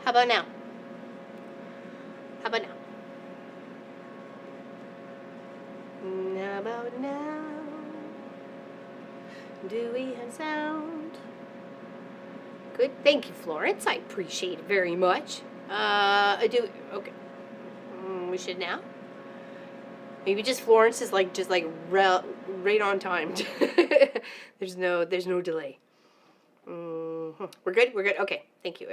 How about now? How about now? How about now? Do we have sound? Good. Thank you, Florence. I appreciate it very much. Okay. We should now. Maybe just Florence is like right on time. There's no delay. We're good. We're good. Okay. Thank you.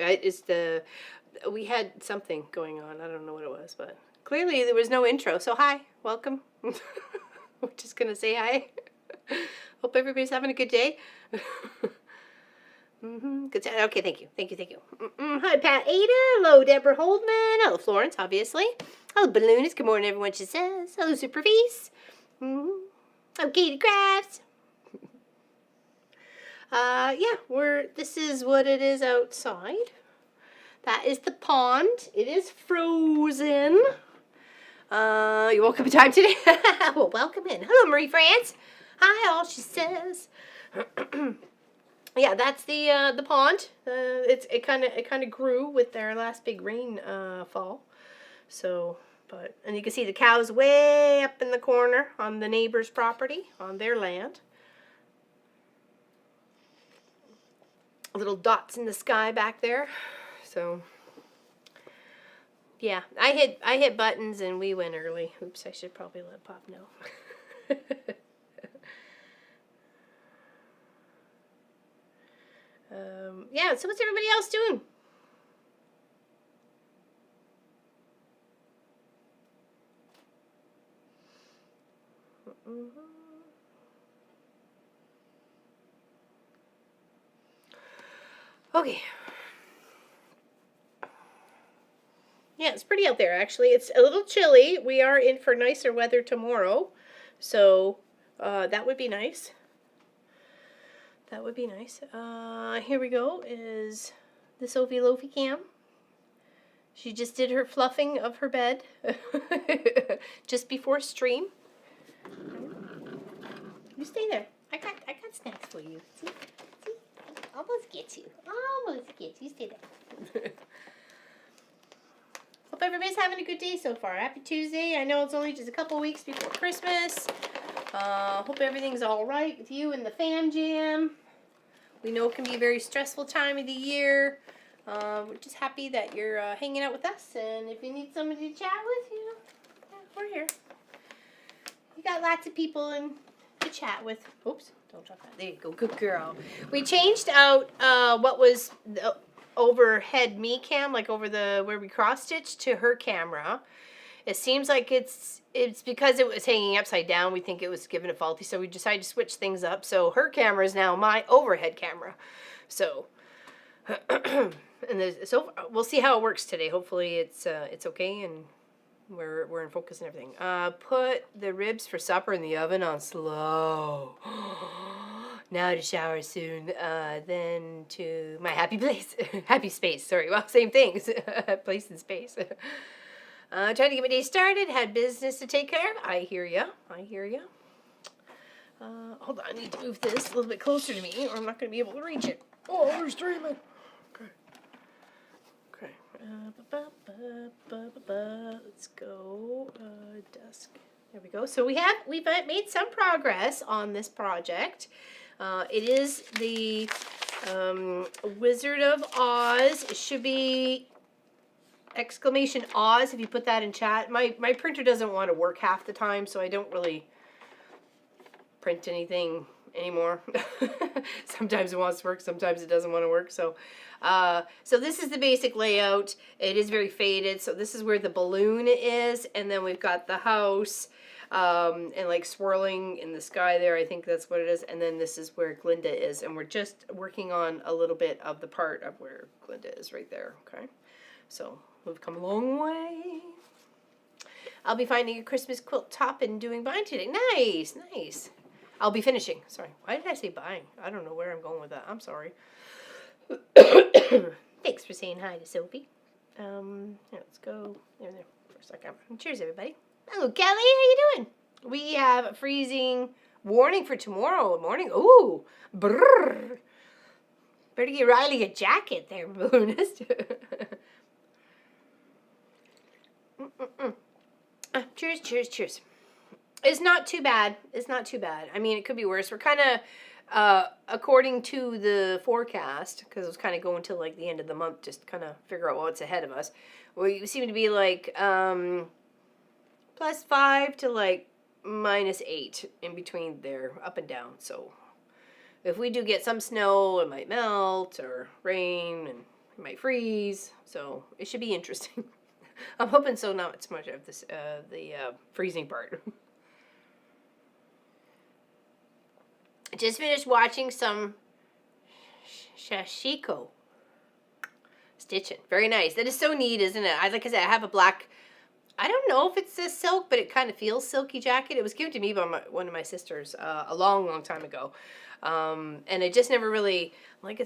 We had something going on. I don't know what it was, but clearly there was no intro. So hi, welcome. We're just gonna say hi. Hope everybody's having a good day. Good. Okay. Thank you. Thank you. Thank you. Hi, Pat Ada. Hello, Deborah Holdman. Hello, Florence. Obviously. Hello, Balloonist. Good morning, everyone. She says. Hello, Supervice. Hello, Katie Crafts. Yeah, this is what it is outside. That is the pond. It is frozen. You woke up in time today? Well, welcome in. Hello, Marie France. Hi, all, she says. Yeah, that's the pond. It kind of grew with their last big rain fall. So, and you can see the cows way up in the corner on the neighbor's property, on their land. Little dots in the sky back there. So, yeah, I hit buttons and we went early. Oops, I should probably let Pop know. Yeah, so what's everybody else doing? Okay. Yeah, it's pretty out there, actually. It's a little chilly. We are in for nicer weather tomorrow. So, that would be nice. That would be nice. Here we go, is the Sophie Lofi cam. She just did her fluffing of her bed just before stream. You stay there. I got snacks for you. See? Almost get you. Almost get you. Stay there. Hope everybody's having a good day so far. Happy Tuesday. I know it's only just a couple weeks before Christmas. Hope everything's all right with you and the fam jam. We know it can be a very stressful time of the year. We're just happy that you're hanging out with us. And if you need somebody to chat with, yeah, we're here. You got lots of people to chat with. Oops, don't drop that. There you go. Good girl. We changed out what was the overhead me cam, like over where we cross stitched, to her camera. It seems like it's because it was hanging upside down. We think it was given a faulty, so we decided to switch things up. So her camera is now my overhead camera. So, so we'll see how it works today. Hopefully it's okay and we're in focus and everything. Put the ribs for supper in the oven on slow. Now to shower soon. Then to my happy place, happy space. Sorry, well, same things. Place and space. Trying to get my day started. Had business to take care of. I hear ya. I hear ya. Hold on. I need to move this a little bit closer to me, or I'm not going to be able to reach it. Oh, we're streaming. Okay. Okay. Let's go. Dusk. There we go. So we've made some progress on this project. It is the Wizard of Oz. It should be exclamation Oz if you put that in chat. My printer doesn't want to work half the time, so I don't really print anything anymore. Sometimes it wants to work, sometimes it doesn't want to work. So so this is the basic layout. It is very faded. So this is where the balloon is, and then we've got the house and like swirling in the sky there. I think that's what it is. And then this is where Glinda is, and we're just working on a little bit of the part of where Glinda is right there. Okay, so we've come a long way. I'll be finding a Christmas quilt top and doing buying today. Nice, nice. I'll be finishing. Sorry, why did I say buying? I don't know where I'm going with that. I'm sorry. Thanks for saying hi to Sophie. Let's go there for a second. Cheers, everybody. Hello, Kelly. How you doing? We have a freezing warning for tomorrow morning. Ooh, brrr. Better get Riley a jacket there, balloonist. Cheers, cheers, cheers. It's not too bad. It's not too bad. I mean, it could be worse. We're kind of, according to the forecast, because it was kind of going till like the end of the month, just kind of figure out what's ahead of us. We seem to be like +5 to like -8 in between there, up and down. So if we do get some snow, it might melt, or rain, and it might freeze. So it should be interesting. I'm hoping so, not so much of this, the freezing part. I just finished watching some Shashiko stitching. Very nice. That is so neat, isn't it? Like I said, I have a black, I don't know if it's a silk, but it kind of feels silky jacket. It was given to me by one of my sisters a long, long time ago. And I just never really, like,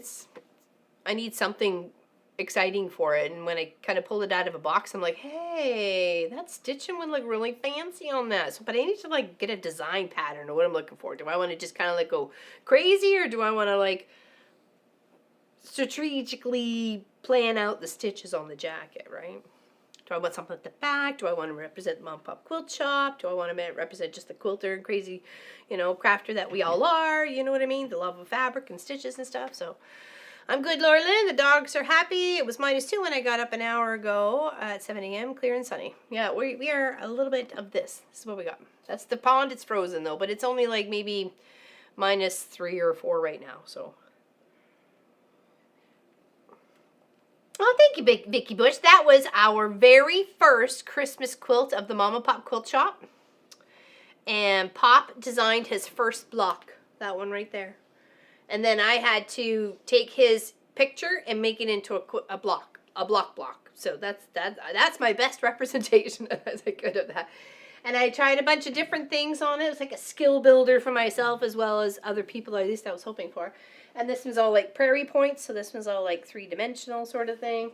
I need something exciting for it. And when I kind of pulled it out of a box, I'm like, hey, that stitching would look really fancy on that. So, but I need to like get a design pattern or what I'm looking for. Do I want to just kind of like go crazy, or do I want to like strategically plan out the stitches on the jacket, right? Do I want something at the back? Do I want to represent the Mom Pop Quilt Shop? Do I want to represent just the quilter and crazy, you know, crafter that we all are? You know what I mean? The love of fabric and stitches and stuff. So I'm good, Laura Lynn. The dogs are happy. It was -2 when I got up an hour ago at 7 a.m. Clear and sunny. Yeah, we are a little bit of this. This is what we got. That's the pond. It's frozen though, but it's only like maybe -3 or 4 right now. So. Oh, thank you, Vicky Bush. That was our very first Christmas quilt of the Mama Pop Quilt Shop. And Pop designed his first block. That one right there. And then I had to take his picture and make it into a block. So that's my best representation as I could of that. And I tried a bunch of different things on it. It was like a skill builder for myself as well as other people, at least I was hoping for. And this one's all like prairie points, so this one's all like 3-dimensional sort of thing.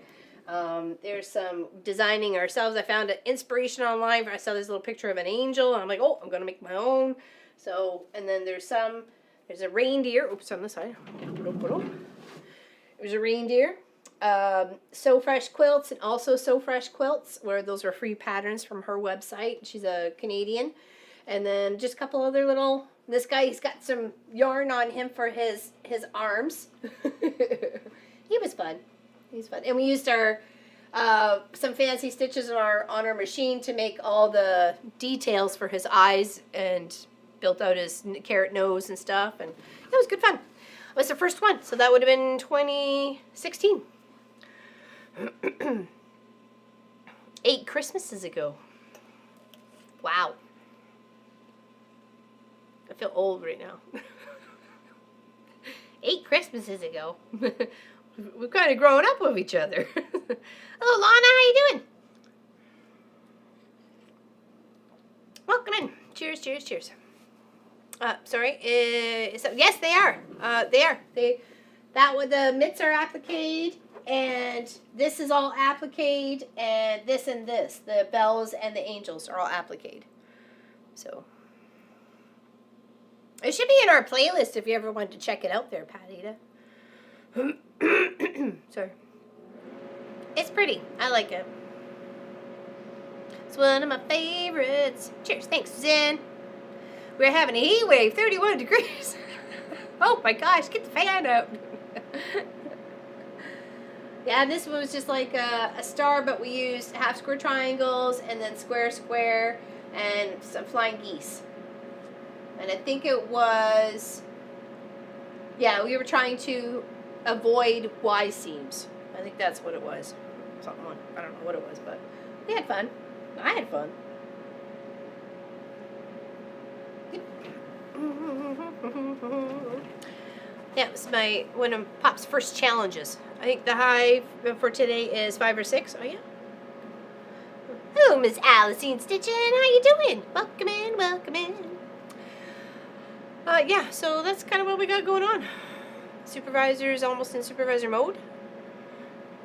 There's some designing ourselves. I found an inspiration online. I saw this little picture of an angel, and I'm like, oh, I'm going to make my own. So, and then there's a reindeer. Oops, on this side. There's a reindeer. So Fresh Quilts, and also So Fresh Quilts, where those are free patterns from her website. She's a Canadian. And then just a couple other little, this guy, he's got some yarn on him for his arms. He was fun. He's fun. And we used our, some fancy stitches on our machine to make all the details for his eyes, and built out his carrot nose and stuff. And it was good fun. It was the first one. So that would have been 2016. 8 Christmases ago. Wow. I feel old right now. 8 Christmases ago. We've kind of grown up with each other. Hello, Lana. How you doing? Welcome in. Cheers, cheers, cheers. Sorry. Yes, they are. They are. The mitts are appliqued, and this is all appliqued, and this, the bells and the angels are all appliqued. So. It should be in our playlist if you ever wanted to check it out there, Patita. Sorry. It's pretty. I like it. It's one of my favorites. Cheers. Thanks, Suzanne. We're having a heat wave, 31 degrees. Oh my gosh, get the fan out. Yeah, this one was just like a star, but we used half square triangles and then square, and some flying geese. And I think it was, yeah, we were trying to avoid Y seams. I think that's what it was. Something, I don't know what it was, but we had fun. I had fun. Yeah, it was one of Pop's first challenges. I think the high for today is 5 or 6. Oh, yeah. Hello, Miss Alicine Stitchin'. How you doing? Welcome in, welcome in. Yeah, so that's kind of what we got going on. Supervisor's almost in supervisor mode.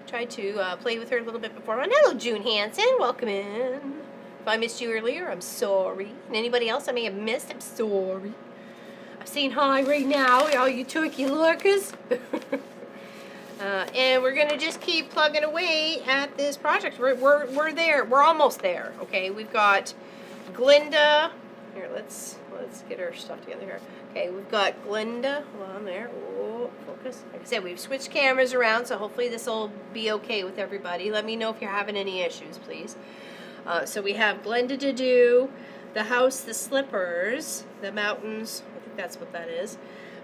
Tried to play with her a little bit before. And hello, June Hansen. Welcome in. If I missed you earlier, I'm sorry. And anybody else I may have missed, I'm sorry. I'm saying hi right now, all you turkey lurkers. And we're gonna just keep plugging away at this project. We're there. We're almost there. Okay, we've got Glinda. Here, let's get our stuff together here. Okay, we've got Glinda. Hold on there. Oh, focus. Like I said, we've switched cameras around, so hopefully this will be okay with everybody. Let me know if you're having any issues, please. So we have Glinda to do, the house, the slippers, the mountains. I think that's what that is.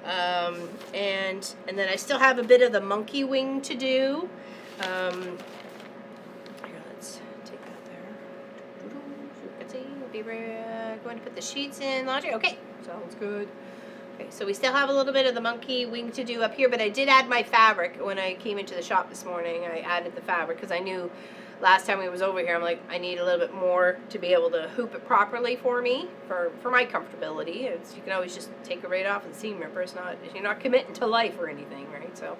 And then I still have a bit of the monkey wing to do. Here, let's take that there. Let's see, we're going to put the sheets in laundry. Okay, sounds good. Okay, so we still have a little bit of the monkey wing to do up here, but I did add my fabric when I came into the shop this morning. I added the fabric because I knew last time we was over here, I'm like, I need a little bit more to be able to hoop it properly for me, for my comfortability. You can always just take it right off the seam ripper. You're not committing to life or anything, right? So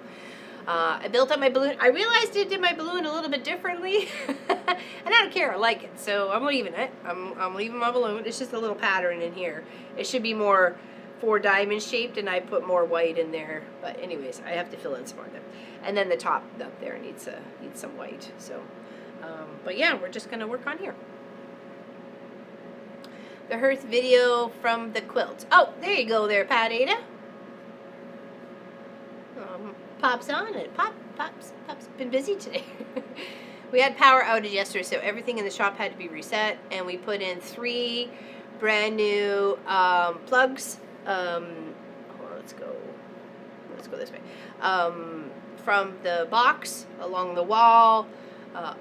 I built up my balloon. I realized I did my balloon a little bit differently, and I don't care. I like it, so I'm leaving it. I'm leaving my balloon. It's just a little pattern in here. It should be more 4 diamond shaped, and I put more white in there. But anyways, I have to fill in some more of them. And then the top up there needs some white. So, but yeah, we're just gonna work on here. The hearth video from the quilt. Oh, there you go, there, Pat Ada. Pop's on it. Pop's been busy today. We had power outage yesterday, so everything in the shop had to be reset, and we put in 3 brand new plugs. Hold on, let's go this way. From the box along the wall,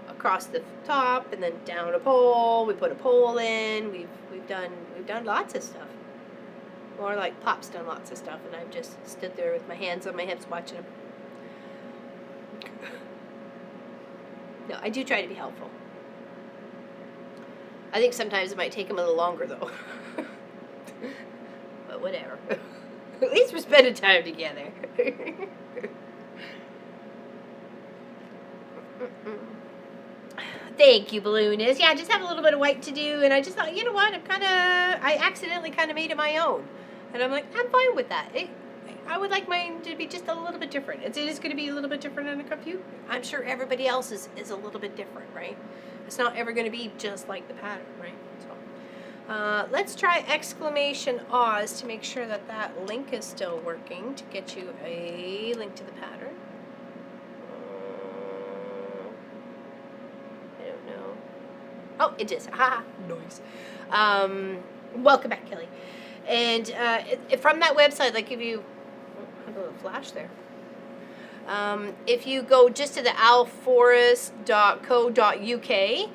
across the top, and then down a pole. We put a pole in. We've done lots of stuff. More like Pop's done lots of stuff, and I've just stood there with my hands on my hips watching him. No, I do try to be helpful. I think sometimes it might take him a little longer, though. But whatever. At least we're spending time together. Thank you, Balloonist. Yeah, I just have a little bit of white to do, and I just thought, you know what, I accidentally kind of made it my own. And I'm like, I'm fine with that. I would like mine to be just a little bit different. It is going to be a little bit different on a computer. I'm sure everybody else is a little bit different, right? It's not ever going to be just like the pattern, right? So, let's try exclamation Oz to make sure that link is still working, to get you a link to the pattern. I don't know. Oh, it is. Ha! Nice. Welcome back, Kelly. And from that website, like if you... a little flash there. If you go just to the alforest.co.uk,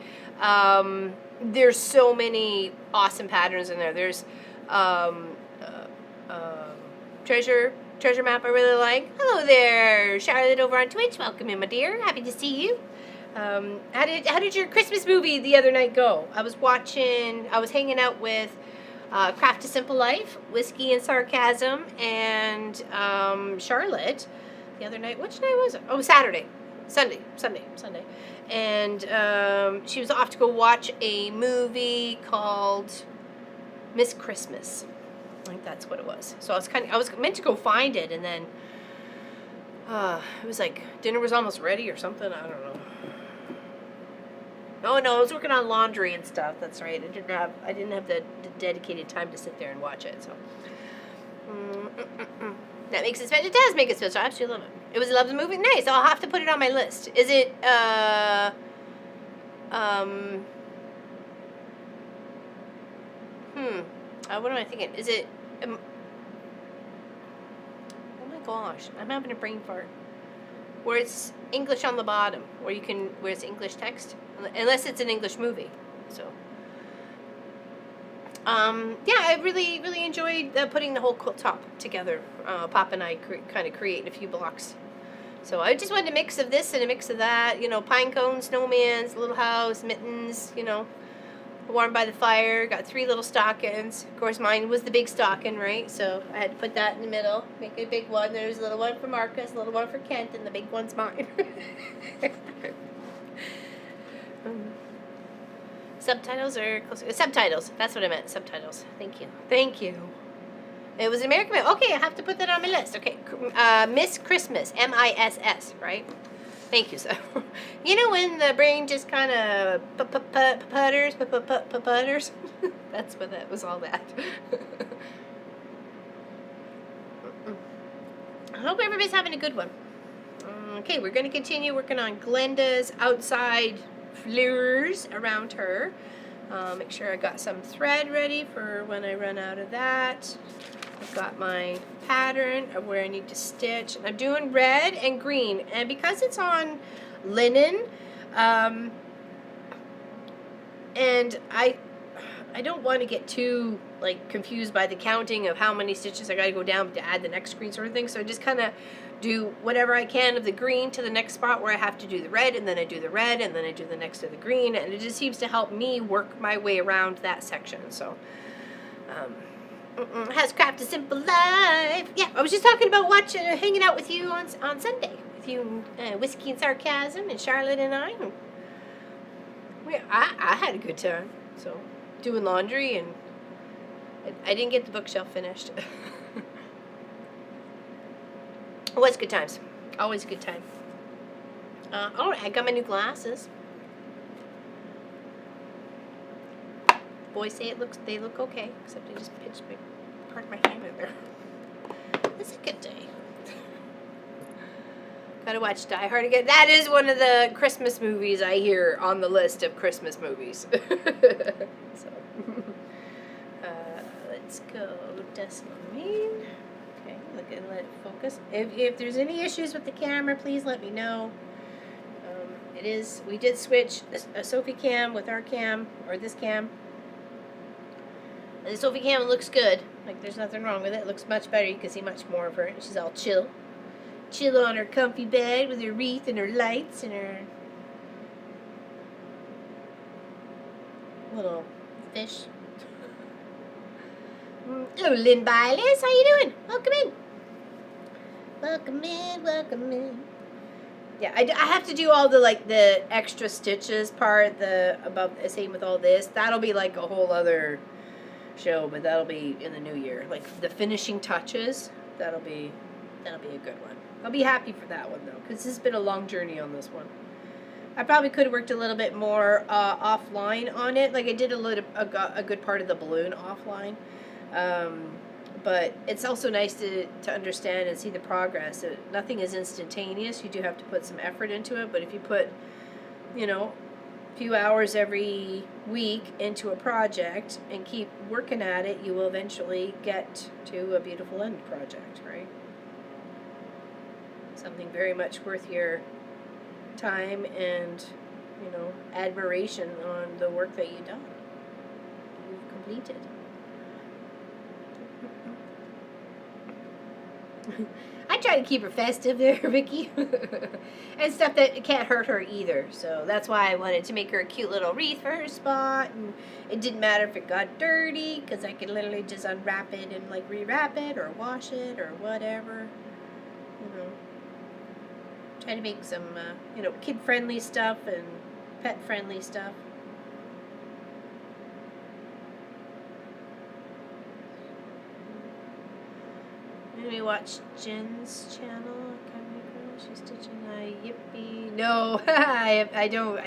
there's so many awesome patterns in there. There's treasure map I really like. Hello there, Charlotte over on Twitch. Welcome in, my dear. Happy to see you. How did your Christmas movie the other night go? I was hanging out with Craft a Simple Life, Whiskey and Sarcasm, and Charlotte the other night. Which night was it? Oh, Sunday. And she was off to go watch a movie called Miss Christmas. I think that's what it was. So I was meant to go find it, and then it was like dinner was almost ready or something. I don't know. Oh no, I was working on laundry and stuff. That's right. I didn't have the dedicated time to sit there and watch it. So that makes it special. It does make it special. I absolutely love it. It was a lovely movie. Nice. I'll have to put it on my list. Is it what am I thinking? Is it oh my gosh, I'm having a brain fart. Where it's English on the bottom, where it's English text, unless it's an English movie. So, yeah, I really enjoyed putting the whole quilt top together. Pop and I kind of created a few blocks. So I just wanted a mix of this and a mix of that. You know, pine cones, snowmans, little house, mittens. You know, warm by the fire. Got 3 little stockings. Of course, mine was the big stocking, right? So I had to put that in the middle, make a big one. There's a little one for Marcus, a little one for Kent, and the big one's mine. Subtitles or closer? Subtitles. That's what I meant. Subtitles. Thank you. Thank you. It was an American film. Okay, I have to put that on my list. Okay, Miss Christmas, M-I-S-S, right? Thank you, so. You know when the brain just kind of putters? That's what that was all that. I hope everybody's having a good one. Okay, we're going to continue working on Glinda's outside fleurs around her. Make sure I got some thread ready for when I run out of that. I've got my pattern of where I need to stitch. I'm doing red and green, and because it's on linen, and I don't want to get too like confused by the counting of how many stitches I got to go down to add the next green sort of thing. So I just kind of do whatever I can of the green to the next spot where I have to do the red, and then I do the red, and then I do the next of the green, and it just seems to help me work my way around that section. So has Craft a Simple Life. Yeah, I was just talking about hanging out with you on Sunday. With you, Whiskey and Sarcasm, and Charlotte and I. I had a good time. So, doing laundry, and I didn't get the bookshelf finished. Always good times. Always a good time. Alright, I got my new glasses. Boys say they look okay, except I just pitched part of my hand in there. It's a good day. Gotta watch Die Hard again. That is one of the Christmas movies I hear on the list of Christmas movies. So, let's go Desmond. Okay, look and let it focus. If there's any issues with the camera, please let me know. We did switch a Sophie cam with our cam, or this cam. The Sophie cam looks good. Like, there's nothing wrong with it. It looks much better. You can see much more of her. She's all chill. Chill on her comfy bed with her wreath and her lights and her little fish. Hello, Lynn Byles. How you doing? Welcome in. Welcome in. Welcome in. Yeah, I have to do all the extra stitches part. Same with all this. That'll be like a whole other show, but that'll be in the new year. Like the finishing touches, that'll be a good one. I'll be happy for that one though, because this has been a long journey on this one. I probably could have worked a little bit more offline on it. Like I did a good part of the balloon offline, but it's also nice to understand and see the progress. Nothing is instantaneous. You do have to put some effort into it, but if you put, a few hours every week into a project and keep working at it, you will eventually get to a beautiful end project, right? Something very much worth your time and, admiration on the work that you've completed. I try to keep her festive there, Vicky. And stuff that can't hurt her either. So that's why I wanted to make her a cute little wreath for her spot. And it didn't matter if it got dirty, because I could literally just unwrap it and rewrap it or wash it or whatever. Try to make some, kid-friendly stuff and pet-friendly stuff. We watch Jen's channel. She's stitching a yippee. No, I don't.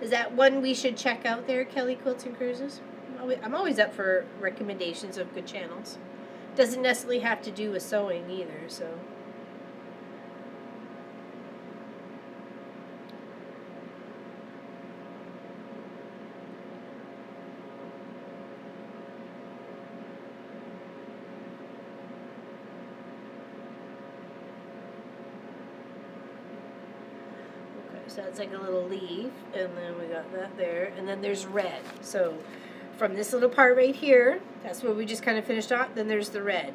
Is that one we should check out there, Kelly Quilts and Cruises? I'm always up for recommendations of good channels. Doesn't necessarily have to do with sewing either, so. So it's like a little leaf, and then we got that there, and then there's red. So from this little part right here, that's what we just kind of finished off, then there's the red.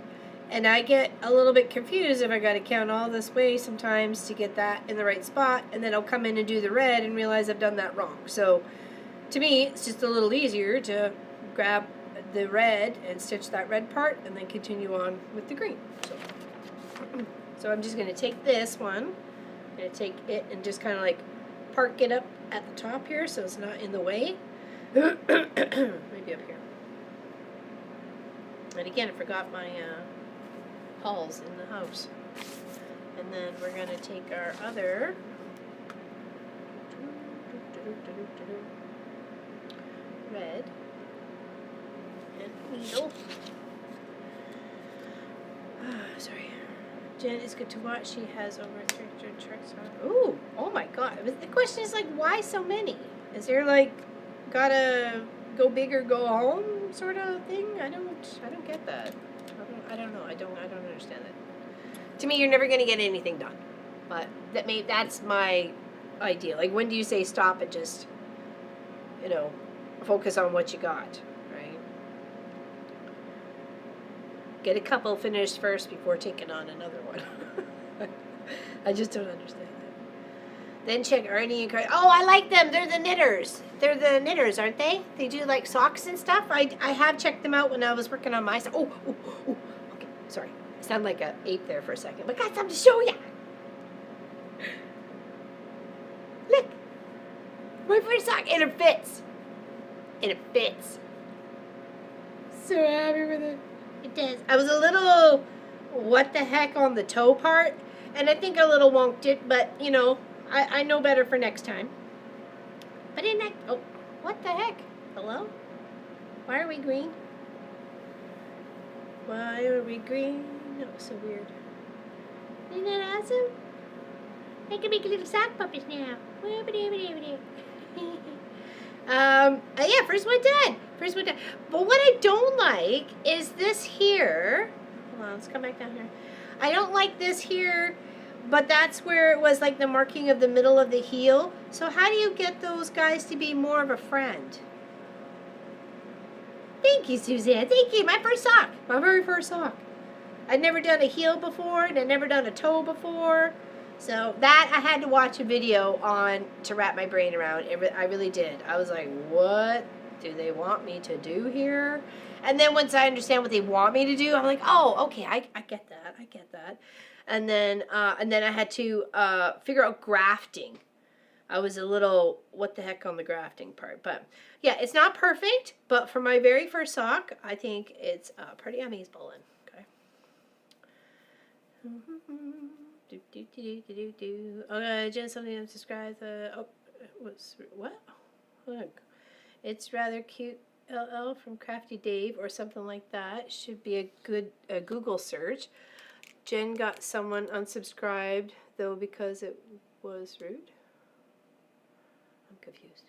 And I get a little bit confused if I got to count all this way sometimes to get that in the right spot, and then I'll come in and do the red and realize I've done that wrong. So to me, it's just a little easier to grab the red and stitch that red part and then continue on with the green. So I'm just going to take this one. I'm going to take it and just kind of park it up at the top here so it's not in the way. Maybe up here. And again, I forgot my halls in the house. And then we're going to take our other red and needle. Sorry. Jen is good to watch. She has over 300 tricks on. Ooh, oh my god. The question is like, why so many? Is there like, gotta go big or go home sort of thing? I don't get that. I don't know. I don't understand that. To me, you're never gonna get anything done. But that's my idea. Like, when do you say stop and just, you know, focus on what you got, right? Get a couple finished first before taking on another one. I just don't understand that. Then check Ernie and oh, I like them. They're the knitters. They're the knitters, aren't they? They do like socks and stuff. I have checked them out when I was working on my stuff. Oh, okay. Sorry. I sound like an ape there for a second. But I got something to show you. Look. My first sock. And it fits. And it fits. So happy with it. It does. I was a little what the heck on the toe part. And I think I a little wonked it. But, you know, I know better for next time. But in that... Oh, what the heck? Hello? Why are we green? Why are we green? That was so weird. Isn't that awesome? I can make a little sock puppets now. Yeah, first one done. First one done. But what I don't like is this here. Hold on, let's come back down here. I don't like this here, but that's where it was like the marking of the middle of the heel. So how do you get those guys to be more of a friend? Thank you, Suzanne. Thank you. My first sock. My very first sock. I'd never done a heel before, and I'd never done a toe before. So that I had to watch a video on to wrap my brain around. I really did. I was like, what do they want me to do here? And then once I understand what they want me to do, I'm like, oh, okay, I get that. I get that. And then I had to figure out grafting. I was a little what the heck on the grafting part. But yeah, it's not perfect, but for my very first sock, I think it's pretty amazing. Okay. Jen, something unsubscribed. What? Look. It's rather cute. LL from Crafty Dave or something like that. Should be a good Google search. Jen got someone unsubscribed though because it was rude. I'm confused.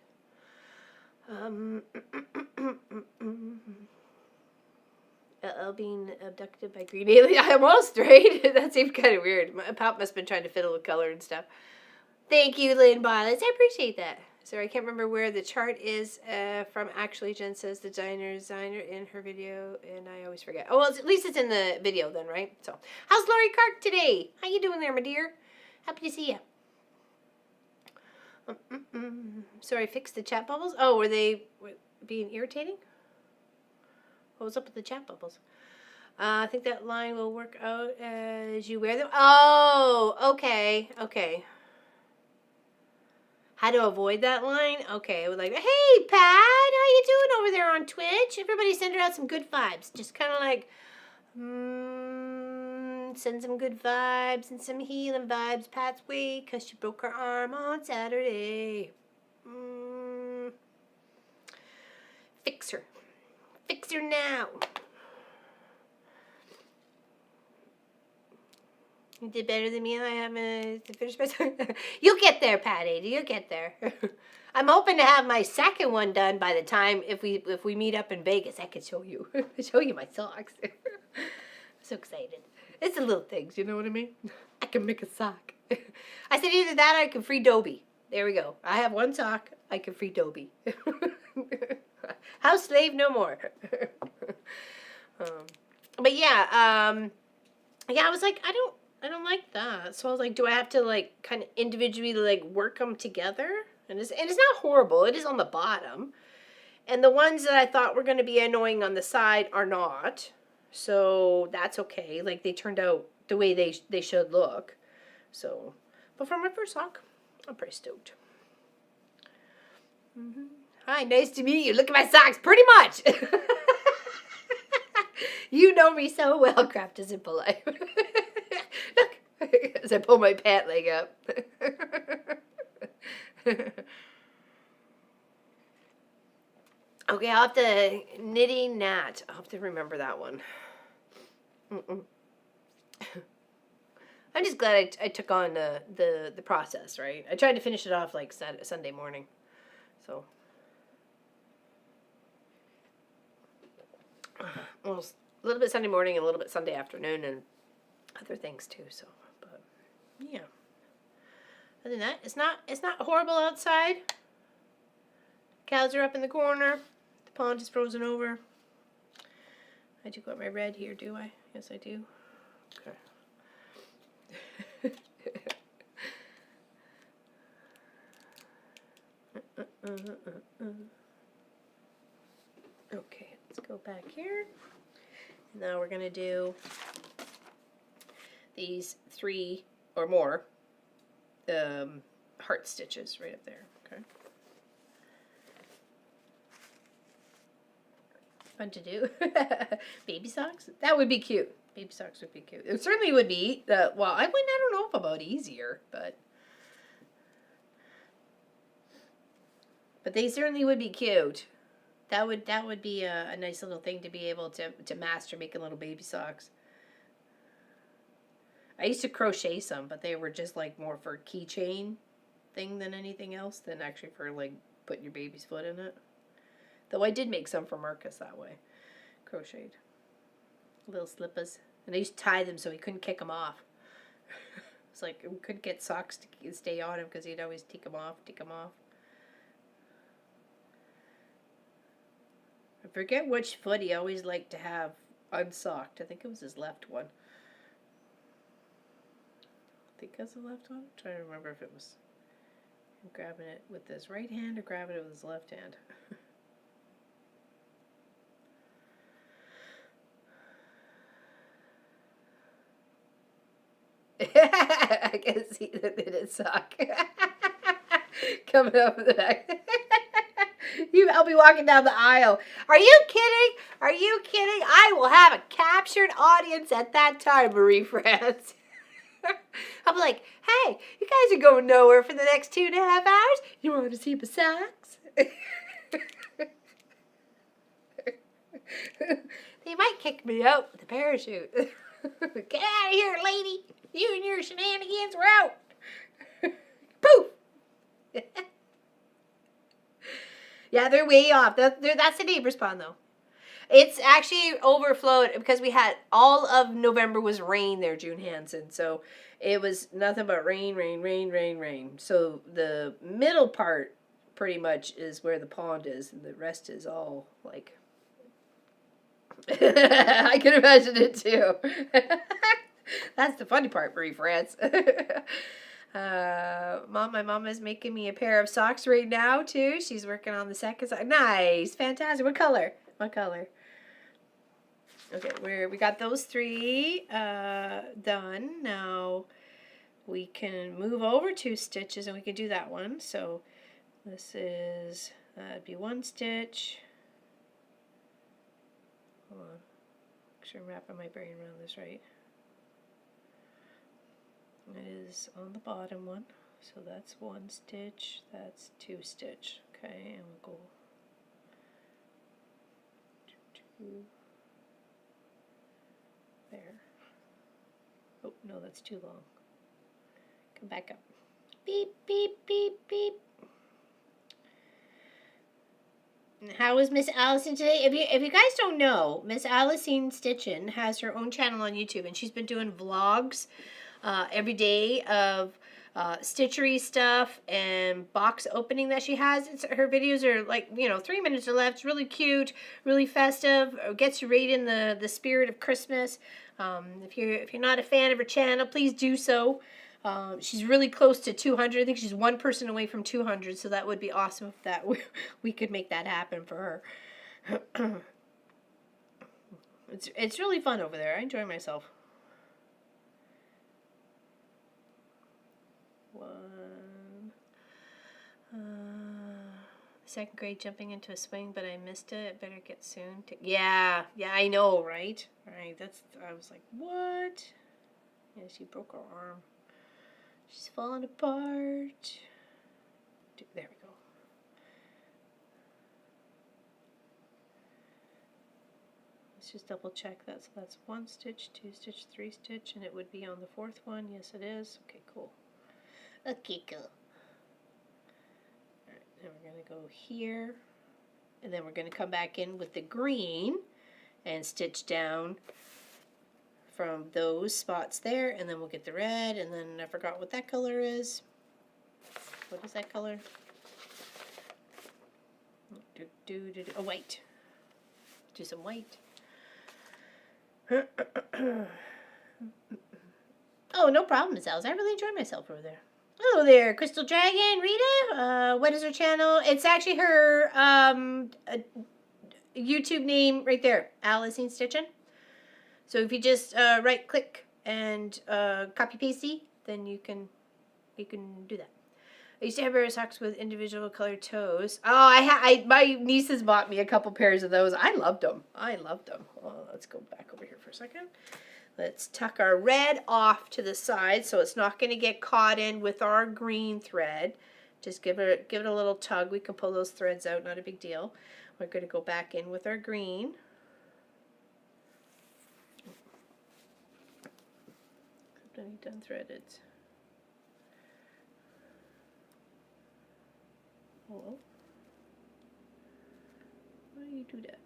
LL being abducted by green alien. Almost, right? That seemed kind of weird. My pop must have been trying to fiddle with color and stuff. Thank you, Lynn Violets. I appreciate that. Sorry, I can't remember where the chart is from. Actually, Jen says the designer in her video, and I always forget. Oh, well, at least it's in the video then, right? So, how's Lori Clark today? How you doing there, my dear? Happy to see you. Sorry, fix the chat bubbles. Oh, were they being irritating? What was up with the chat bubbles? I think that line will work out as you wear them. Oh, okay, okay. How to avoid that line? Okay, I would like, hey, Pat, how you doing over there on Twitch? Everybody send her out some good vibes. Just kind of like, send some good vibes and some healing vibes Pat's way because she broke her arm on Saturday. Fix her. Fix her now. You did better than me. I haven't finished my song. You'll get there, Pat Ada. You'll get there. I'm hoping to have my second one done by the time if we meet up in Vegas. I can show you my socks. I'm so excited. It's the little things, you know what I mean? I can make a sock. I said either that or I can free Dobie. There we go. I have one sock. I can free Dobie. House slave no more. But yeah, yeah, I was like, I don't like that. So I was like, do I have to like kind of individually like work them together? And it's not horrible. It is on the bottom. And the ones that I thought were going to be annoying on the side are not. So that's okay. Like they turned out the way they should look. So, but for my first sock, I'm pretty stoked. Hi, nice to meet you. Look at my socks. Pretty much. You know me so well, Craft is Impolite. Look, as I pull my pant leg up. Okay, I'll have to knitting gnat. I'll have to remember that one. I'm just glad I took on the process, right? I tried to finish it off like Sunday morning, so. Well, a little bit Sunday morning and a little bit Sunday afternoon and other things too. So, but yeah. Other than that, it's not horrible outside. Cows are up in the corner. The pond is frozen over. I do got my red here, do I? Yes, I do. Okay. Okay, let's go back here. Now we're gonna do these 3 or more heart stitches right up there. Okay. Fun to do. Baby socks? That would be cute. Baby socks would be cute. It certainly would be. Well, I don't know if about easier, but they certainly would be cute. That would be a nice little thing to be able to master, making little baby socks. I used to crochet some, but they were just like more for keychain thing than anything else, than actually for like putting your baby's foot in it. Though I did make some for Marcus that way, crocheted. Little slippers. And I used to tie them so he couldn't kick them off. It's like we couldn't get socks to stay on him because he'd always take them off. I forget which foot he always liked to have unsocked. I think it was his left one. I think that's the left one. I'm trying to remember if it was him grabbing it with his right hand or grabbing it with his left hand. I can see the knitted sock coming up the back. I'll be walking down the aisle. Are you kidding? Are you kidding? I will have a captured audience at that time, Marie France. I'll be like, hey, you guys are going nowhere for the next 2.5 hours. You want to see my socks? They might kick me out with a parachute. Get out of here, lady. You and your shenanigans were out. Poof. Yeah, they're way off. That's the neighbor's pond, though. It's actually overflowed because we had all of November was rain there, June Hansen. So it was nothing but rain. So the middle part pretty much is where the pond is, and the rest is all like. I can imagine it too. That's the funny part, Marie France. My mom is making me a pair of socks right now too. She's working on the second sock. Nice, fantastic. What color? Okay, we got those 3 done. Now we can move over 2 stitches and we can do that one. So this is that'd be 1 stitch. Hold on. Make sure I'm wrapping my brain around this right. It is on the bottom one, so that's 1 stitch, that's 2 stitch. Okay, and we'll go 2 there. Oh no, that's too long. Come back up. Beep beep beep beep. How is Miss Allison today? If you guys don't know, Miss Allison Stitchin has her own channel on YouTube, and she's been doing vlogs every day of stitchery stuff and box opening that she has. Her videos are like, 3 minutes or less. It's really cute, really festive. It gets you right in the spirit of Christmas. If you're not a fan of her channel, please do so. She's really close to 200. I think she's 1 person away from 200, so that would be awesome if we could make that happen for her. It's really fun over there. I enjoy myself. 1. Second grade jumping into a swing, but I missed it. Better get soon. Yeah, I know, right? Right. I was like, what? Yeah, she broke her arm. She's falling apart. There we go. Let's just double check that. So that's 1 stitch, 2 stitch, 3 stitch, and it would be on the 4th one. Yes, it is. Okay, cool. Okay, cool. Alright, then we're going to go here, and then we're going to come back in with the green and stitch down from those spots there, and then we'll get the red, and then I forgot what that color is. What is that color? Oh, white. Do some white. Oh, no problem, Miss Alice. I really enjoyed myself over there. Hello there, Crystal Dragon, Rita. What is her channel? It's actually her YouTube name right there, Alice in Stitchin'. So if you just right click and copy pasty, then you can do that. I used to have pair of socks with individual colored toes. Oh, my nieces bought me a couple pairs of those. I loved them. Oh, let's go back over here for a second. Let's tuck our red off to the side so it's not going to get caught in with our green thread. Just give it a little tug. We can pull those threads out, not a big deal. We're going to go back in with our green. Except I need to unthread it. Hello? Why do you do that?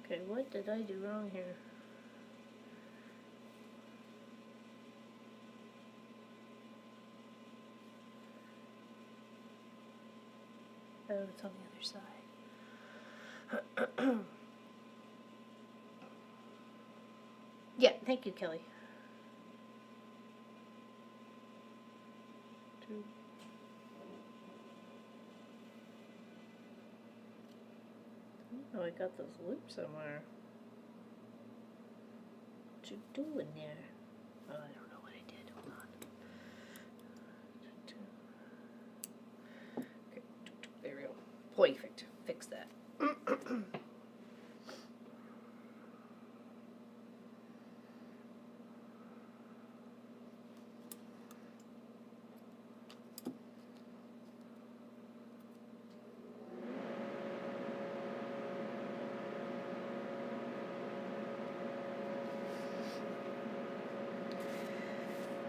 Okay, what did I do wrong here? Oh, it's on the other side. Yeah, thank you, Kelly. Oh, I got those loops somewhere. What you doing there? Oh, I don't know what I did. Hold on. Okay, there we go. Perfect. Fix that.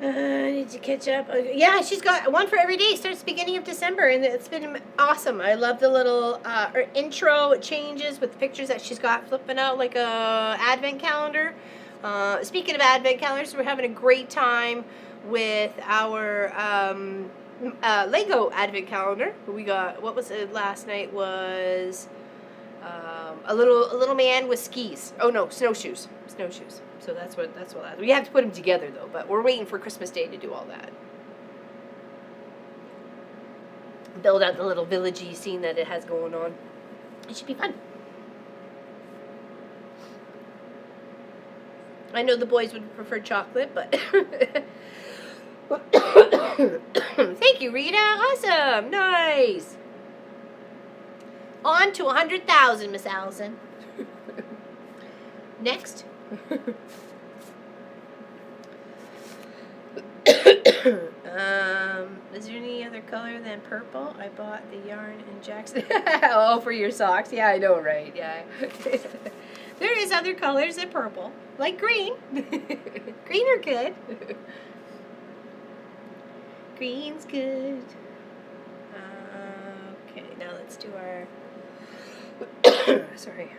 I need to catch up. Yeah, she's got one for every day. Starts beginning of December, and it's been awesome. I love the little her intro. It changes with the pictures that she's got flipping out like a advent calendar. Speaking of advent calendars, we're having a great time with our Lego advent calendar. We got, what was it last night? Was a little man with skis. Oh no, snowshoes. So that's what we have to put them together though. But we're waiting for Christmas Day to do all that. Build out the little villagey scene that it has going on. It should be fun. I know the boys would prefer chocolate, but thank you, Rita. Awesome, nice. On to 100,000, Miss Allison. Next. Is there any other color than purple? I bought the yarn in Jackson. Oh, for your socks. Yeah, I know, right? Yeah. There is other colors than purple, like green. Green are good. Green's good. Okay, now let's do our. Sorry.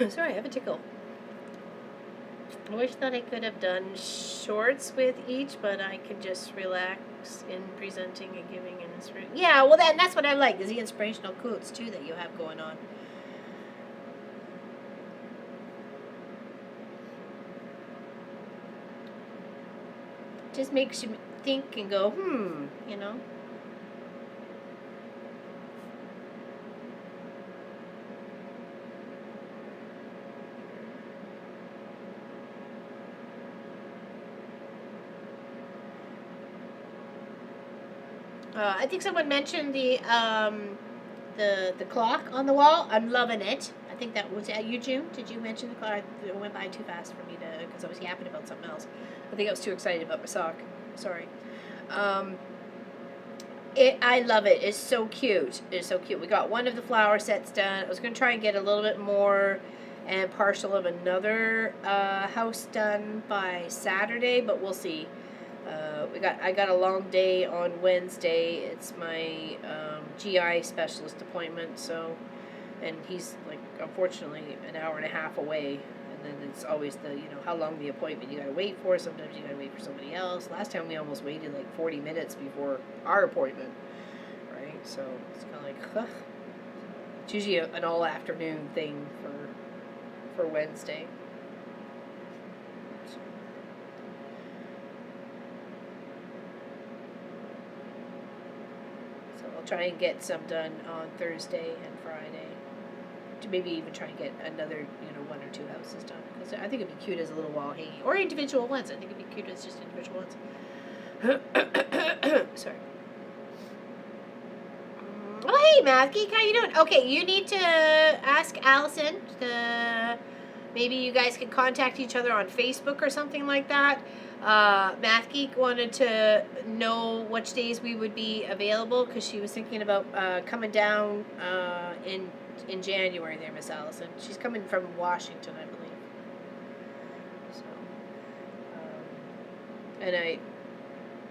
Sorry, I have a tickle. I wish that I could have done shorts with each, but I could just relax in presenting and giving an inspiration. Yeah, well, that's what I like, is the inspirational quotes, too, that you have going on. Just makes you think and go, you know. I think someone mentioned the clock on the wall. I'm loving it. I think that was you, June. Did you mention the clock? It went by too fast for me to, because I was yapping about something else. I think I was too excited about my sock. Sorry. I love it. It's so cute. It's so cute. We got one of the flower sets done. I was going to try and get a little bit more and partial of another house done by Saturday, but we'll see. I got a long day on Wednesday. It's my GI specialist appointment, so, and he's like unfortunately an hour and a half away. And then it's always the, how long the appointment you gotta wait for. Sometimes you gotta wait for somebody else. Last time we almost waited like 40 minutes before our appointment, right? So it's kind of like, huh. It's usually an all afternoon thing for Wednesday. So I'll try and get some done on Thursday and Friday. To maybe even try and get another, one or two houses done. Because I think it'd be cute as a little wall hanging. Or individual ones. I think it'd be cute as just individual ones. Sorry. Oh, hey, Math Geek, how you doing? Okay, you need to ask Allison. Maybe you guys can contact each other on Facebook or something like that. Math Geek wanted to know which days we would be available because she was thinking about coming down in January there, Miss Allison. She's coming from Washington, I believe. So, and I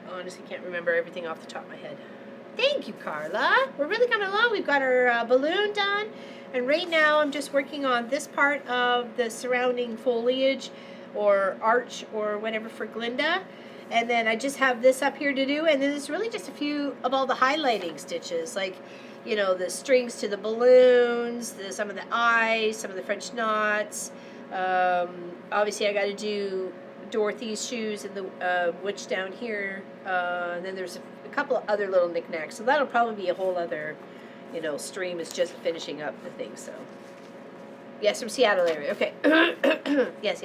honestly can't remember everything off the top of my head. Thank you, Carla. We're really coming along. We've got our balloon done. And right now I'm just working on this part of the surrounding foliage or arch or whatever for Glinda. And then I just have this up here to do. And then it's really just a few of all the highlighting stitches. Like, the strings to the balloons, some of the eyes, some of the French knots. Obviously I got to do Dorothy's shoes and the witch down here. And then there's a couple of other little knickknacks. So that'll probably be a whole other, stream. Is just finishing up the thing. So, yes, from Seattle area. Okay. yes.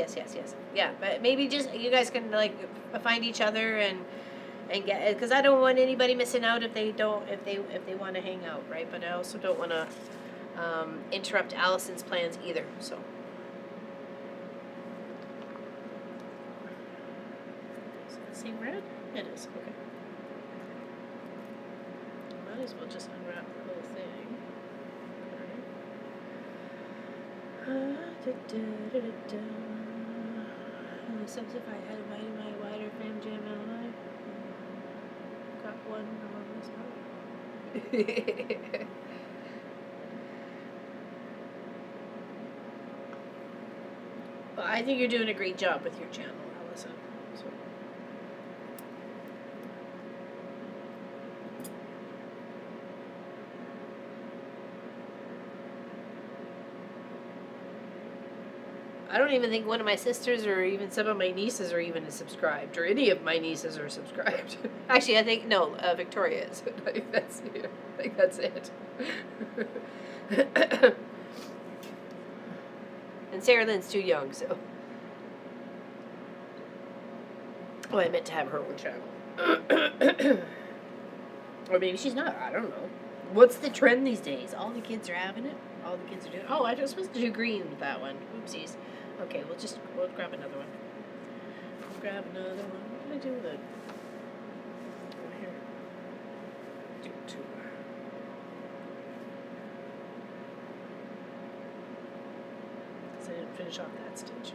Yeah, but maybe just you guys can find each other and get it, because I don't want anybody missing out if they want to hang out, right? But I also don't want to interrupt Allison's plans either. So. Is it the same red? It is. Okay. Might as well just unwrap the whole thing. Subs if I had invited my wider fam jam ally. Got one on this one. Well, I think you're doing a great job with your channel, Allison. So. I don't even think one of my sisters or even some of my nieces are even subscribed, or any of my nieces are subscribed. Actually, I think, no, Victoria is. I think that's it. And Sarah Lynn's too young, so. Oh, I meant to have her own channel. Or maybe she's not, I don't know. What's the trend these days? All the kids are having it. All the kids are doing it. Oh, I was supposed to do green with that one. Oopsies. Okay, we'll grab another one. Grab another one. What did I do with it? Over here. Do two. Because I didn't finish off that stitch.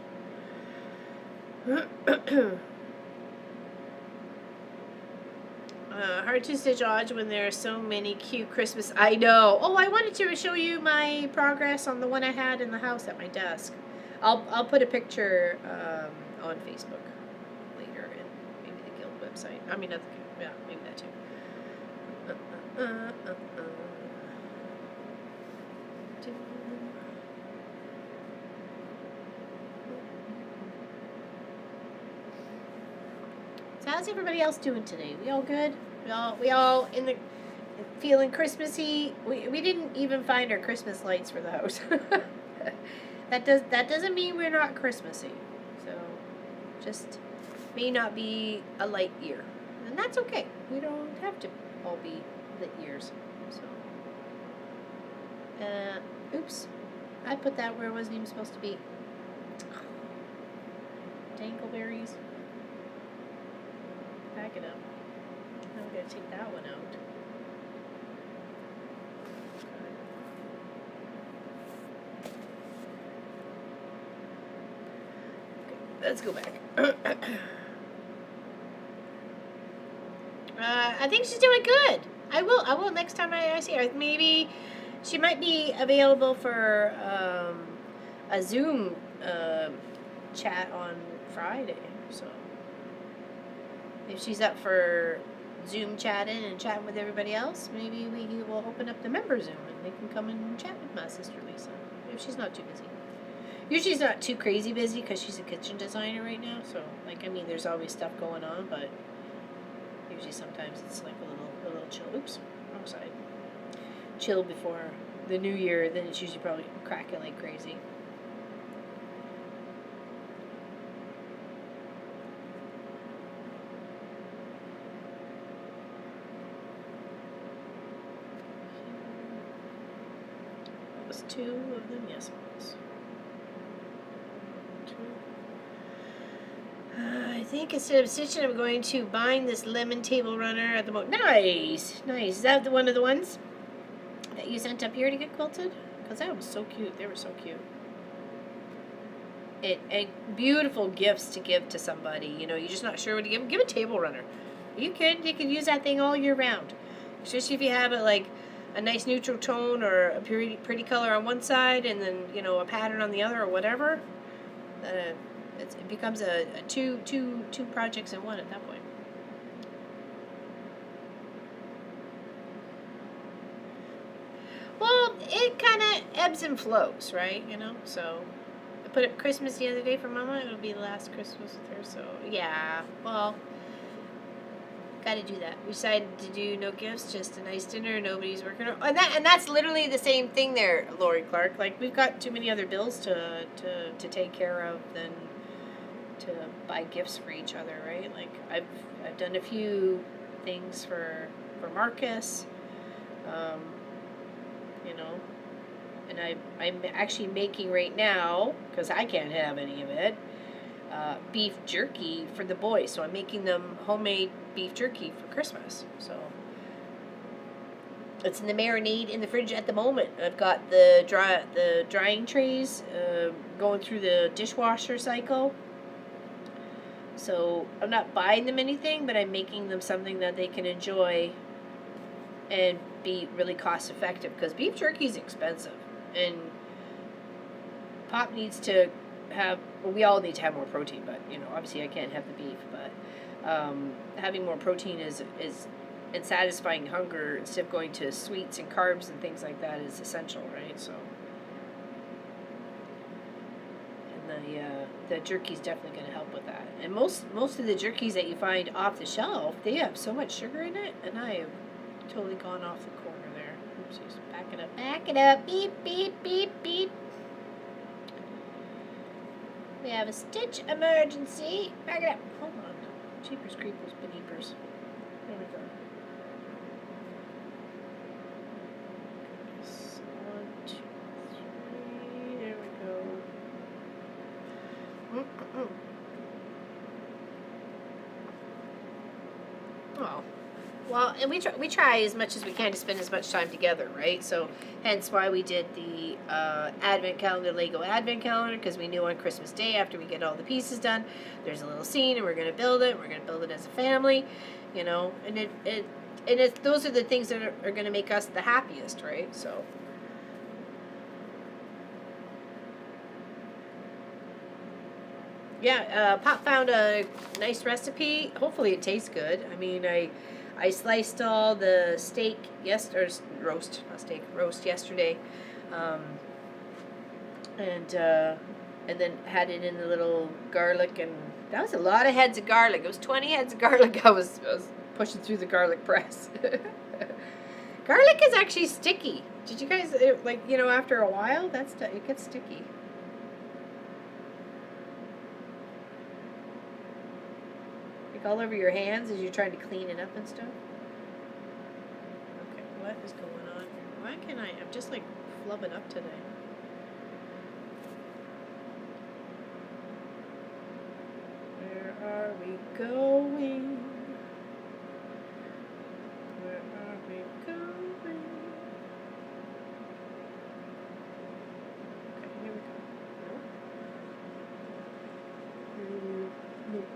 Hard to stitch odds when there are so many cute Christmas. I know. Oh, I wanted to show you my progress on the one I had in the house at my desk. I'll put a picture on Facebook later, and maybe the guild website. I mean, not the guild, yeah, maybe that too. So how's everybody else doing today? We all good? We all in the feeling Christmassy? We didn't even find our Christmas lights for the house. That doesn't mean we're not Christmassy. So just may not be a light year. And that's okay. We don't have to all be lit years. So oops. I put that where it wasn't even supposed to be. Dangleberries. Back it up. Now we're gonna take that one out. Let's go back. I think she's doing good. I will next time I see her. Maybe she might be available for a Zoom chat on Friday. So if she's up for Zoom chatting and chatting with everybody else, maybe we will open up the member Zoom and they can come and chat with my sister Lisa if she's not too busy. Usually she's not too crazy busy because she's a kitchen designer right now. So, like, I mean, there's always stuff going on, but usually sometimes it's like a little chill. Oops, wrong side. Chill before the new year. Then it's usually probably cracking like crazy. That was 2 of them. Yes, it was. I think instead of stitching, I'm going to bind this lemon table runner at the moment. Nice, nice. Is that one of the ones that you sent up here to get quilted? Because that was so cute. They were so cute. And beautiful gifts to give to somebody. You know, you're just not sure what to give them. Give a table runner. You can use that thing all year round. Especially if you have it like a nice neutral tone or a pretty color on one side and then, you know, a pattern on the other or whatever. It becomes a two projects in one at that point. Well, it kind of ebbs and flows, right? You know, so I put up Christmas the other day for Mama. It'll be the last Christmas with her, so yeah. Well, gotta do that. We decided to do no gifts, just a nice dinner. Nobody's working, and that's literally the same thing there, Lori Clark. Like we've got too many other bills to take care of than to buy gifts for each other, right? Like I've done a few things for Marcus, you know, and I'm actually making right now because I can't have any of it. Beef jerky for the boys, so I'm making them homemade beef jerky for Christmas. So it's in the marinade in the fridge at the moment. I've got the drying trays going through the dishwasher cycle. So I'm not buying them anything, but I'm making them something that they can enjoy and be really cost effective because beef jerky is expensive and Pop needs to have, well, we all need to have more protein, but you know, obviously I can't have the beef, but having more protein is and satisfying hunger instead of going to sweets and carbs and things like that is essential, right? So the jerky's definitely going to help with that. And most of the jerkies that you find off the shelf, they have so much sugar in it, and I have totally gone off the corner there. Oopsies. Back it up, beep, beep, beep, beep. We have a stitch emergency. Back it up. Hold on. Jeepers creepers, beneepers. There we go. 1, 2, 3. There we go. Oh, well, and we try as much as we can to spend as much time together, right? So, hence why we did the advent calendar, Lego advent calendar, because we knew on Christmas Day, after we get all the pieces done, there's a little scene, and we're going to build it. We're going to build it as a family, you know. And those are the things that are going to make us the happiest, right? So. Yeah, Pop found a nice recipe. Hopefully it tastes good. I mean, I sliced all the steak roast, not steak, roast yesterday, um, and then had it in the little garlic, and that was a lot of heads of garlic. It was 20 heads of garlic. I was pushing through the garlic press. Garlic is actually sticky. Did you guys after a while it gets sticky. Like all over your hands as you're trying to clean it up and stuff. Okay, what is going on here? Why can't I'm just like flubbing up today. Where are we going? Where are we going? Okay, here we go. Nope.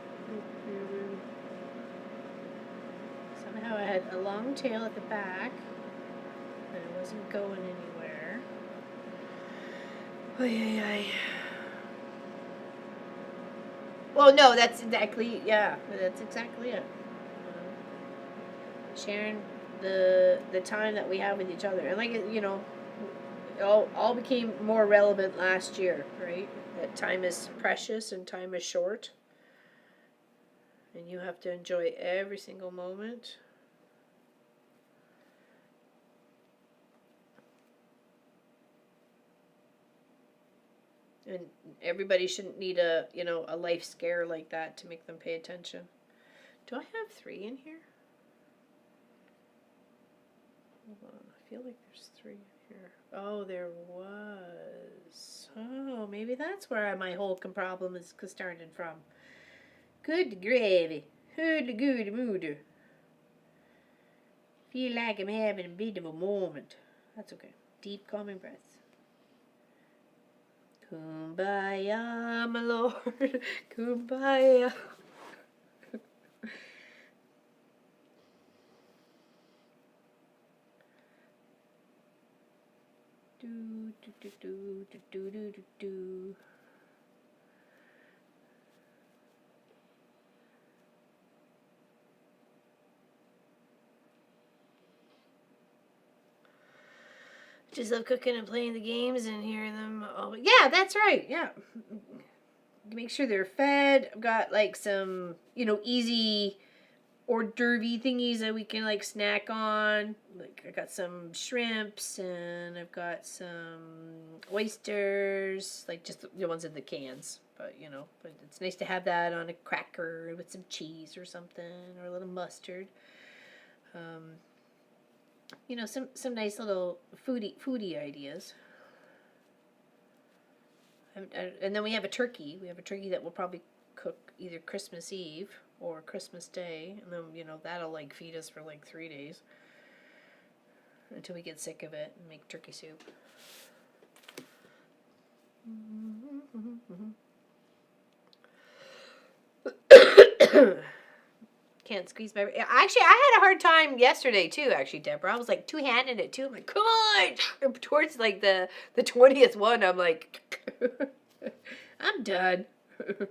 Somehow I had a long tail at the back, and it wasn't going anywhere. Ay. Well, no, that's exactly it. Sharing the time that we have with each other, and it all became more relevant last year, right? That time is precious and time is short. And you have to enjoy every single moment. And everybody shouldn't need a life scare like that to make them pay attention. Do I have 3 in here? Hold on, I feel like there's 3 in here. Oh, there was. Oh, maybe that's where my whole problem is started from. Good gravy. Good mood. Feel like I'm having a bit of a moment. That's okay. Deep, calming breaths. Kumbaya, my lord. Kumbaya. Do. Just love cooking and playing the games and hearing them. Oh, yeah, that's right. Yeah. Make sure they're fed. I've got like some, easy hors d'oeuvre thingies that we can like snack on. Like I got some shrimps and I've got some oysters, like just the ones in the cans. But but it's nice to have that on a cracker with some cheese or something, or a little mustard. Some nice little foodie ideas. And then we have a turkey. We have a turkey that we'll probably cook either Christmas Eve or Christmas Day, and then that'll like feed us for like 3 days until we get sick of it and make turkey soup. Can't squeeze my. Actually, I had a hard time yesterday too. Actually, Deborah, I was like two-handed it too. I'm like, come on! Towards like the 20th one, I'm like, I'm done. All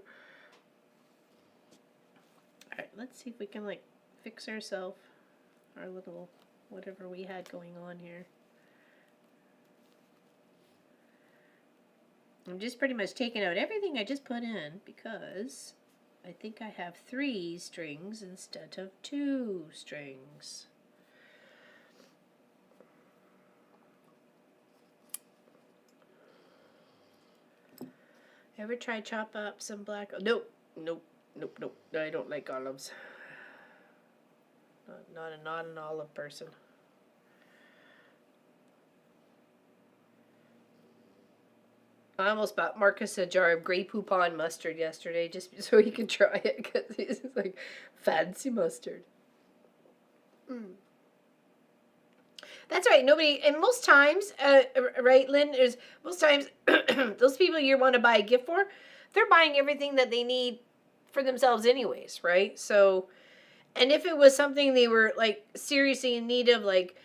right, let's see if we can like fix ourselves our little whatever we had going on here. I'm just pretty much taking out everything I just put in because I think I have 3 strings instead of 2 strings. Ever try chop up some black? Nope. I don't like olives. Not an olive person. I almost bought Marcus a jar of Grey Poupon mustard yesterday just so he could try it because he's like fancy mustard. That's right. Nobody, and most times, right, Lynn, is most times those people you want to buy a gift for, they're buying everything that they need for themselves anyways, right? So, and if it was something they were like seriously in need of, like,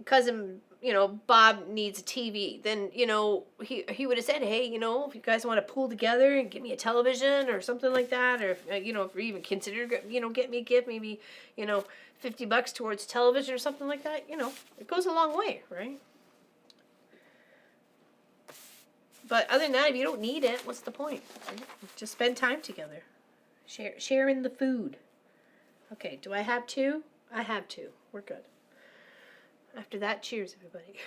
cousin you know, Bob needs a TV, then, you know, he would have said, hey, you know, if you guys want to pool together and get me a television or something like that, or if, you know, if we even consider, you know, get me a gift, maybe, you know, $50 towards television or something like that, you know, it goes a long way, right? But other than that, if you don't need it, what's the point? Right? Just spend time together. Sharing the food. Okay, do I have two? I have two. We're good. After that, cheers, everybody.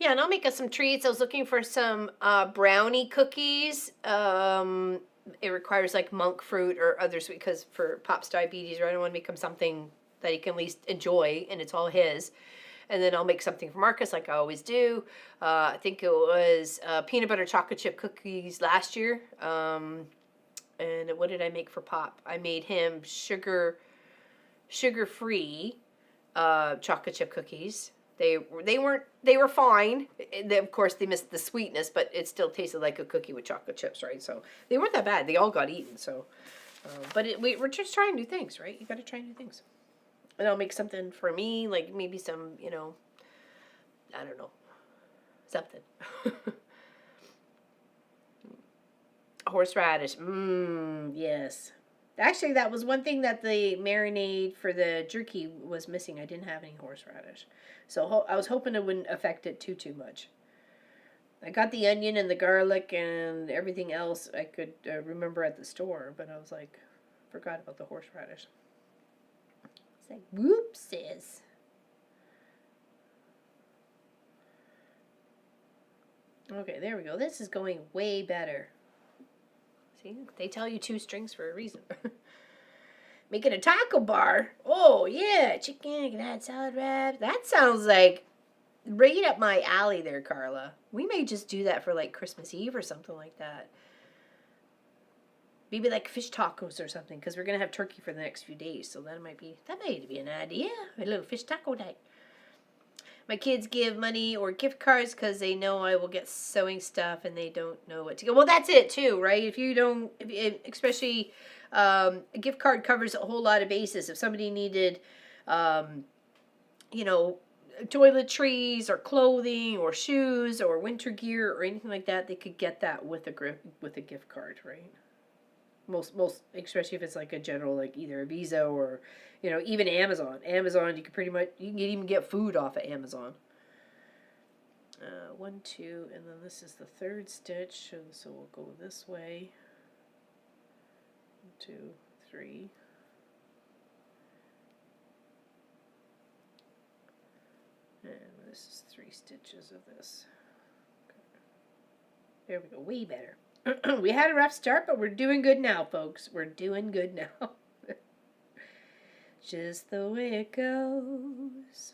Yeah, and I'll make us some treats. I was looking for some brownie cookies. It requires like monk fruit or other sweet, because for Pop's diabetes, right, I want to make him something that he can at least enjoy, and it's all his. And then I'll make something for Marcus like I always do. I think it was peanut butter chocolate chip cookies last year. And what did I make for Pop? I made him sugar-free chocolate chip cookies. They were fine. Of course, they missed the sweetness, but it still tasted like a cookie with chocolate chips, right? So they weren't that bad. They all got eaten. So, but we're just trying new things, right? You got to try new things. And I'll make something for me, like maybe some, you know, I don't know, something. Horseradish. Yes. Actually, that was one thing that the marinade for the jerky was missing. I didn't have any horseradish. So I was hoping it wouldn't affect it too much. I got the onion and the garlic and everything else I could remember at the store, but I was like, forgot about the horseradish. It's like, whoopsies. Okay, there we go. This is going way better. See, they tell you 2 strings for a reason. Making a taco bar. Oh, yeah. Chicken, you can add salad wraps. That sounds like right up my alley there, Carla. We may just do that for like Christmas Eve or something like that. Maybe like fish tacos or something, because we're going to have turkey for the next few days. So that might be an idea. A little fish taco night. My kids give money or gift cards because they know I will get sewing stuff and they don't know what to go. Well, that's it too, right? If you don't, especially a gift card covers a whole lot of bases. If somebody needed, you know, toiletries or clothing or shoes or winter gear or anything like that, they could get that with a gift card, right? Most, especially if it's like a general, like either a Visa or, you know, even Amazon. Amazon, you can even get food off of Amazon. 1, 2, and then this is the 3rd stitch, so we'll go this way. 1, 2, 3. And this is 3 stitches of this. Okay. There we go, way better. We had a rough start, but we're doing good now, folks. We're doing good now. Just the way it goes.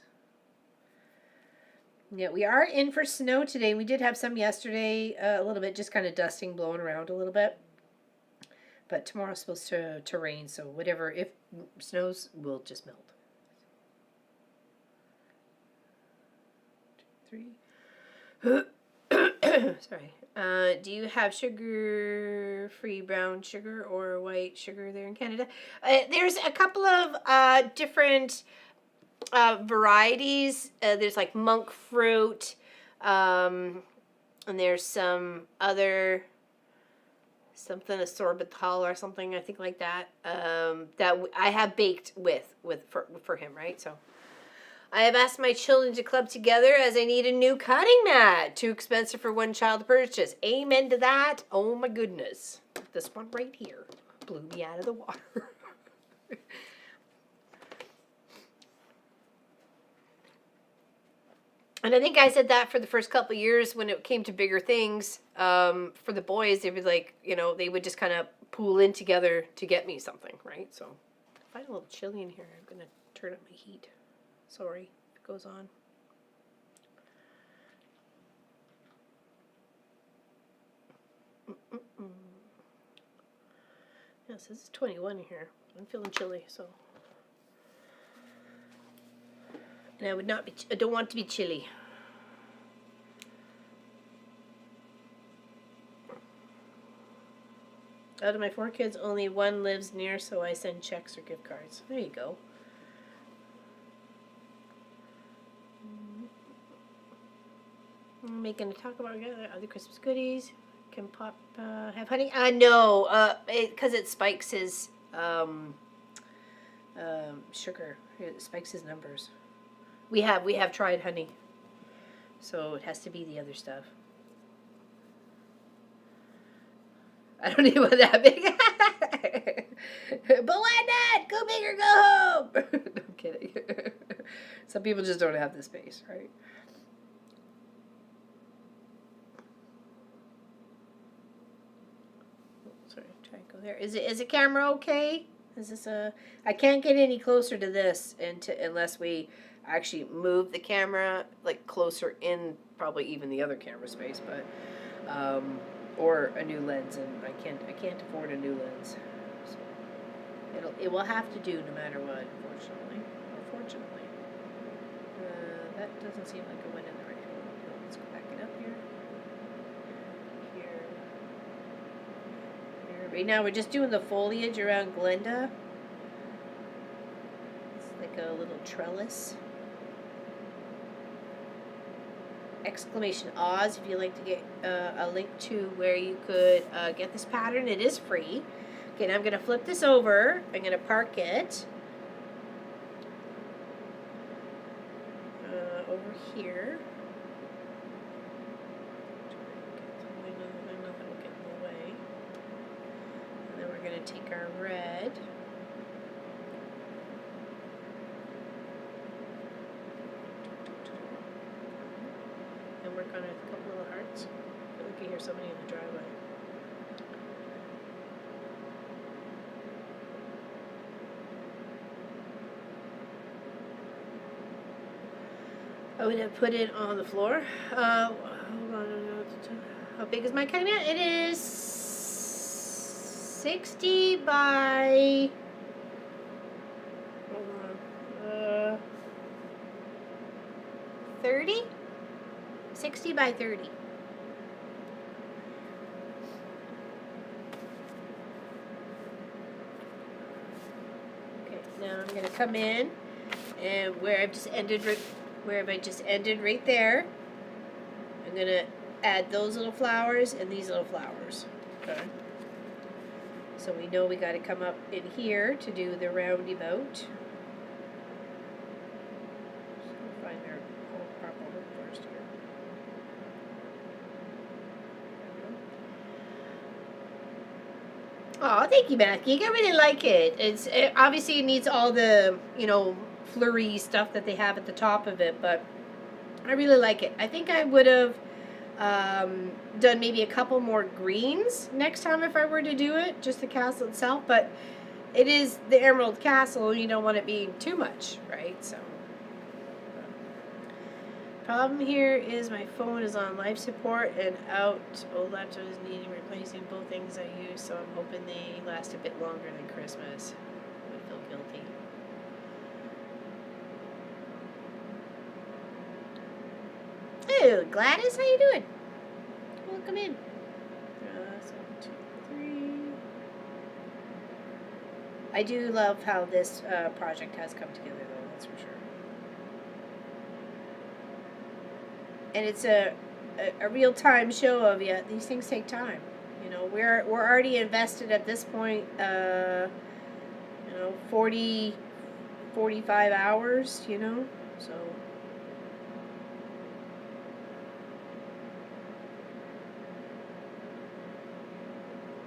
Yeah, we are in for snow today. We did have some yesterday, a little bit, just kind of dusting, blowing around a little bit. But tomorrow's supposed to rain, so whatever, if snows, will just melt. 2, 3. Sorry. Do you have sugar-free brown sugar or white sugar there in Canada? There's a couple of different varieties. There's like monk fruit, and there's some other, something a sorbitol or something, I think like that, that I have baked for him, right? So I have asked my children to club together as I need a new cutting mat. Too expensive for one child to purchase. Amen to that. Oh my goodness. This one right here blew me out of the water. And I think I said that for the first couple of years when it came to bigger things. For the boys, they would like, you know, they would just kind of pool in together to get me something, right? So I find a little chilly in here. I'm going to turn up my heat. Sorry, it goes on. Yes, this is 21 here. I'm feeling chilly, so. And I don't want to be chilly. Out of my 4 kids, only 1 lives near, so I send checks or gift cards. There you go. I'm making a taco bar, other Christmas goodies. Can Pop have honey? No, because it spikes his sugar. It spikes his numbers. We have tried honey, so it has to be the other stuff. I don't need one that big. But why not? Go big or go home. No, I'm kidding. Some people just don't have the space, right? Sorry, try and go there. Is the camera okay? Is this I can't get any closer to this unless we actually move the camera like closer in, probably even the other camera space, but or a new lens, and I can't afford a new lens. So it will have to do no matter what, unfortunately. Or fortunately. That doesn't seem like it went in the right hole. Let's go back it up here. Here. Right now we're just doing the foliage around Glinda. It's like a little trellis. Exclamation Oz if you'd like to get a link to where you could get this pattern. It is free. Okay, now I'm going to flip this over. I'm going to park it over here. Nothing will get in the way. And then we're going to take our red. And work on a couple little hearts. I feel like I hear somebody in the driveway. I'm gonna put it on the floor. Hold on. How big is my cutting mat? It is 60 by. Hold on. 30. 60 by 30. Okay, now I'm going to come in and where I just ended right there, I'm going to add those little flowers and these little flowers. Okay. So we know we got to come up in here to do the roundabout. Oh, thank you, Matthew. I really like it. Obviously it needs all the, flurry stuff that they have at the top of it, but I really like it. I think I would have done maybe a couple more greens next time if I were to do it, just the castle itself, but it is the Emerald Castle. You don't want it being too much, right? So, problem here is my phone is on life support and out. Old laptop is needing replacing. Both things I use, so I'm hoping they last a bit longer than Christmas. I feel guilty. Hey, Gladys, how you doing? Welcome in. 1, 2, 3. I do love how this project has come together, though. That's for sure. And it's a real-time show of these things take time. We're already invested at this point, 40, 45 hours, so.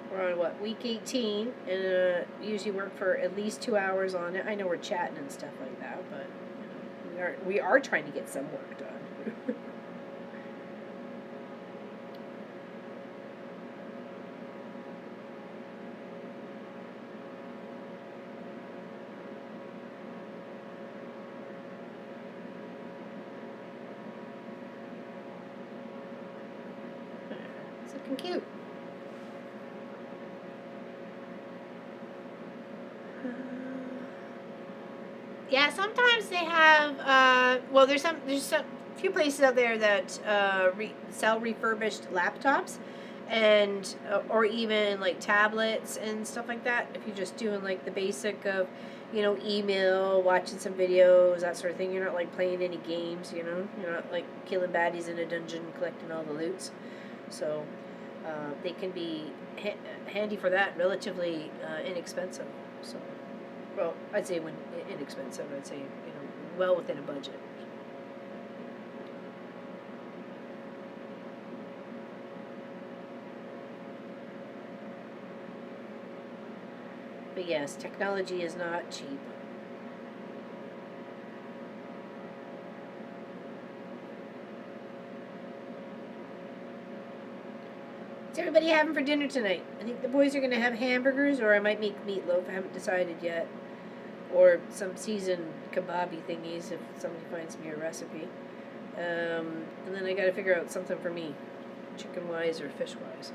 We're on week 18, and usually work for at least 2 hours on it. I know we're chatting and stuff like that, but we are trying to get some work done. It's looking cute. Yeah, sometimes they have. Well, there's some few places out there that sell refurbished laptops, and or even like tablets and stuff like that. If you're just doing like the basic of, you know, email, watching some videos, that sort of thing. You're not like playing any games, you know. You're not like killing baddies in a dungeon, collecting all the loots. So they can be handy for that, relatively inexpensive. So, well, I'd say when inexpensive, I'd say, you know, well within a budget. But yes, technology is not cheap. What's everybody having for dinner tonight? I think the boys are going to have hamburgers, or I might make meatloaf. I haven't decided yet. Or some seasoned kebabi thingies if somebody finds me a recipe. And then I got to figure out something for me, chicken-wise or fish-wise.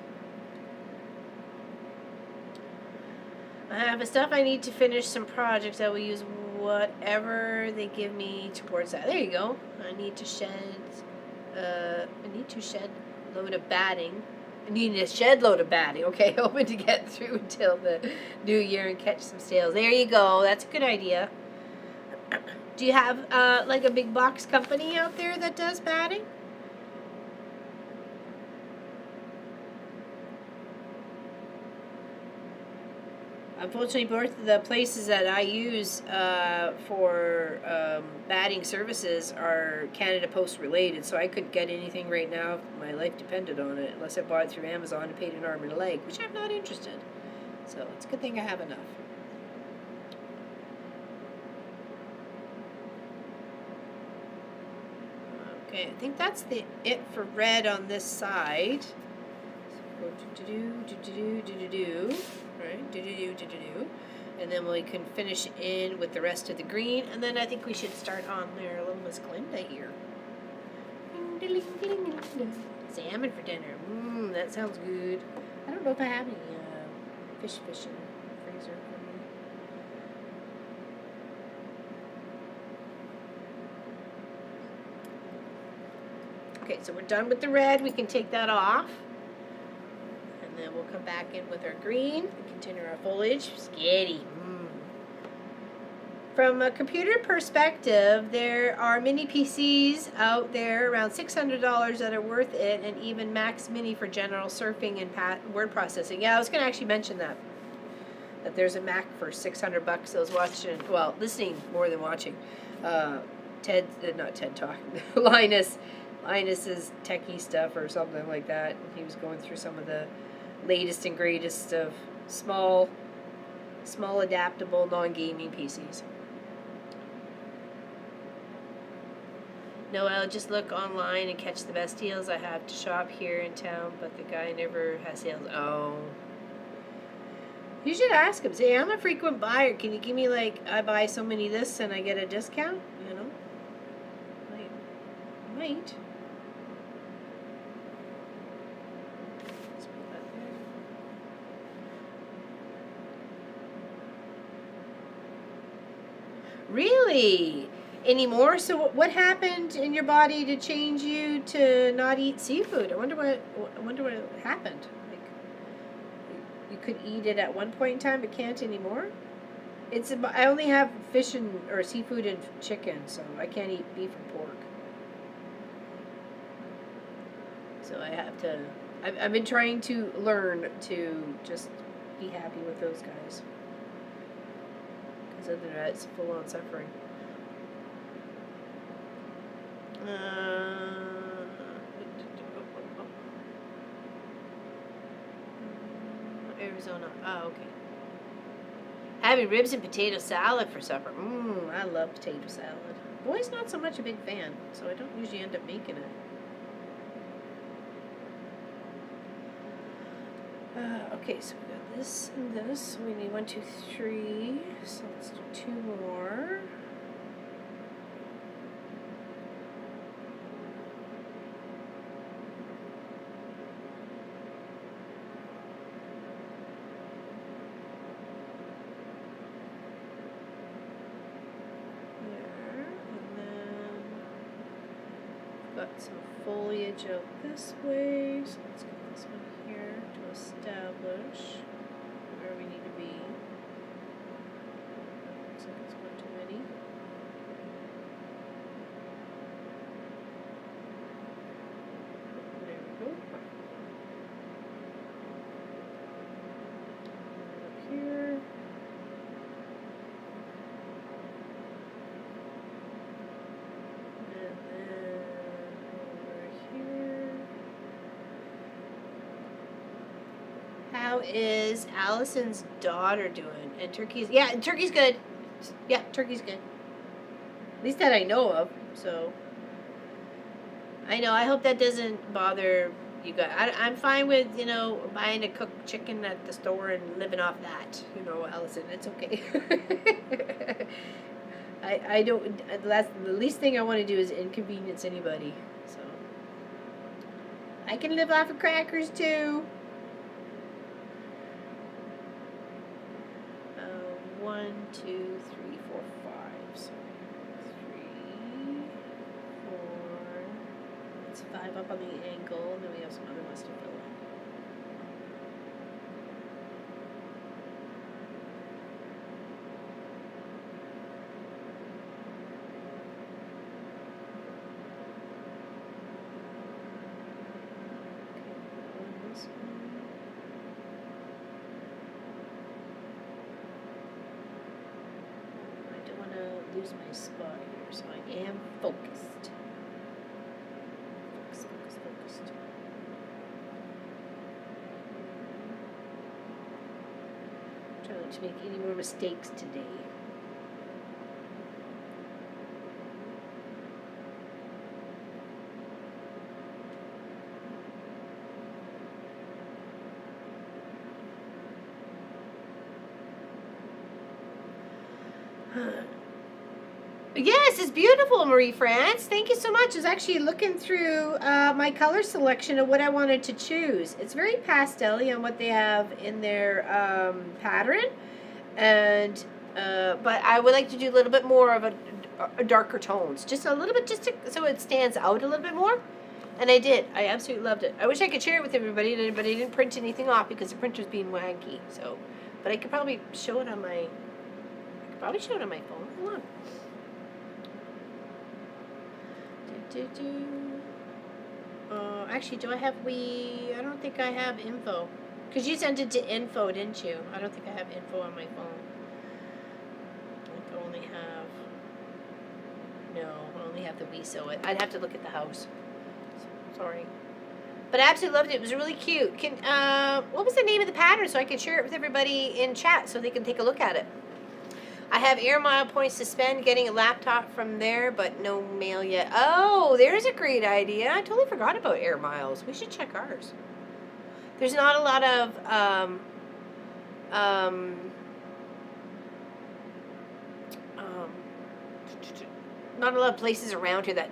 I have stuff I need to finish some projects. I will use whatever they give me towards that. There you go. I need to shed a load of batting. I need a shed load of batting. Okay, hoping to get through until the new year and catch some sales. There you go. That's a good idea. Do you have like a big box company out there that does batting? Unfortunately, both of the places that I use for batting services are Canada Post related, so I couldn't get anything right now if my life depended on it, unless I bought it through Amazon and paid an arm and a leg, which I'm not interested. So it's a good thing I have enough. Okay, I think that's it for red on this side. So do-do-do-do-do-do-do-do. Right, do-do-do-do-do-do. And then we can finish in with the rest of the green, and then I think we should start on their little Miss Glinda here. Salmon for dinner. That sounds good. I don't know if I have any fish in the freezer for me. Okay, so we're done with the red. We can take that off. And then we'll come back in with our green and continue our foliage. Skitty. From a computer perspective, there are mini PCs out there around $600 that are worth it, and even Max Mini for general surfing and word processing. Yeah, I was going to actually mention that there's a Mac for $600. I was watching, well, listening more than watching. Not TED Talk. Linus's techie stuff or something like that. He was going through some of the latest and greatest of small adaptable non-gaming PCs. No, I'll just look online and catch the best deals. I have to shop here in town, but the guy never has sales. Oh. You should ask him. Say, I'm a frequent buyer. Can you give me, like, I buy so many this and I get a discount? You know? Might. Really? Anymore? So what happened in your body to change you to not eat seafood? I wonder what happened. Like, you could eat it at one point in time, but can't anymore. I only have fish or seafood and chicken, so I can't eat beef and pork. So I have to. I've been trying to learn to just be happy with those guys. Other than that, it's full-on suffering. Arizona. Oh, okay. Having ribs and potato salad for supper. I love potato salad. Boy's not so much a big fan, so I don't usually end up making it. Okay, so we got this and this. We need 1, 2, 3. So let's do 2 more. There, and then got some foliage out this way. So let's get this one here. establish where we need to be. Looks like it's one too many. There we go. Up here. And then over here. How is Allison's daughter doing? And Turkey's, yeah, Turkey's good. Yeah, Turkey's good. At least that I know of. So I know. I hope that doesn't bother you guys. I'm fine with, you know, buying a cooked chicken at the store and living off that. You know, Allison, it's okay. I don't. That's the least thing I want to do is inconvenience anybody. So I can live off of crackers too. 1, 2, 3, 4, 5. So 3, 4. It's 5 up on the ankle, and then we have some other ones to fill in. Okay, this one. Lose my spot here, so I am focused. Focused. Trying not to make any more mistakes today. Yes, it's beautiful, Marie France. Thank you so much. I was actually looking through my color selection of what I wanted to choose. It's very pastel-y on what they have in their pattern, and but I would like to do a little bit more of a darker tones, just a little bit, so it stands out a little bit more. And I did. I absolutely loved it. I wish I could share it with everybody, but I didn't print anything off because the printer's being wanky. So, but I could probably show it on my. Phone. Hold on. Actually, do I have I don't think I have info. Because you sent it to info, didn't you? I don't think I have info on my phone. I think I only have... No, I only have the we sew it. I'd have to look at the house. Sorry. But I absolutely loved it. It was really cute. What was the name of the pattern so I can share it with everybody in chat so they can take a look at it? I have air mile points to spend getting a laptop from there, but no mail yet. Oh, there's a great idea. I totally forgot about air miles. We should check ours. There's not a lot of not a lot of places around here that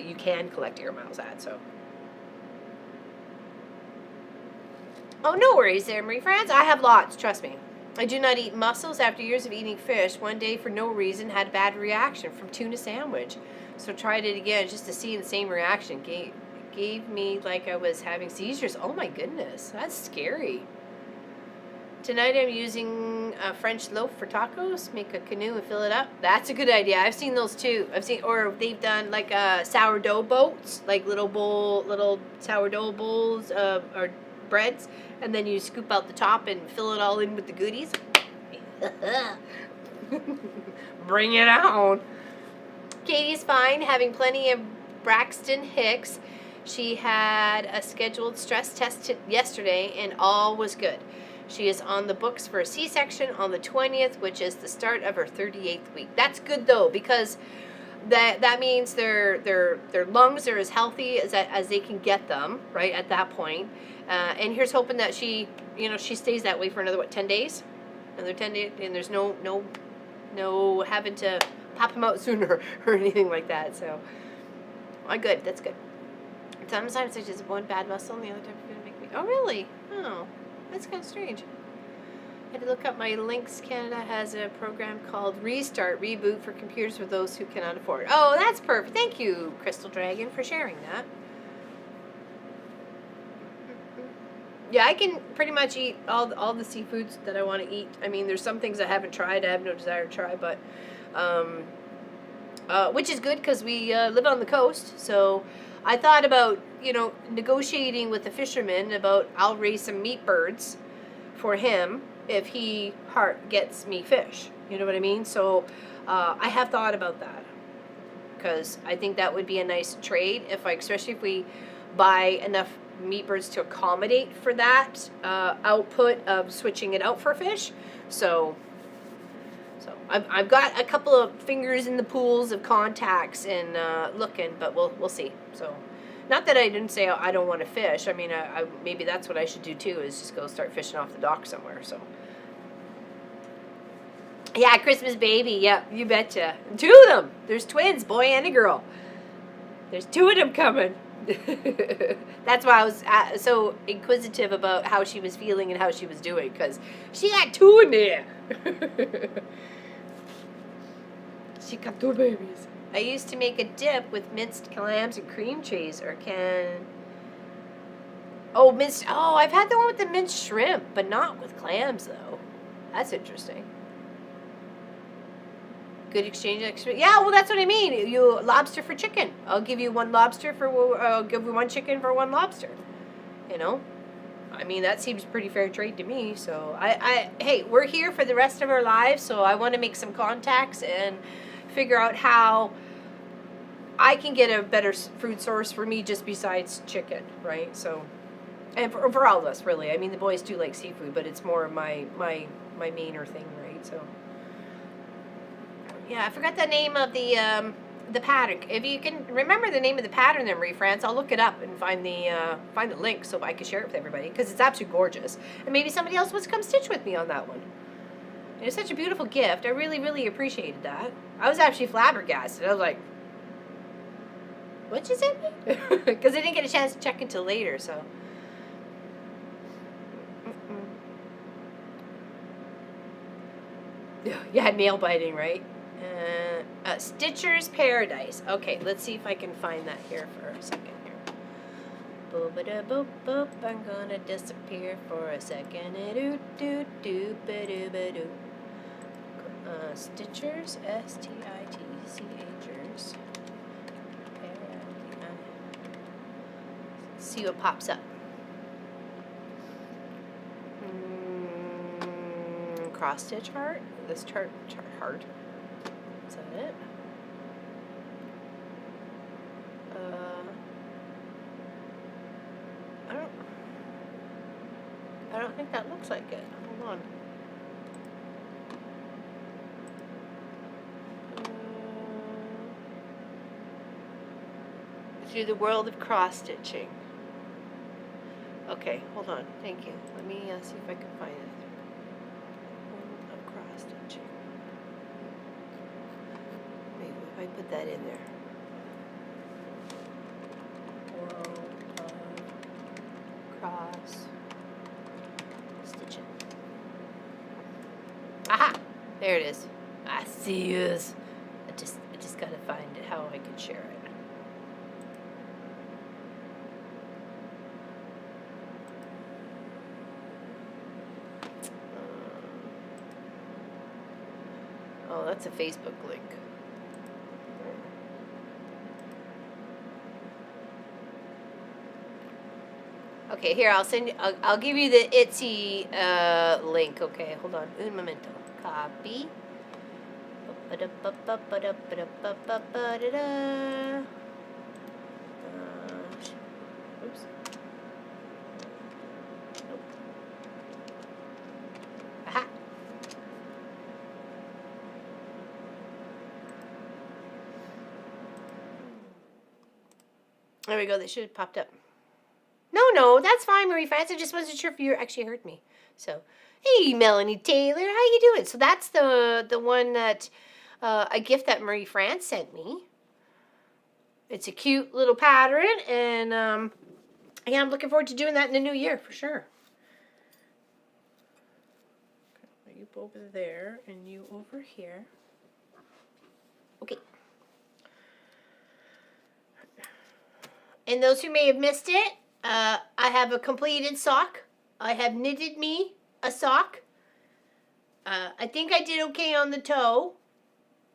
you can collect air miles at. So. Oh, no worries there, Marie France. I have lots. Trust me. I do not eat mussels after years of eating fish. One day, for no reason, had a bad reaction from tuna sandwich. So tried it again just to see the same reaction. Gave me like I was having seizures. Oh my goodness, that's scary. Tonight I'm using a French loaf for tacos. Make a canoe and fill it up. That's a good idea. I've seen those too. Or they've done like sourdough boats, like little sourdough bowls or breads, and then you scoop out the top and fill it all in with the goodies. Bring it on. Katie's fine, having plenty of Braxton Hicks. She had a scheduled stress test yesterday and all was good. She is on the books for a C-section on the 20th, which is the start of her 38th week. That's good though, because that means their lungs are as healthy as they can get them, right, at that point. And here's hoping that she stays that way for another 10 days, another 10 days, and there's no having to pop them out sooner or anything like that. So, good. That's good. Sometimes there's just one bad muscle, and the other time it's gonna make me. Oh really? Oh, that's kind of strange. I had to look up my links. Canada has a program called Reboot for computers for those who cannot afford. Oh, that's perfect. Thank you, Crystal Dragon, for sharing that. Yeah, I can pretty much eat all the seafoods that I want to eat. I mean, there's some things I haven't tried. I have no desire to try, but um, which is good because we live on the coast. So I thought about negotiating with the fisherman about I'll raise some meat birds for him if he gets me fish. You know what I mean? So I have thought about that because I think that would be a nice trade if, like, especially if we buy enough meat birds to accommodate for that output of switching it out for fish. So I've got a couple of fingers in the pools of contacts and looking, but we'll see. So, not that I didn't say I don't want to fish. I mean, I maybe that's what I should do too, is just go start fishing off the dock somewhere. So, yeah, Christmas baby. Yeah, you betcha. 2 of them. There's twins, boy and a girl. There's 2 of them coming. That's why I was so inquisitive about how she was feeling and how she was doing, because she got 2 in there. She got 2 babies. I used to make a dip with minced clams and cream cheese, or can... Oh, minced... Oh, I've had the one with the minced shrimp, but not with clams, though. That's interesting. Good exchange. Yeah, well, that's what I mean. You lobster for chicken. I'll give you 1 lobster for... I'll give you 1 chicken for 1 lobster. You know? I mean, that seems pretty fair trade to me. So, hey, we're here for the rest of our lives, so I want to make some contacts and figure out how I can get a better food source for me just besides chicken, right? So, and for all of us, really. I mean, the boys do like seafood, but it's more my mainer thing, right? So, yeah, I forgot the name of the pattern. If you can remember the name of the pattern, then Marie-France, I'll look it up and find the link so I can share it with everybody, because it's absolutely gorgeous. And maybe somebody else wants to come stitch with me on that one. It's such a beautiful gift. I really, really appreciated that. I was actually flabbergasted. I was like, what you sent me? Because I didn't get a chance to check until later, so. Yeah, nail biting, right? Stitcher's Paradise. Okay, let's see if I can find that here for a second here. Boop-a-da-boop, boop. I'm gonna disappear for a second. Do-do-do-ba-do-ba-do. Stitchers, S-T-I-T-C-H'ers. See what pops up. Cross stitch heart. This chart heart. Is that it? I don't think that looks like it. Hold on. Through the world of cross stitching. Okay, hold on. Thank you. Let me see if I can find it. World of cross stitching. Maybe if I put that in there. World of cross stitching. Aha! There it is. I see it. I just gotta find it, how I can share it. Oh, that's a Facebook link. Okay, here, I'll give you the Etsy link. Okay, hold on. Un momento. Copy. Oops. Nope. Aha. There we go. They should have popped up. No, that's fine, Marie-France. I just wasn't sure if you actually heard me. So, hey, Melanie Taylor, how you doing? So that's the one that, a gift that Marie-France sent me. It's a cute little pattern, and yeah, I'm looking forward to doing that in the new year, for sure. Okay, you over there, and you over here. Okay. And those who may have missed it, I have a completed sock I have knitted me a sock. I think I did okay on the toe.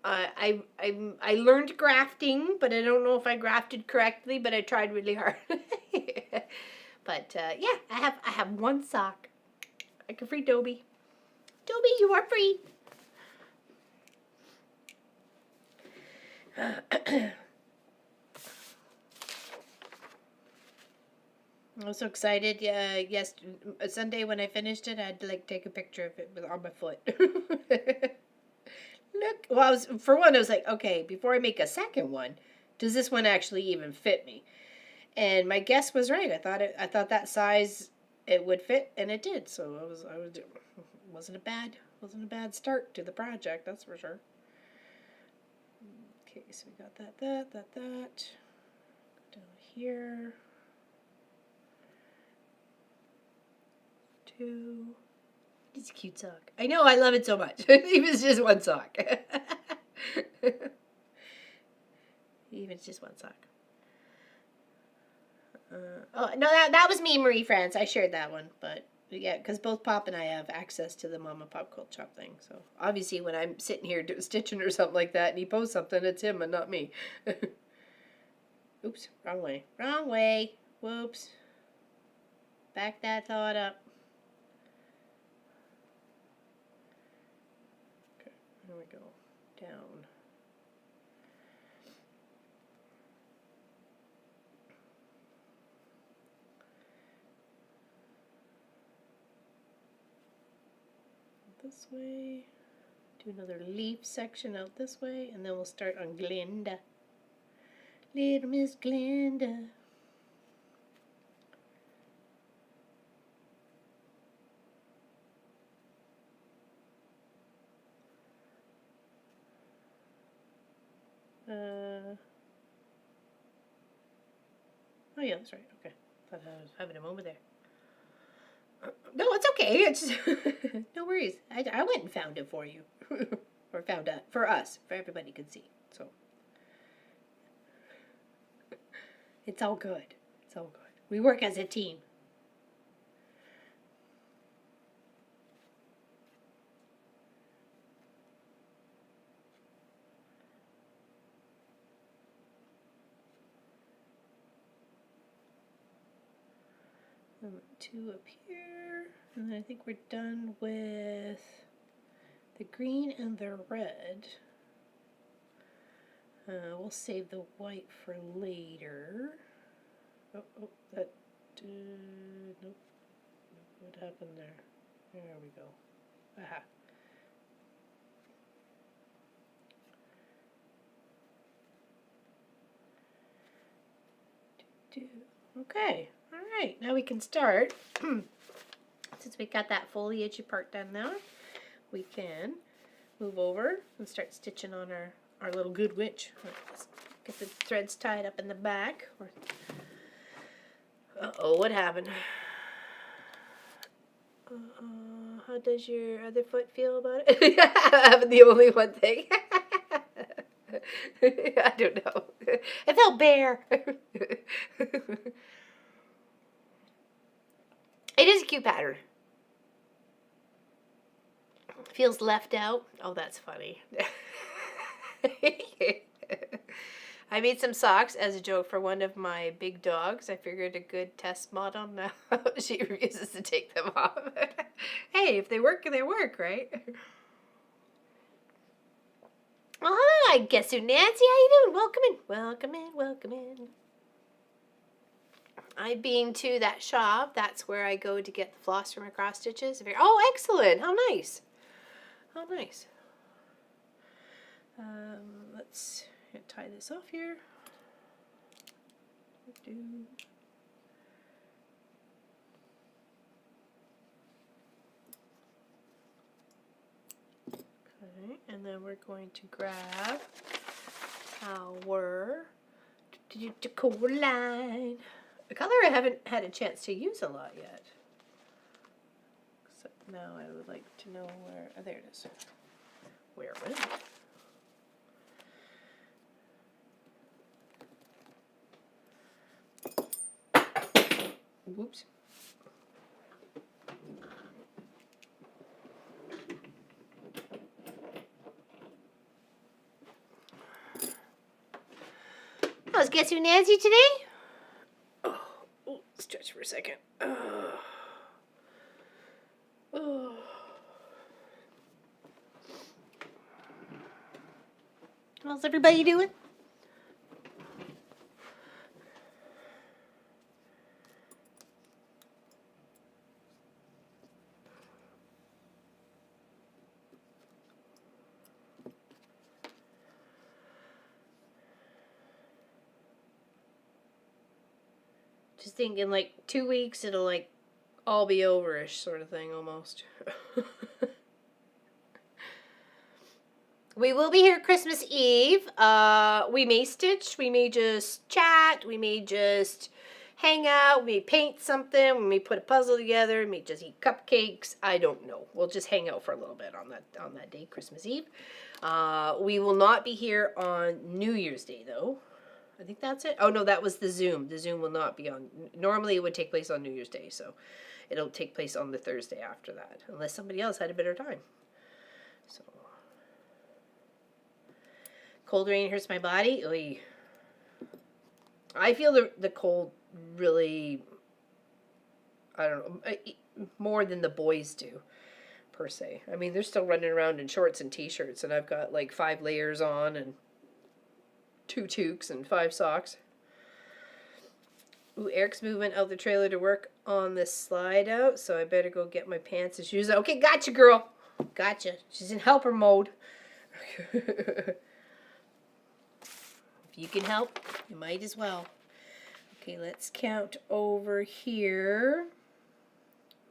I learned grafting, but I don't know if I grafted correctly. But I tried really hard. But yeah, I have one sock. I can free Dobie. Dobie, you are free. I was so excited. Yeah, yes, Sunday when I finished it, I had to like take a picture of it on my foot. Look, well, for one, I was like, okay, before I make a second one, does this one actually even fit me? And my guess was right. I thought that size it would fit, and it did. So wasn't a bad start to the project, that's for sure. Okay, so we got that down here. 2. It's a cute sock. I know, I love it so much. Even it's just one sock. Even it's just one sock. Oh no, that was me, Marie France. I shared that one, but yeah, because both Pop and I have access to the Mama Pop Quilt Shop thing. So obviously, when I'm sitting here stitching or something like that, and he posts something, it's him and not me. Oops, wrong way. Wrong way. Whoops. Back that thought up. Okay, there we go. Down. This way. Do another leaf section out this way, and then we'll start on Glinda. Little Miss Glinda. Oh yeah, that's right. Okay. Thought I was having a moment there. No, it's okay. It's no worries. I went and found it for you, or found it for us, for everybody could see. So it's all good. It's all good. We work as a team. And 2 up here, and then I think we're done with the green and the red. We'll save the white for later. Oh, that, nope. What happened there? There we go. Aha. Okay, all right, now we can start. Since we got that foliage part done now, we can move over and start stitching on our little good witch. Let's get the threads tied up in the back. Uh-oh, what happened? How does your other foot feel about it? I'm the only one thing. I don't know. I felt bare. It is a cute pattern. Feels left out. Oh, that's funny. I made some socks as a joke for one of my big dogs. I figured a good test model. Now she refuses to take them off. Hey, if they work, they work, right? Oh, hi, guess who, Nancy? How you doing? Welcome in. Welcome in. Welcome in. I've been to that shop. That's where I go to get the floss from my cross stitches. Oh, excellent. How nice. How nice. Let's tie this off here. Okay, and then we're going to grab our decor line. A color I haven't had a chance to use a lot yet. So now I would like to know where. Oh, there it is. Where was it? Whoops. Let's get through Nancy today. Oh, stretch for a second. Oh. How's everybody doing? Just thinking like 2 weeks it'll like all be over-ish sort of thing almost. We will be here Christmas Eve. We may stitch, we may just chat, we may just hang out, we may paint something, we may put a puzzle together, we may just eat cupcakes. I don't know. We'll just hang out for a little bit on that day, Christmas Eve. We will not be here on New Year's Day though. I think that's it. Oh no, that was the Zoom. The Zoom will not be on. Normally it would take place on New Year's Day, so it'll take place on the Thursday after that, unless somebody else had a better time. So, cold rain hurts my body. Oy. I feel the cold really, I don't know, more than the boys do, per se. I mean, they're still running around in shorts and t-shirts, and I've got like 5 layers on and 2 toques and 5 socks. Ooh, Eric's moving out the trailer to work on this slide out, so I better go get my pants and shoes out. Okay, gotcha, girl. Gotcha. She's in helper mode. If you can help, you might as well. Okay, let's count over here.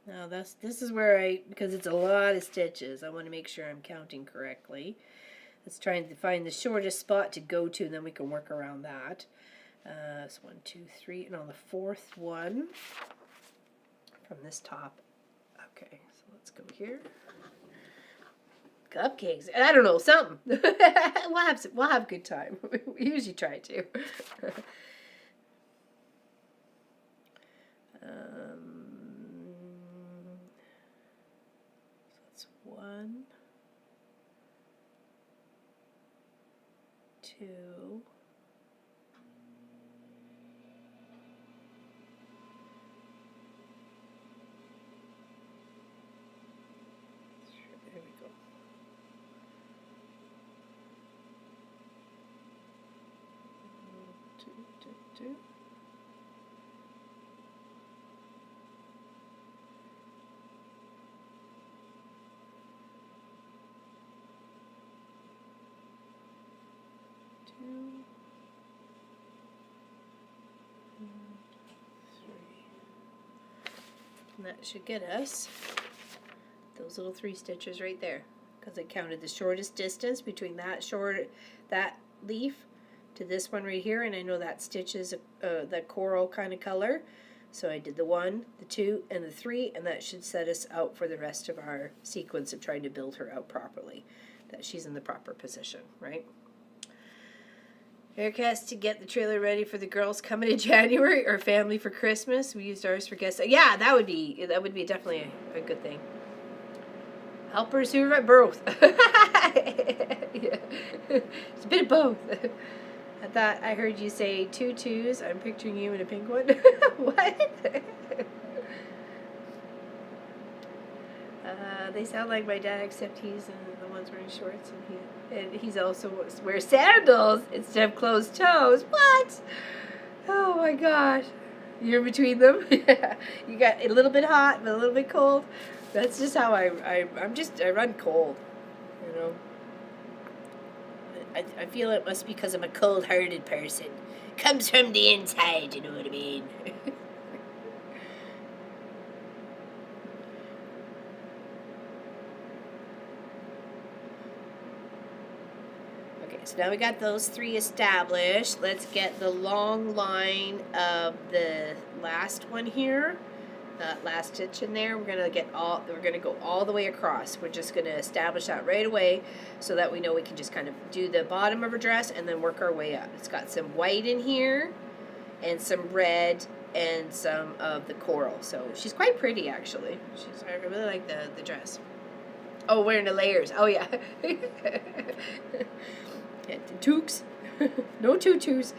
Now this is where because it's a lot of stitches, I want to make sure I'm counting correctly. Let's try to find the shortest spot to go to, and then we can work around that. So 1, 2, 3, and on the 4th one from this top. Okay, so let's go here. Cupcakes. I don't know, something. we'll have a good time. We usually try to. So that's 1, 2. There we go. 2, 2, 2. And that should get us those little 3 stitches right there, because I counted the shortest distance between that leaf to this one right here, and I know that stitch is that coral kind of color, so I did the 1, the 2, and the 3, and that should set us out for the rest of our sequence of trying to build her out properly, that she's in the proper position, right? Eric has to get the trailer ready for the girls coming in January, or family for Christmas. We used ours for guests. Yeah, that would be definitely a good thing. Helpers who are both. Yeah. It's a bit of both. I thought I heard you say 2 twos. I'm picturing you in a pink one. What? They sound like my dad, except he's the ones wearing shorts, and he's also wears sandals instead of closed toes. What? Oh my gosh! You're between them. Yeah. You got a little bit hot, but a little bit cold. That's just how I run cold, you know. I feel it must be because I'm a cold-hearted person. Comes from the inside, you know what I mean. So now we got those 3 established. Let's get the long line of the last one here. That last stitch in there. We're gonna go all the way across. We're just gonna establish that right away so that we know we can just kind of do the bottom of her dress and then work our way up. It's got some white in here and some red and some of the coral. So she's quite pretty actually. I really like the dress. Oh, wearing the layers. Oh yeah. Toques. No tutus.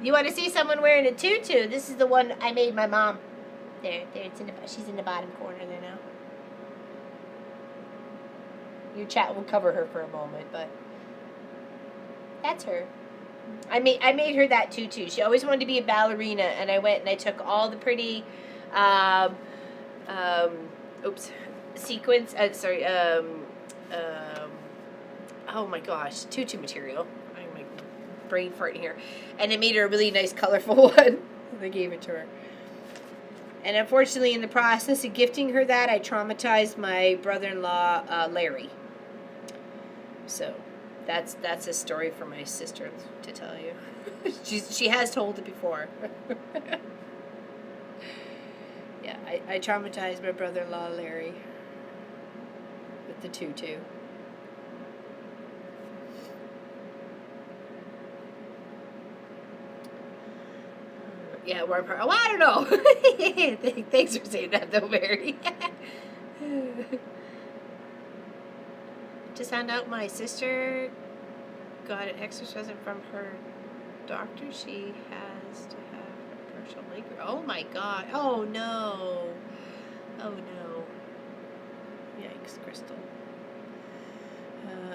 You want to see someone wearing a tutu? This is the one I made my mom. There, it's she's in the bottom corner there now. Your chat will cover her for a moment, but that's her. I made her that tutu. She always wanted to be a ballerina, and I went and I took all the pretty, sequins. Oh my gosh, tutu material. I'm like brain farting here, and it made her a really nice, colorful one. And I gave it to her. And unfortunately, in the process of gifting her that, I traumatized my brother-in-law, Larry. So, that's a story for my sister to tell you. She has told it before. Yeah, I traumatized my brother-in-law, Larry, with the tutu. Yeah, warm heart. Oh, I don't know. Thanks for saying that, though, Mary. Just found out my sister got an exorcism from her doctor. She has to have a partial leg. Oh my God. Oh no. Oh no. Yikes, Crystal.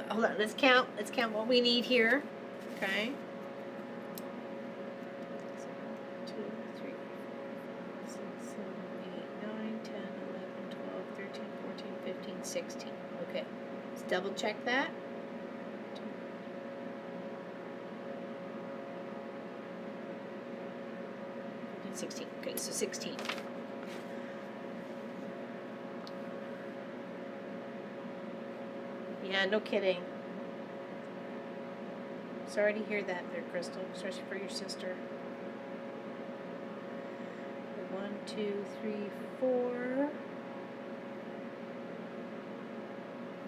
Hold on. Let's count. Let's count what we need here. Okay. 2, 3, 4, 5, 6, 7, 8, 9, 10, 11, 12, 13, 14, 15, 16. Okay. Let's double check that. 16. Okay, so 16. Yeah, no kidding. Sorry to hear that there, Crystal, especially for your sister. 1, 2, 3, 4,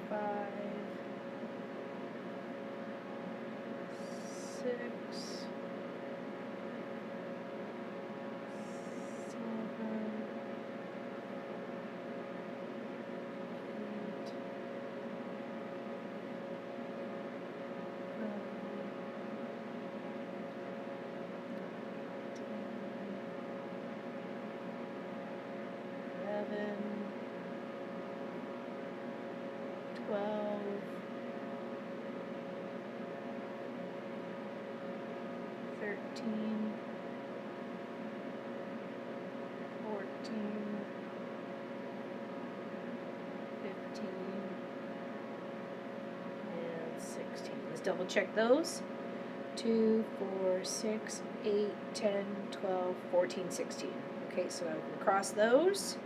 5, 6, 12, 13, 14, 15, and 16. Let's double check those. 2, 4, 6, 8, 10, 12, 14, 16. Okay, so I'm going to cross those.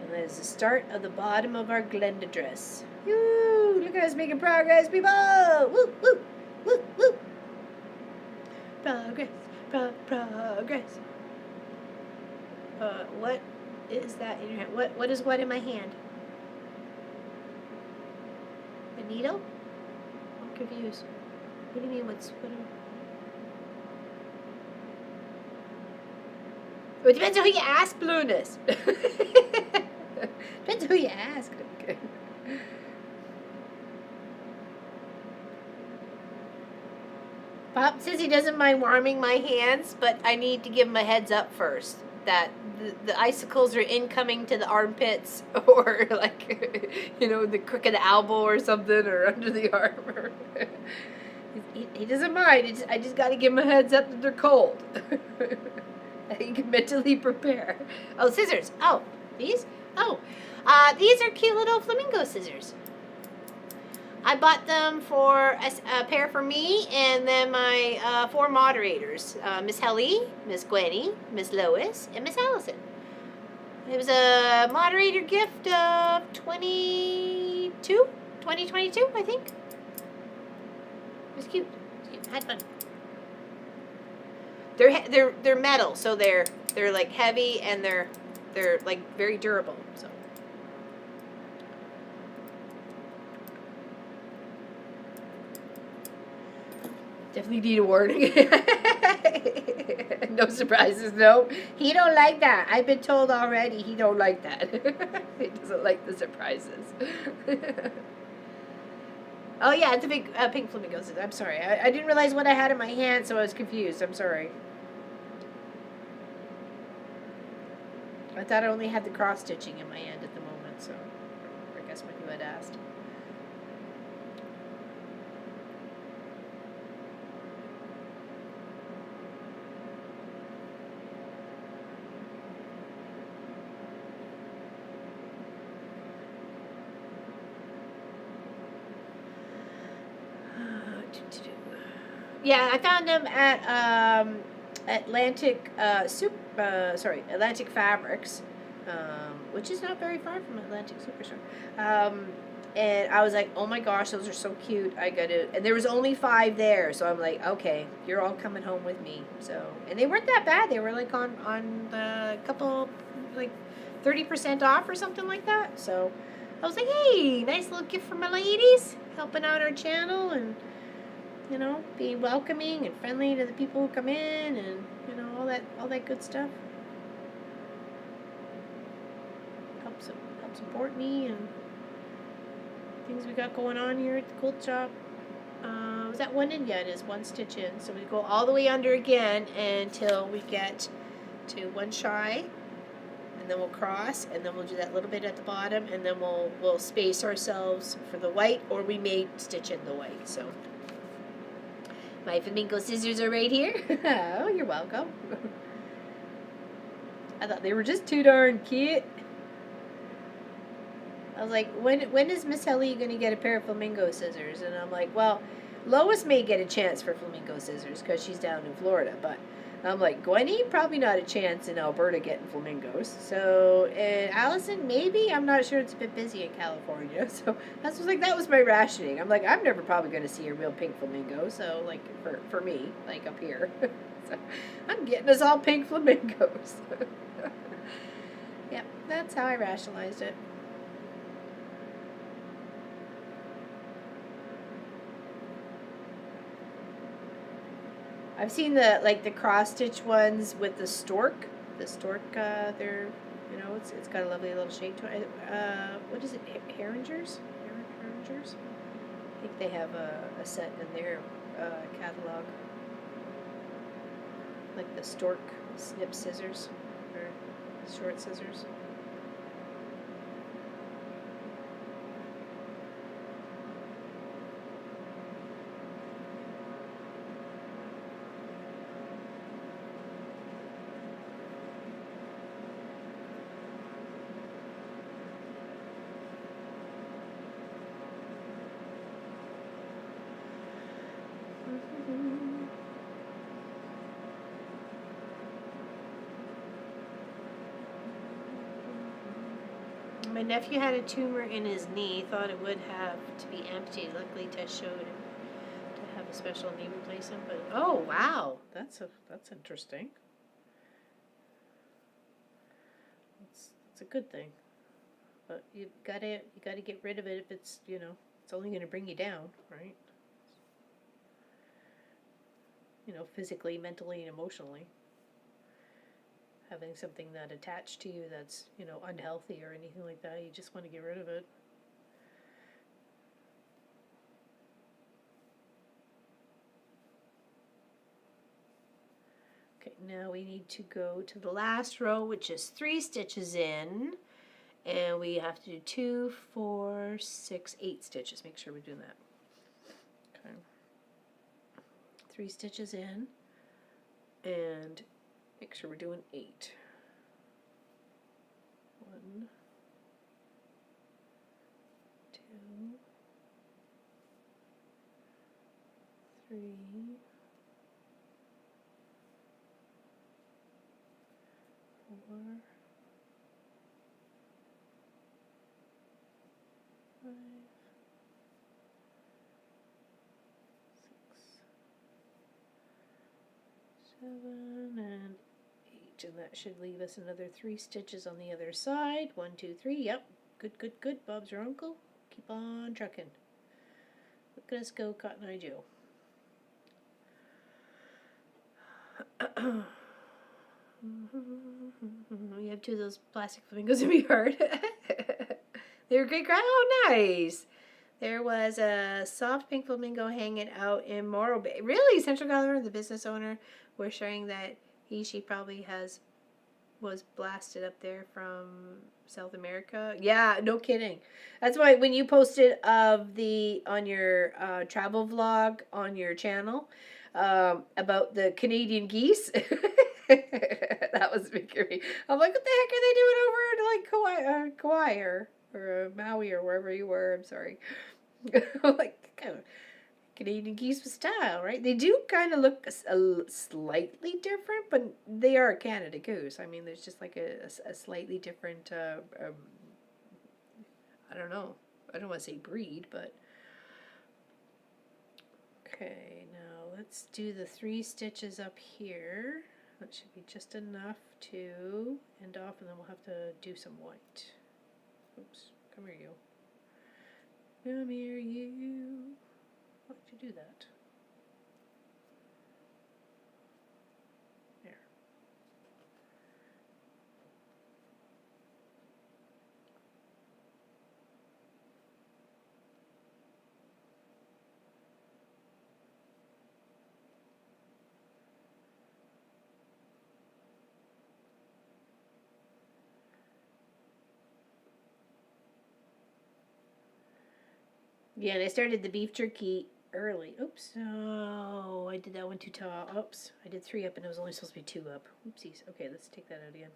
And that is the start of the bottom of our Glinda dress. Woo! Look at us making progress, people! Woo! Woo! Woo! Woo! Progress! Progress! What is that in your hand? What is what in my hand? A needle? I'm confused. What do you mean? It depends on who you ask, Blueness. Depends who you ask. Okay. Pop says he doesn't mind warming my hands, but I need to give him a heads up first that the icicles are incoming to the armpits, or like, the crook of the elbow or something, or under the arm. He doesn't mind. I just got to give him a heads up that they're cold. You can mentally prepare. Oh, scissors. Oh, these? Oh, these are cute little flamingo scissors. I bought them for a pair for me and then my 4 moderators. Miss Helly, Miss Gwenny, Miss Lois, and Miss Allison. It was a moderator gift of 2022, I think. It was cute. I had fun. They're metal, so they're like heavy and they're like very durable. So definitely need a warning. No surprises, no. He don't like that. I've been told already. He don't like that. He doesn't like the surprises. Oh yeah, it's a big pink flamingo scissors. I'm sorry. I didn't realize what I had in my hand, so I was confused. I'm sorry. I thought I only had the cross stitching in my hand at the moment, so I guess when you had asked. Yeah, I found them at Atlantic Atlantic Fabrics, which is not very far from Atlantic Superstore. And I was like, oh my gosh, those are so cute. I got it, and there was only 5 there, so I'm like, okay, you're all coming home with me. So, and they weren't that bad. They were like on the couple, like 30% off or something like that. So I was like, hey, nice little gift for my ladies, helping out our channel and, you know, being welcoming and friendly to the people who come in, and, you know, all that good stuff. Help support me and things we got going on here at the quilt shop. Was that one in? Yeah, it is 1 stitch in. So we go all the way under again until we get to 1 shy, and then we'll cross, and then we'll do that little bit at the bottom, and then we'll space ourselves for the white, or we may stitch in the white. So my flamingo scissors are right here. Oh, you're welcome. I thought they were just too darn cute. I was like, when is Miss Ellie going to get a pair of flamingo scissors? And I'm like, well, Lois may get a chance for flamingo scissors because she's down in Florida. But I'm like, Gwenny, probably not a chance in Alberta getting flamingos. So, and Allison, maybe. I'm not sure. It's a bit busy in California. So that was my rationing. I'm like, I'm never probably going to see a real pink flamingo. So, like, for me, like up here. So I'm getting us all pink flamingos. Yep, that's how I rationalized it. I've seen the cross stitch ones with the stork. The stork, they're, you know, it's got a lovely little shape to it. What is it? Herringers? Herringers? I think they have a set in their catalog. Like the stork snip scissors or short scissors. My nephew had a tumor in his knee, thought it would have to be amputated. Luckily, Tess showed him to have a special knee replacement. But oh wow, that's interesting. That's a good thing. But you gotta get rid of it if it's, you know, it's only gonna bring you down, right? You know, physically, mentally, and emotionally. Having something that attached to you that's, you know, unhealthy or anything like that, you just want to get rid of it. Okay, now we need to go to the last row, which is 3 stitches in, and we have to do 2, 4, 6, 8 stitches. Make sure we're doing that. Okay. 3 stitches in, and make sure we're doing 8. 1, 2, 3, 4, 5, 6, 7, and 8, and that should leave us another 3 stitches on the other side. 1, 2, 3. Yep, good. Bob's your uncle. Keep on trucking. Look at us go, Cotton Eye Joe. We have 2 of those plastic flamingos in my yard. They were great. Oh, nice. There was a soft pink flamingo hanging out in Morro Bay. Really? Central California, the business owner was sharing that she probably was blasted up there from South America. Yeah, no kidding. That's why when you posted on your travel vlog on your channel about the Canadian geese, that was making me. I'm like, what the heck are they doing over in like Kauai or Maui or wherever you were? I'm sorry. Like kind of Canadian geese with style, right? They do kind of look slightly different, but they are a Canada goose. I mean, there's just like a slightly different, I don't know. I don't want to say breed, but. Okay, now let's do the 3 stitches up here. That should be just enough to end off, and then we'll have to do some white. Oops, come here, you. Come here, you. Why did you do that? There. Yeah, and I started the beef jerky early. Oops. Oh, I did that one too tall. Oops. I did 3 up and it was only supposed to be 2 up. Oopsies. Okay, let's take that out again.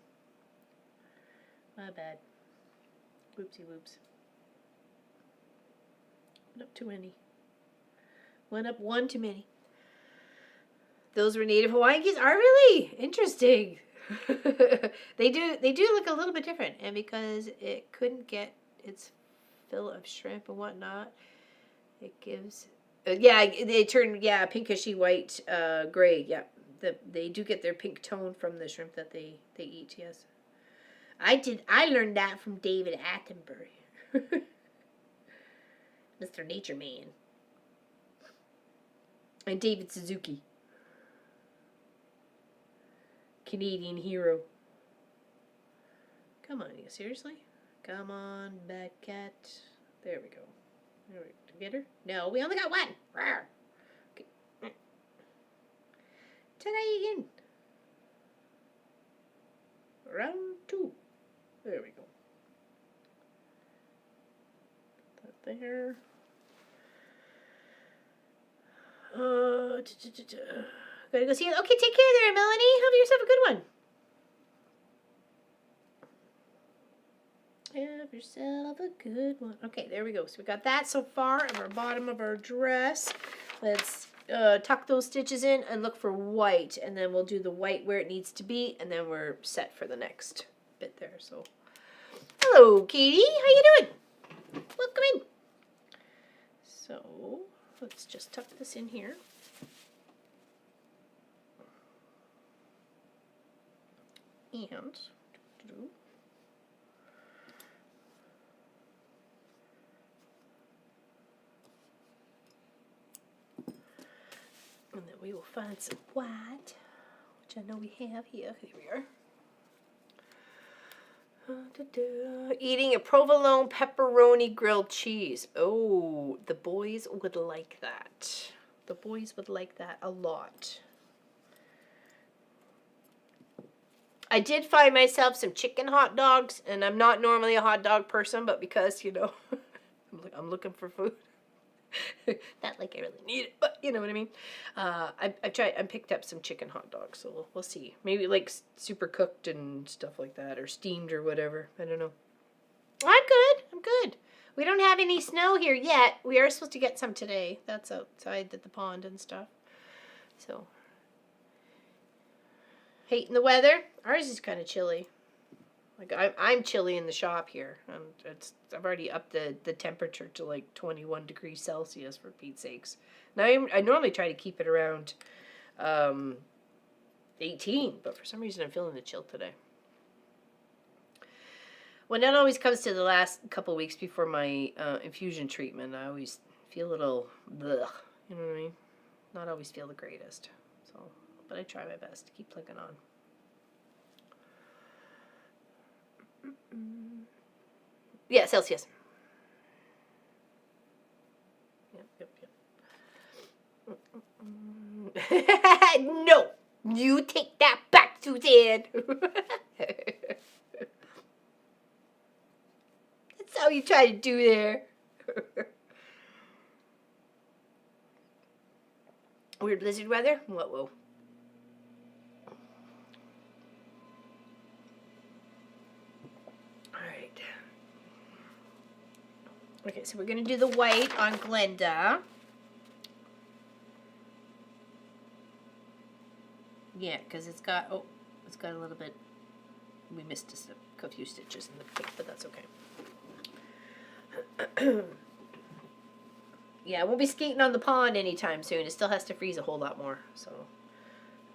My bad. Whoopsie whoops. Went up too many. Went up 1 too many. Those were native Hawaiian geese. Are really interesting. They do look a little bit different, and because it couldn't get its fill of shrimp and whatnot, it gives they turn pinkishy white gray. Yeah, they do get their pink tone from the shrimp that they eat. Yes, I learned that from David Attenborough, Mr. Nature Man, and David Suzuki, Canadian hero. Come on, you seriously? Come on, bad cat. There we go. There we go. Get her? No, we only got 1. Rawr. Okay. Try again. Round 2. There we go. Put that there. Gotta go see it. Okay, take care there, Melanie. Have yourself a good one. Have yourself a good one. Okay, there we go. So we got that so far at our bottom of our dress. Let's tuck those stitches in and look for white, and then we'll do the white where it needs to be, and then we're set for the next bit there. So, hello, Katie. How you doing? Welcome in. So let's just tuck this in here. And then we will find some white, which I know we have here. Here we are. Eating a provolone pepperoni grilled cheese. Oh, the boys would like that. The boys would like that a lot. I did find myself some chicken hot dogs, and I'm not normally a hot dog person, but because, I'm looking for food. Not like I really need it, but you know what I mean. I picked up some chicken hot dogs, so we'll see. Maybe like super cooked and stuff like that, or steamed or whatever. I don't know. I'm good. We don't have any snow here yet. We are supposed to get some today. That's outside at the pond and stuff. So, hating the weather. Ours is kind of chilly. Like I'm chilly in the shop here. I've already upped the temperature to like 21 degrees Celsius for Pete's sakes. Now I normally try to keep it around 18, but for some reason I'm feeling the chill today. When that always comes to the last couple weeks before my infusion treatment, I always feel a little bleh, you know what I mean? Not always feel the greatest. So, but I try my best to keep plugging on. Yeah, Celsius. No, you take that back, Suzanne. That's all you try to do there. Weird blizzard weather? Whoa. Alright. Okay, so we're going to do the white on Glinda. Yeah, because it's got a little bit, we missed a few stitches in the pink, but that's okay. Yeah, I won't be skating on the pond anytime soon. It still has to freeze a whole lot more. So,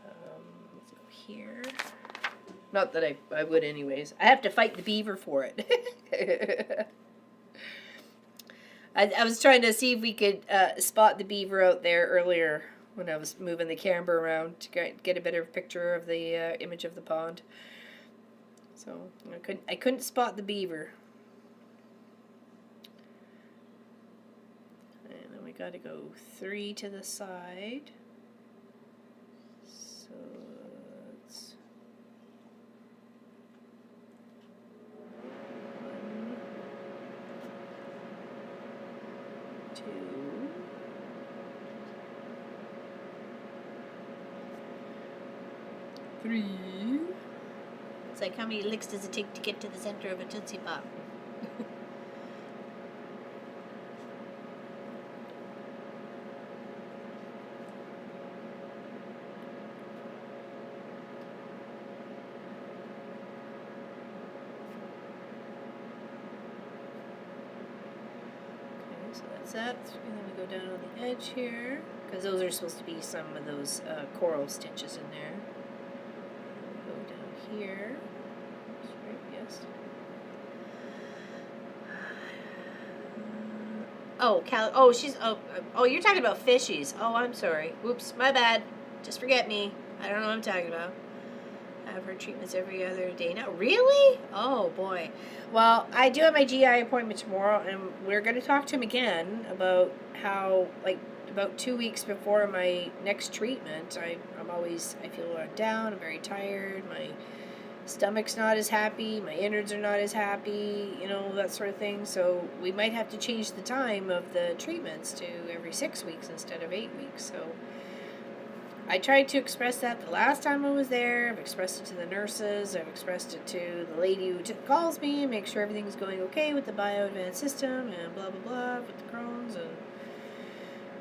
let's go here. Not that I would anyways. I have to fight the beaver for it. I was trying to see if we could spot the beaver out there earlier when I was moving the camera around to get a better picture of the image of the pond. So I couldn't spot the beaver. And then we got to go 3 to the side. So let's 1, 2. It's like, how many licks does it take to get to the center of a Tootsie Pop? Okay, so that's that. And then we go down on the edge here, because those are supposed to be some of those coral stitches in there. Here. Right, yes. Oh, you're talking about fishies. Oh, I'm sorry. Whoops, my bad. Just forget me. I don't know what I'm talking about. I have her treatments every other day now. Really? Oh, boy. Well, I do have my GI appointment tomorrow, and we're going to talk to him again about how, like, about 2 weeks before my next treatment, I feel down, I'm very tired, my stomach's not as happy, my innards are not as happy, that sort of thing. So we might have to change the time of the treatments to every 6 weeks instead of 8 weeks. So I tried to express that the last time I was there. I've expressed it to the nurses. I've expressed it to the lady who calls me and makes sure everything's going okay with the bio-advanced system and blah blah blah with the Crohn's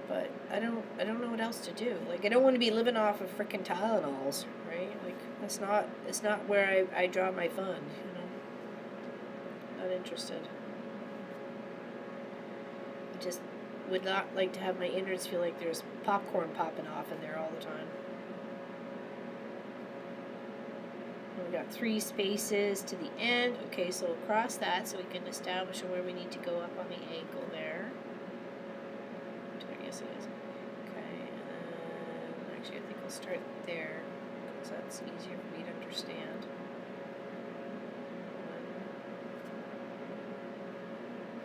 but I don't know what else to do. Like, I don't want to be living off of frickin' Tylenols, right? Like, it's not where I draw my fun, Not interested. I just would not like to have my innards feel like there's popcorn popping off in there all the time. And we got 3 spaces to the end. Okay, so we'll cross that so we can establish where we need to go up on the ankle there. Yes, it is. Okay, and then actually I think I'll start there because that's easier for me to understand.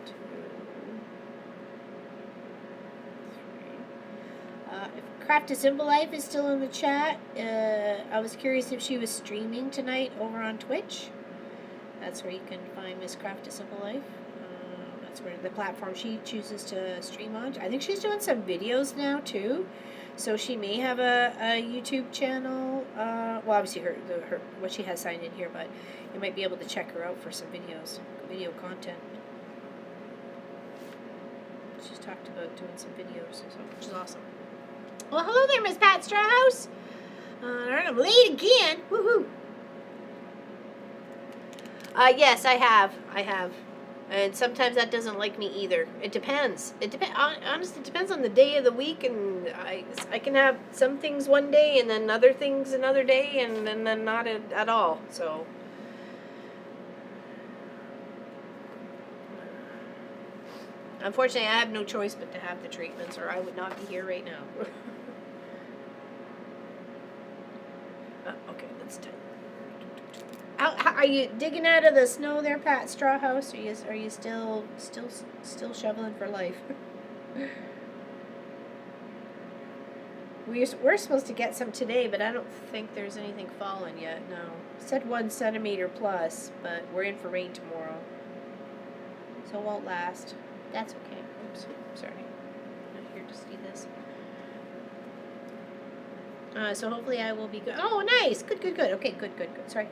1, 2, 3. If Craft a Simple Life is still in the chat, I was curious if she was streaming tonight over on Twitch. That's where you can find Miss Craft a Simple Life. That's where the platform she chooses to stream on. I think she's doing some videos now too, so she may have a YouTube channel. Well, obviously her what she has signed in here, but you might be able to check her out for some video content. She's talked about doing some videos, which is awesome. Well, hello there, Miss Pat Strauss. Alright, I'm late again. Woohoo! Yes, I have. And sometimes that doesn't like me either. It depends. Honestly, it depends on the day of the week, and I can have some things one day and then other things another day, and then not at all. So unfortunately, I have no choice but to have the treatments, or I would not be here right now. Okay, let's type. Are you digging out of the snow there, Pat Strawhouse? Are you still shoveling for life? We're supposed to get some today, but I don't think there's anything falling yet, no. It said 1 centimeter plus, but we're in for rain tomorrow. So it won't last. That's okay. Oops, sorry. I'm not here to see this. So hopefully I will be good. Oh, nice. Good. Okay, good. Sorry.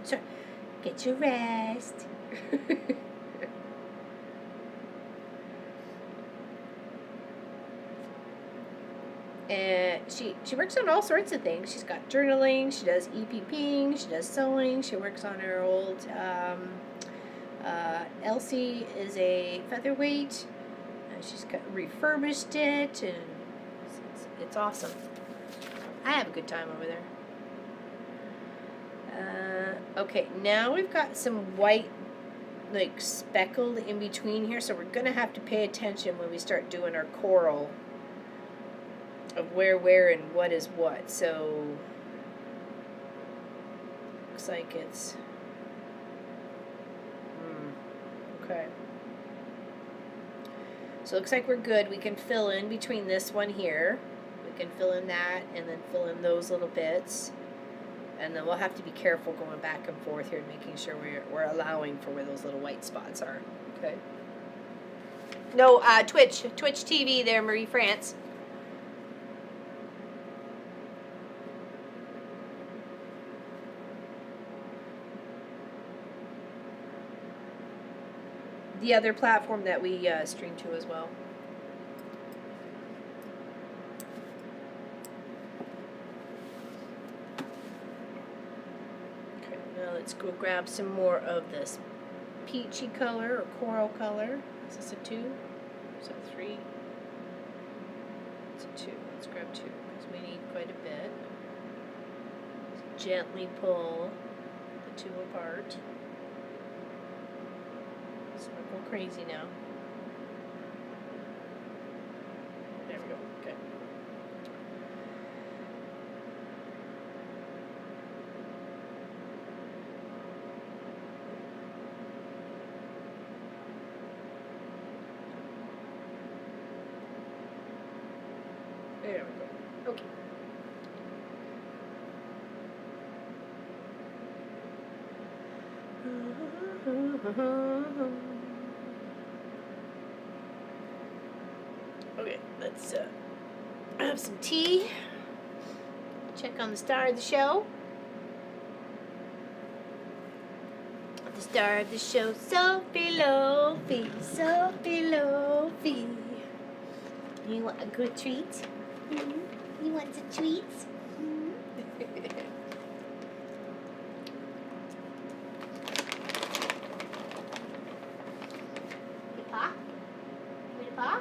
Get your rest. And she works on all sorts of things. She's got journaling, she does EPPing, she does sewing, she works on her old, Elsie is a featherweight, and she's refurbished it, and it's awesome. I have a good time over there. Okay, now we've got some white, like, speckled in between here, so we're going to have to pay attention when we start doing our coral of where, and what is what. So, looks like it's, okay. So it looks like we're good. We can fill in between this one here. We can fill in that, and then fill in those little bits. And then we'll have to be careful going back and forth here, making sure we're allowing for where those little white spots are. Okay. No, Twitch TV there, Marie France. The other platform that we stream to as well. Okay, now let's go grab some more of this peachy color or coral color. Is this a 2? Is that 3? It's a 2. Let's grab 2 because we need quite a bit. Let's gently pull the 2 apart. It's not going crazy now. There we go. Okay. There we go. Okay. Okay, let's have some tea. Check on the star of the show. The star of the show, Sophie Lofi, Sophie Lofi. You want a good treat? Mm-hmm. You want some treats? Mm-hmm. Paw? Give it a paw?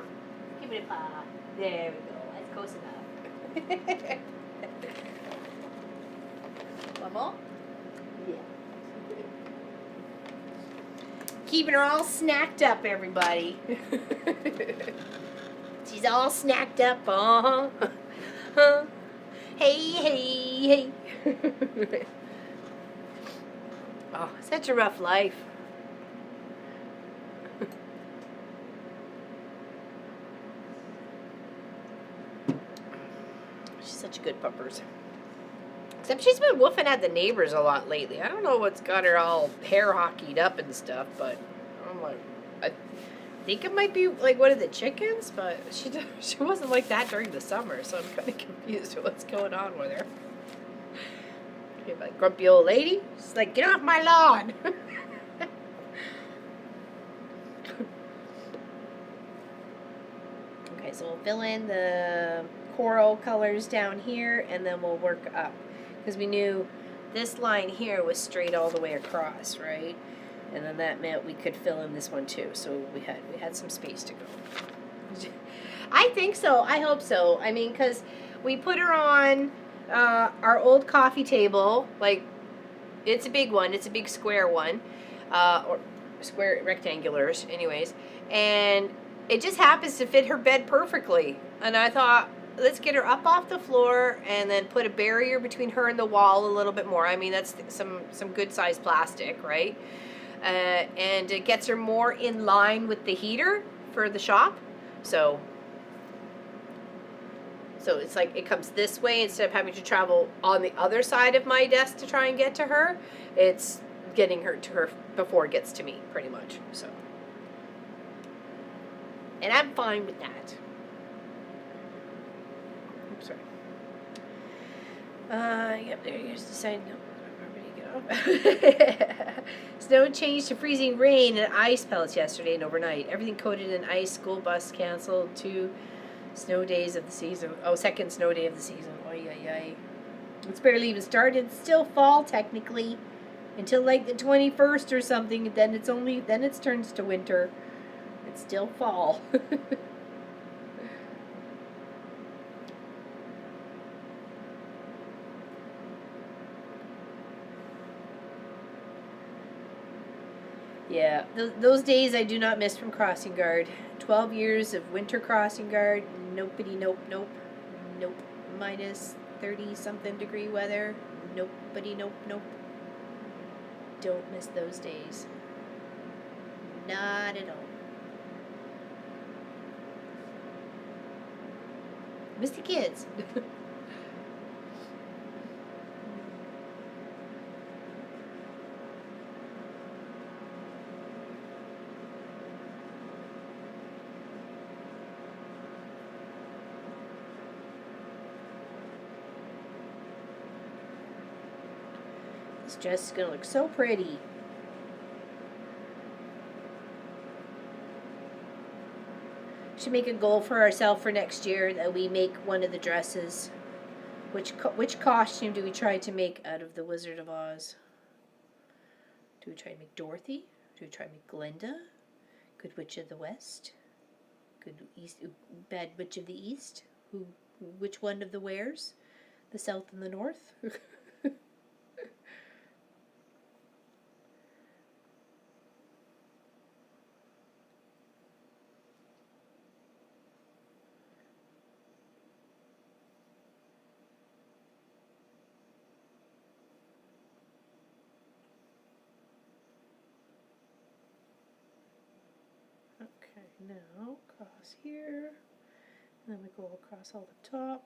Give it a paw. There we go. That's close enough. One more? Yeah. Keeping her all snacked up, everybody. She's all snacked up. Huh? Hey. Oh, such a rough life. She's such good puppers. Except she's been woofing at the neighbors a lot lately. I don't know what's got her all hair hockeyed up and stuff, but I'm like, I think it might be like one of the chickens, but she wasn't like that during the summer, so I'm kind of confused with what's going on with her. Okay, like grumpy old lady, she's like, get off my lawn. Okay, so we'll fill in the coral colors down here, and then we'll work up. Because we knew this line here was straight all the way across, right? And then that meant we could fill in this one too. So we had some space to go. I think so. I hope so. I mean, because we put her on our old coffee table. Like, it's a big one. It's a big square one. Or square rectangulars, anyways. And it just happens to fit her bed perfectly. And I thought, let's get her up off the floor and then put a barrier between her and the wall a little bit more. I mean, that's some good sized plastic, right? And it gets her more in line with the heater for the shop. So So it's like it comes this way instead of having to travel on the other side of my desk to try and get to her. It's getting her to her before it gets to me, pretty much. So, and I'm fine with that. Oops, sorry. Yep, here's the sign. No, get off. Snow changed to freezing rain and ice pellets yesterday and overnight. Everything coated in ice. School bus canceled. 2 snow days of the season. Oh, second snow day of the season. Oy, oy, oy. It's barely even started. It's still fall technically, until like the 21st or something. Then it turns to winter. It's still fall. Yeah, those days I do not miss from crossing guard. 12 years of winter crossing guard. Nopey, nope, nope, nope. Minus 30 something degree weather. Nobody, nope, nope. Don't miss those days. Not at all. Miss the kids. This dress is gonna look so pretty. Should make a goal for ourselves for next year that we make one of the dresses. Which costume do we try to make out of the Wizard of Oz? Do we try to make Dorothy? Do we try to make Glinda? Good Witch of the West? Good Bad Witch of the East? Which one of the wares? The South and the North? Okay, now cross here, and then we go across all the top.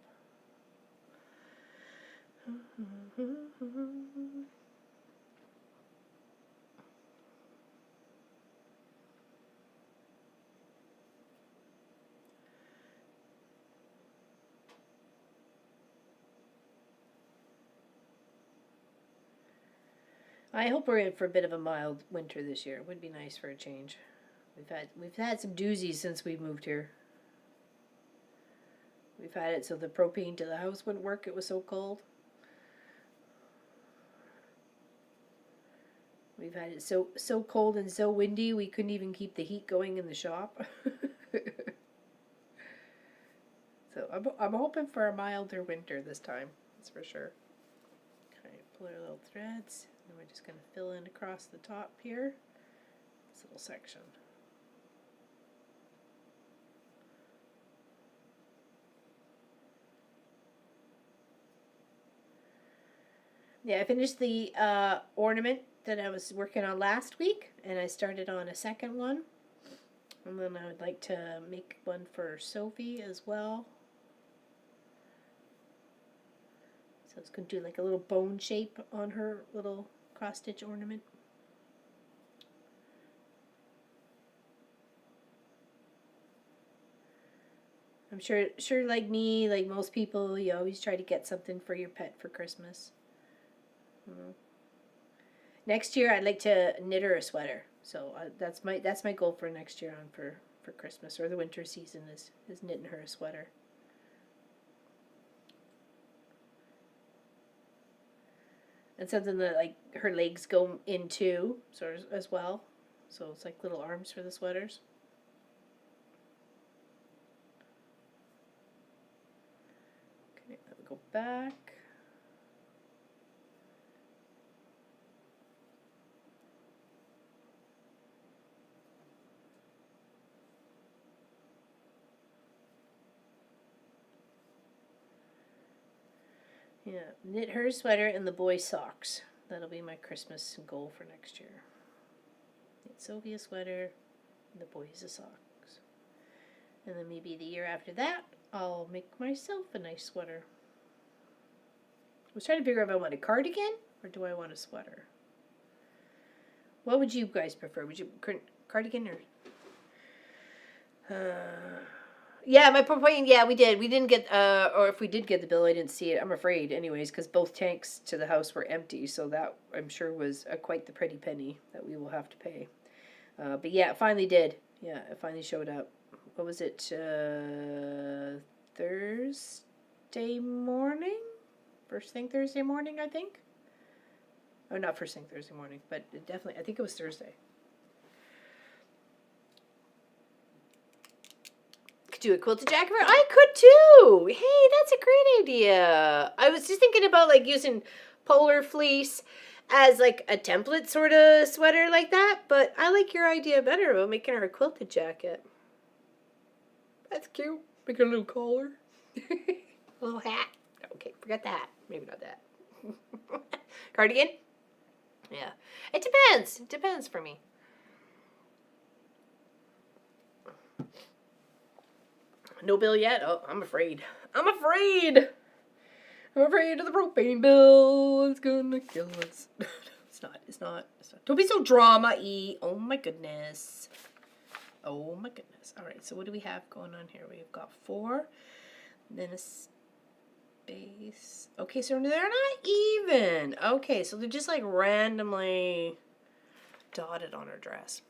I hope we're in for a bit of a mild winter this year. It would be nice for a change. We've had some doozies since we moved here. We've had it so the propane to the house wouldn't work. It was so cold. We've had it so cold and so windy we couldn't even keep the heat going in the shop. So I'm hoping for a milder winter this time. That's for sure. Okay, pull our little threads. And we're just going to fill in across the top here, this little section. Yeah, I finished the ornament that I was working on last week, and I started on a second one. And then I would like to make one for Sophie as well. So it's going to do like a little bone shape on her little cross-stitch ornament. I'm sure like me, like most people, you always try to get something for your pet for Christmas. Next year, I'd like to knit her a sweater. So that's my goal for next year on for Christmas or the winter season is knitting her a sweater. And something that like her legs go into sort of as well. So it's like little arms for the sweaters. Okay, then we go back. Yeah, knit her sweater and the boy's socks. That'll be my Christmas goal for next year. Knit Sophie a sweater, and the boys a socks. And then maybe the year after that, I'll make myself a nice sweater. I was trying to figure out if I want a cardigan or do I want a sweater. What would you guys prefer? Would you cardigan or? Yeah, my point. Yeah, we did. We didn't get. Or if we did get the bill, I didn't see it. I'm afraid, anyways, because both tanks to the house were empty. So that I'm sure was quite the pretty penny that we will have to pay. But yeah, it finally did. Yeah, it finally showed up. What was it? Thursday morning. First thing Thursday morning, I think. Oh, not first thing Thursday morning, but it definitely. I think it was Thursday. Do a quilted jacket for it? I could too. Hey, that's a great idea. I was just thinking about like using polar fleece as like a template sort of sweater like that, but I like your idea better about making her a quilted jacket. That's cute. Make a little collar. A little hat. Okay, forget the hat. Maybe not that. Cardigan? Yeah. It depends. It depends for me. No bill yet? Oh, I'm afraid. I'm afraid! I'm afraid of the propane bill. It's gonna kill us. It's not. It's not. It's not. Don't be so drama-y. Oh my goodness. Oh my goodness. Alright, so what do we have going on here? We've got 4. Then a space. Okay, so they're not even. Okay, so they're just like randomly dotted on her dress.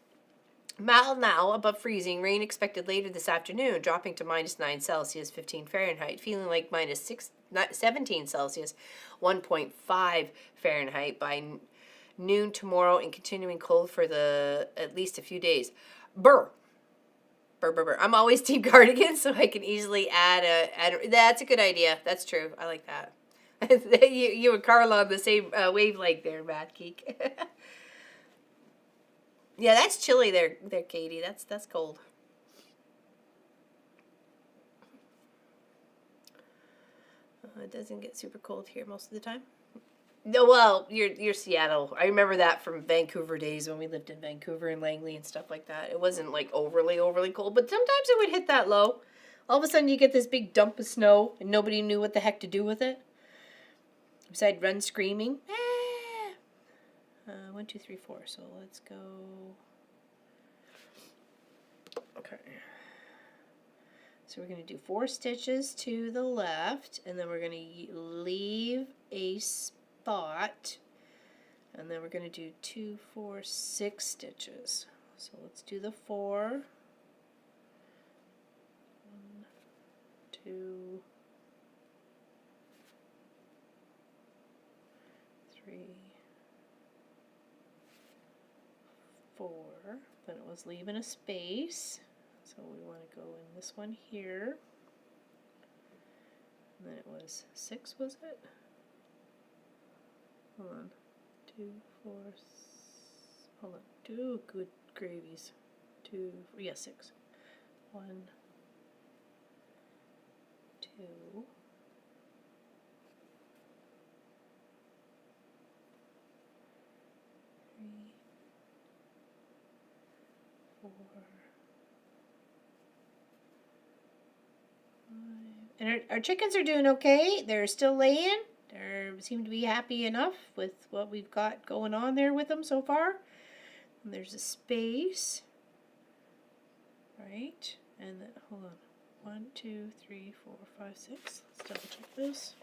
Mild now, above freezing. Rain expected later this afternoon, dropping to -9 Celsius, 15 Fahrenheit. Feeling like -17 Celsius, 1.5 Fahrenheit by noon tomorrow, and continuing cold for at least a few days. Burr. Burr, burr, burr. I'm always team cardigan, so I can easily add that's a good idea. That's true. I like that. you and Carla on the same wavelength there, Matt Geek. Yeah, that's chilly there, Katie. That's cold. It doesn't get super cold here most of the time. No, well, you're Seattle. I remember that from Vancouver days when we lived in Vancouver and Langley and stuff like that. It wasn't like overly cold, but sometimes it would hit that low. All of a sudden you get this big dump of snow and nobody knew what the heck to do with it. Besides run screaming. 1, 2, 3, 4. So let's go. Okay. So we're going to do 4 stitches to the left, and then we're going to leave a spot, and then we're going to do 2, 4, 6 stitches. So let's do the 4. 1, 2, 3, 4. Then it was leaving a space. So we want to go in this one here. And then it was 6, was it? Hold on. 2, 4, hold on. 2 good gravies. 2, 4, yeah, 6. 1, 2. 3, 4. And our chickens are doing okay. They're still laying. They seem to be happy enough with what we've got going on there with them so far. And there's a space. Right. And then, hold on. 1, 2, 3, 4, 5, 6. Let's double check this.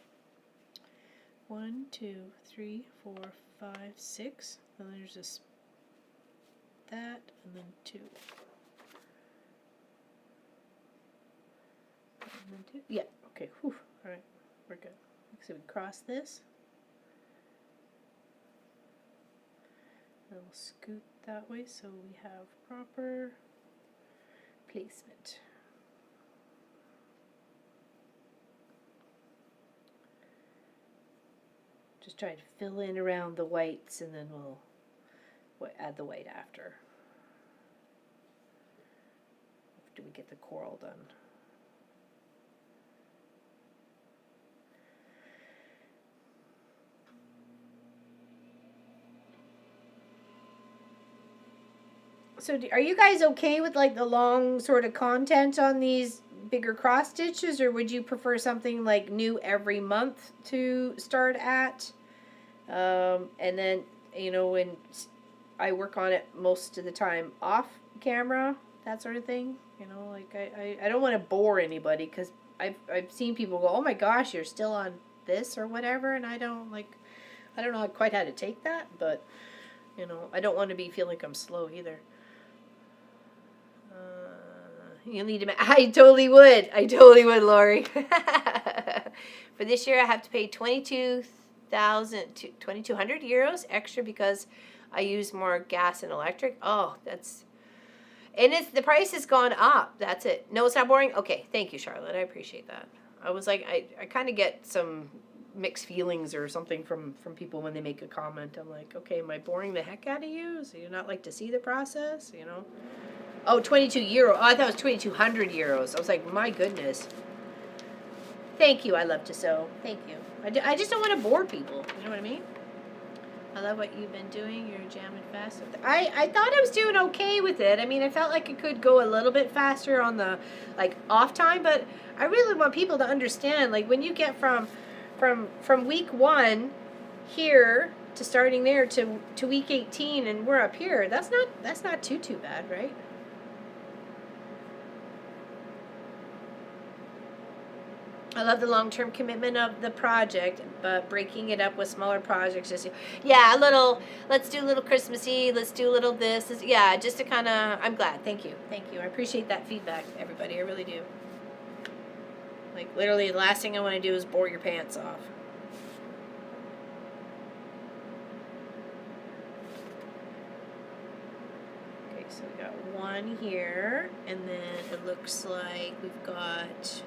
1, 2, 3, 4, 5, 6. And then there's that, and then 2. And then 2. Yeah, okay. Whew. All right, we're good. So we cross this. And we'll scoot that way so we have proper placement. Just try to fill in around the whites, and then we'll add the white after we get the coral done. So are you guys okay with like the long sort of content on these bigger cross stitches, or would you prefer something like new every month to start at? And then, you know, when I work on it most of the time off camera, that sort of thing. You know, like I don't want to bore anybody, because I've seen people go, oh my gosh, you're still on this or whatever, and I don't know quite how to take that, but you know, I don't want to feel like I'm slow either. You need to. I totally would, Lori. For this year, I have to pay 2,200 euros extra because I use more gas and electric. Oh, and the price has gone up. That's it. No, it's not boring. Okay, thank you, Charlotte. I appreciate that. I was like, I kind of get some mixed feelings or something from people when they make a comment. I'm like, okay, am I boring the heck out of you? So you're not like to see the process, you know? Oh, 22 euro. Oh, I thought it was 2,200 euros. I was like, my goodness. Thank you. I love to sew. Thank you. I just don't want to bore people. You know what I mean? I love what you've been doing. You're jamming fast. I thought I was doing okay with it. I mean, I felt like it could go a little bit faster on the, like, off time, but I really want people to understand, like, when you get from week 1 here to starting there to week 18 and we're up here, that's not too bad, right? I love the long-term commitment of the project, but breaking it up with smaller projects. Yeah, let's do a little Christmassy, let's do a little this. Yeah, just to kind of, I'm glad. Thank you. I appreciate that feedback, everybody. I really do. Like, literally, the last thing I want to do is bore your pants off. Okay, so we got 1 here, and then it looks like we've got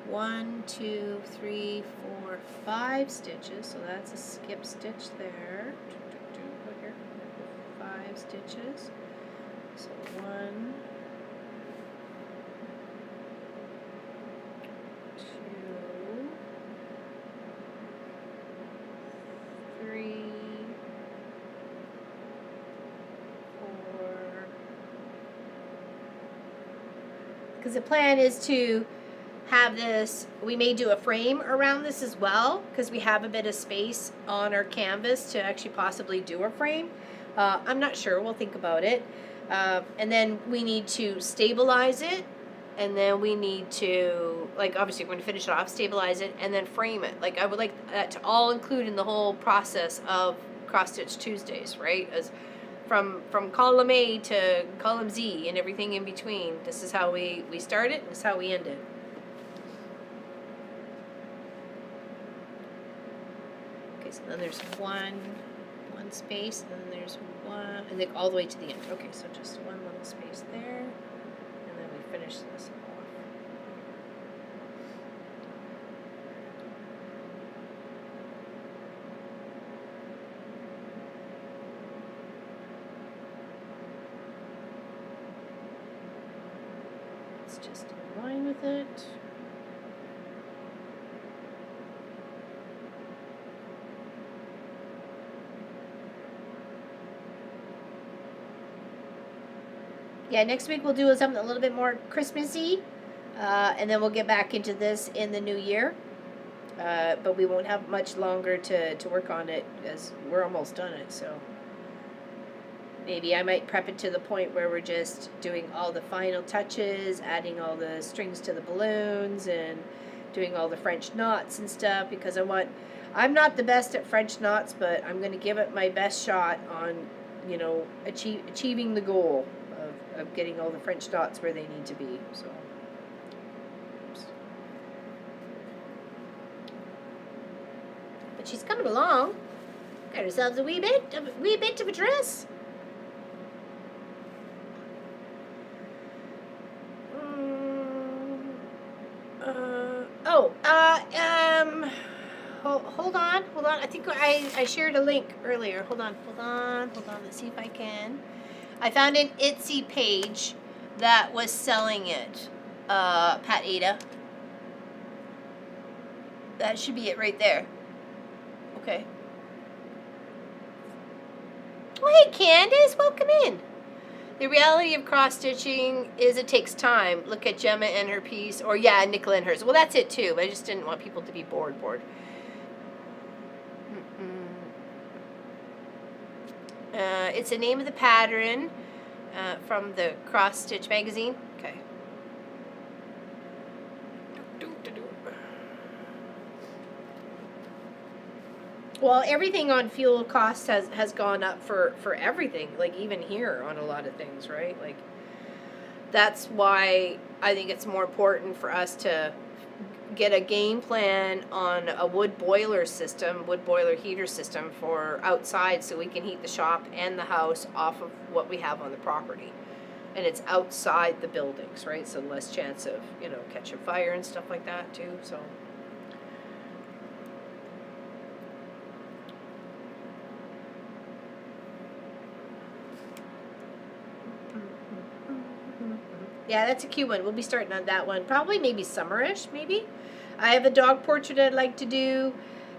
1, 2, 3, 4, 5 stitches, so that's a skip stitch there. Put here, 5 stitches. So 1, 2, 3, 4. Because the plan is to have this, we may do a frame around this as well, because we have a bit of space on our canvas to actually possibly do a frame. I'm not sure, we'll think about it. And then we need to stabilize it, and then we need to, like, obviously we're going to finish it off, stabilize it, and then frame it. Like, I would like that to all include in the whole process of Cross Stitch Tuesdays, right? As from column A to column Z and everything in between. This is how we start it, and this is how we end it. So then there's one space, and then there's one, and then all the way to the end. Okay, so just one little space there, and then we finish this off. It's just in line with it. Yeah, next week we'll do something a little bit more Christmassy, and then we'll get back into this in the new year. But we won't have much longer to work on it, because we're almost done it, so maybe I might prep it to the point where we're just doing all the final touches, adding all the strings to the balloons, and doing all the French knots and stuff, because I'm not the best at French knots, but I'm going to give it my best shot on, you know, achieving the goal of getting all the French knots where they need to be. So, oops. But she's coming along. Got herself a wee bit of a dress. Hold on. I think I shared a link earlier. Hold on. Let's see if I can. I found an Etsy page that was selling it. Pat Ada. That should be it right there. Okay. Oh, hey, Candace, welcome in. The reality of cross-stitching is it takes time. Look at Gemma and her piece, or yeah, Nicola and hers. Well, that's it too, but I just didn't want people to be bored. It's the name of the pattern from the Cross Stitch magazine. Okay. Well, everything on fuel costs has gone up for everything, like even here on a lot of things, right? Like, that's why I think it's more important for us to get a game plan on a wood boiler heater system for outside, so we can heat the shop and the house off of what we have on the property. And it's outside the buildings, right? So less chance of, you know, catching fire and stuff like that too, so. Yeah, that's a cute one. We'll be starting on that one. Probably maybe summerish, maybe. I have a dog portrait I'd like to do.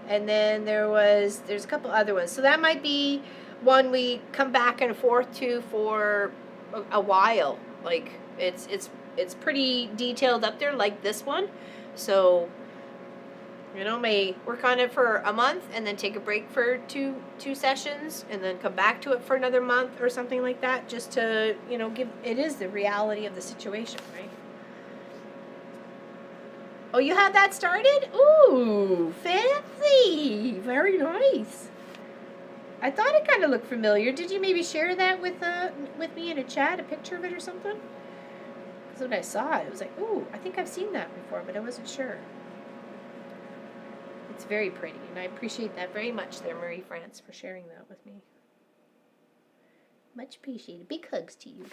And then there's a couple other ones. So that might be one we come back and forth to for a while. Like, it's pretty detailed up there, like this one. So, you know, may work on it for a month and then take a break for two sessions and then come back to it for another month or something like that, just to, you know, it is the reality of the situation, right? Oh, you had that started? Ooh, fancy. Very nice. I thought it kind of looked familiar. Did you maybe share that with me in a chat, a picture of it or something? Because when I saw it, it was like, ooh, I think I've seen that before, but I wasn't sure. It's very pretty, and I appreciate that very much there, Marie France, for sharing that with me. Much appreciated. Big hugs to you.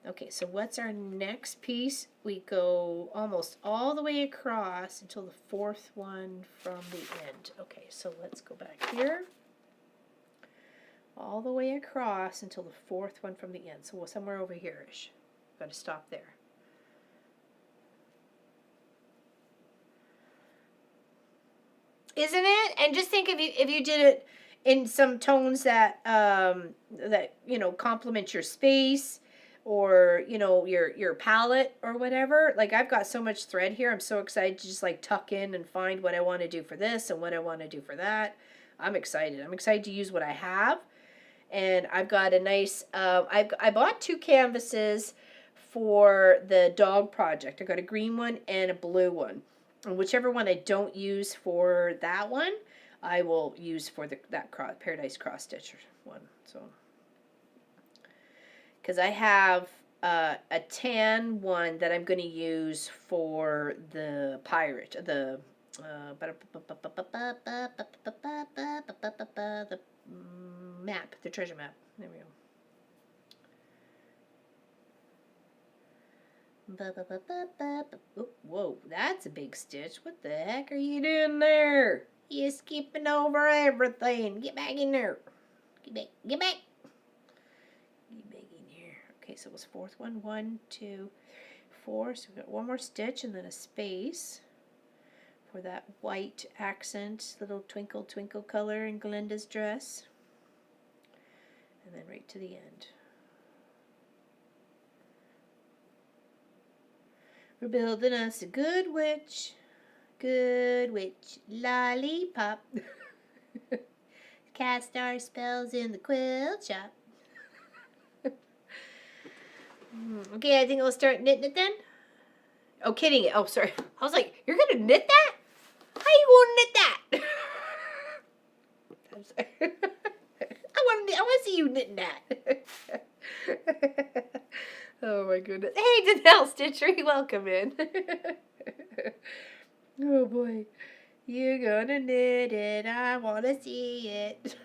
Okay, so what's our next piece? We go almost all the way across until the fourth one from the end. Okay, so let's go back here. All the way across until the fourth one from the end. So we're somewhere over here-ish. Got to stop there. Isn't it? And just think if you did it in some tones that that, you know, complement your space, or, you know, your palette or whatever. Like, I've got so much thread here. I'm so excited to just like tuck in and find what I want to do for this and what I want to do for that. I'm excited. I'm excited to use what I have. And I've got a nice, I bought 2 canvases for the dog project. I got a green one and a blue one. And whichever one I don't use for that one, I will use for that Paradise Cross Stitch one. So, because I have a tan one that I'm going to use for the pirate, the map, the treasure map. There we go. Whoa, that's a big stitch. What the heck are you doing there? You're skipping over everything. Get back in there. Get back. Get back. Get back in here. Okay, so it was fourth one. 1, 2, 4. So we've got one more stitch and then a space for that white accent, little twinkle twinkle color in Glinda's dress. And then right to the end. We're building us a good witch lollipop. Cast our spells in the quilt shop. Okay, I think I'll start knitting it then. Oh, kidding it. Oh, sorry. I was like, you're gonna knit that? How you gonna knit that? I'm sorry. I want to see you knitting that. Oh my goodness. Hey, Danelle Stitchery, welcome in. Oh boy. You're gonna knit it. I want to see it.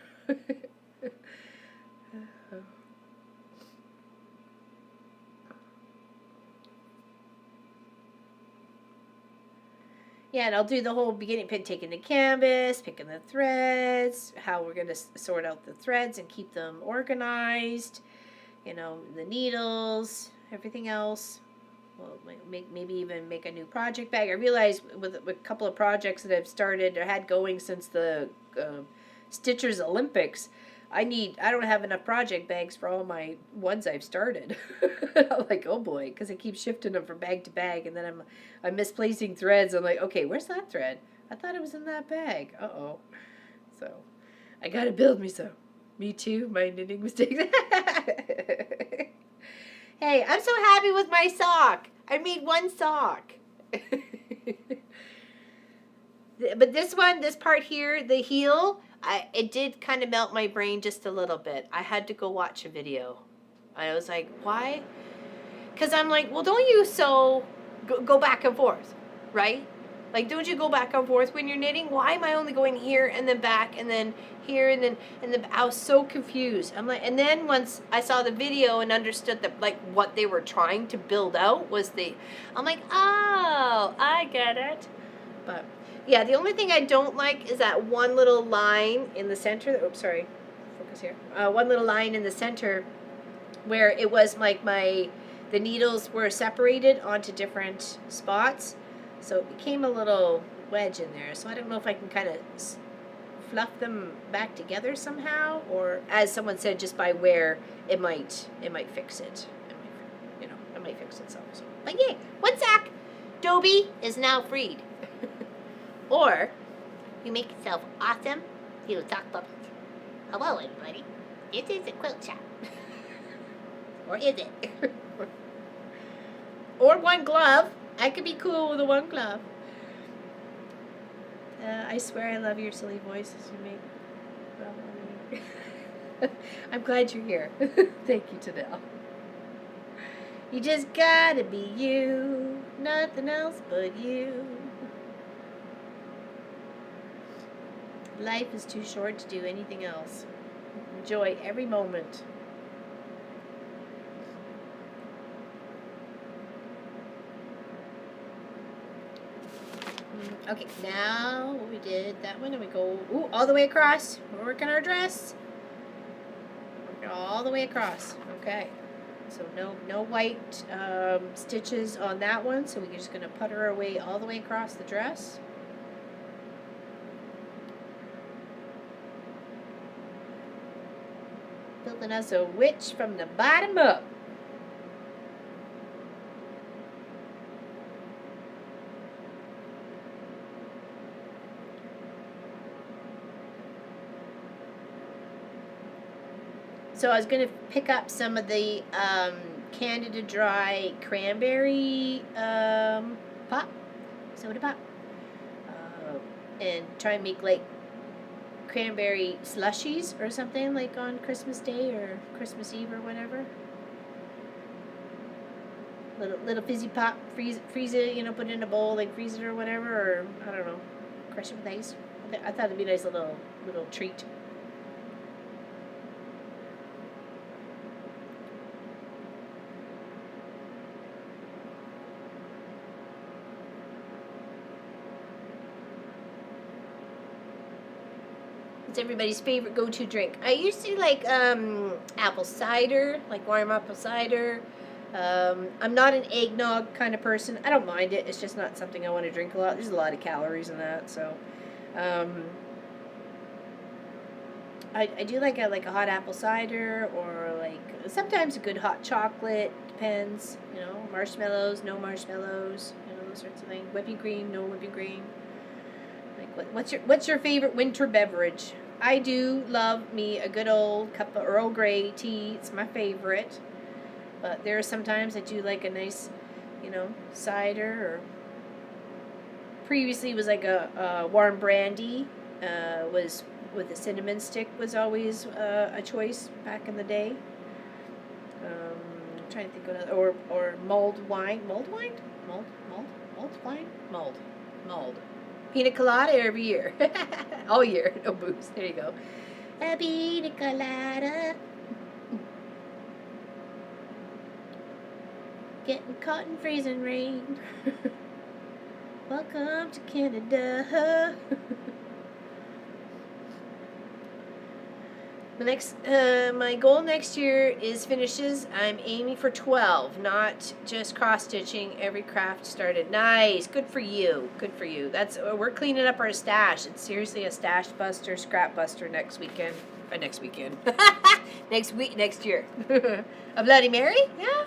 Yeah, and I'll do the whole beginning, taking the canvas, picking the threads, how we're going to sort out the threads and keep them organized. You know, the needles, everything else. Well, maybe even make a new project bag. I realized with a couple of projects that I've started or had going since the Stitchers Olympics, I don't have enough project bags for all my ones I've started. I'm like, oh boy, because I keep shifting them from bag to bag, and then I'm misplacing threads. I'm like, okay, where's that thread? I thought it was in that bag. Uh-oh. So I gotta build me some. Me too, my knitting mistakes. Hey, I'm so happy with my sock. I made one sock. But this one, this part here, the heel, it did kind of melt my brain just a little bit. I had to go watch a video. I was like, why? Because I'm like, well, don't you go back and forth, right? Like, don't you go back and forth when you're knitting? Why am I only going here and then back and then here and then I was so confused. I'm like, and then once I saw the video and understood that, like, what they were trying to build out was I'm like, oh, I get it. But yeah, the only thing I don't like is that one little line in the center. Oops, sorry, focus here. One little line in the center where it was like the needles were separated onto different spots. So it became a little wedge in there. So I don't know if I can kind of fluff them back together somehow, or as someone said, just by where it might fix it. It might fix itself. So. But yay, one sack. Dobie is now freed. Or you make yourself awesome. You talk about it. Hello, everybody. It is a quilt shop. Or is it? Or one glove. I could be cool with a one glove. I swear I love your silly voices you make. I'm glad you're here. Thank you, Tanel. You just gotta be you. Nothing else but you. Life is too short to do anything else. Enjoy every moment. Okay, now we did that one, and we go all the way across. We're working our dress. Working all the way across. Okay, so no white stitches on that one. So we're just gonna putter our way all the way across the dress. Building us a witch from the bottom up. So I was going to pick up some of the Canada Dry cranberry soda pop, and try and make like cranberry slushies or something, like on Christmas Day or Christmas Eve or whatever. Little fizzy pop, freeze it, put it in a bowl, like freeze it or whatever, or I don't know, crush it with ice. I thought it'd be a nice little treat. It's everybody's favorite go-to drink. I used to like apple cider, like warm apple cider. I'm not an eggnog kind of person. I don't mind it. It's just not something I want to drink a lot. There's a lot of calories in that, so I do like a hot apple cider, or like sometimes a good hot chocolate. Depends, marshmallows, no marshmallows, those sorts of things. Whipping cream, no whipping cream. Like what's your favorite winter beverage? I do love me a good old cup of Earl Grey tea. It's my favorite. But there are sometimes I do like a nice, cider, or previously was like a warm brandy, was with a cinnamon stick was always a choice back in the day. I'm trying to think of another, or mulled wine, mulled wine? Mulled. Pina colada every year. All year, no booze. There you go. A pina colada. Getting caught in freezing rain. Welcome to Canada. My goal next year is finishes. I'm aiming for 12, not just cross stitching. Every craft started. Nice, good for you. Good for you. We're cleaning up our stash. It's seriously a stash buster, scrap buster next weekend. Next weekend. Next year. A Bloody Mary? Yeah.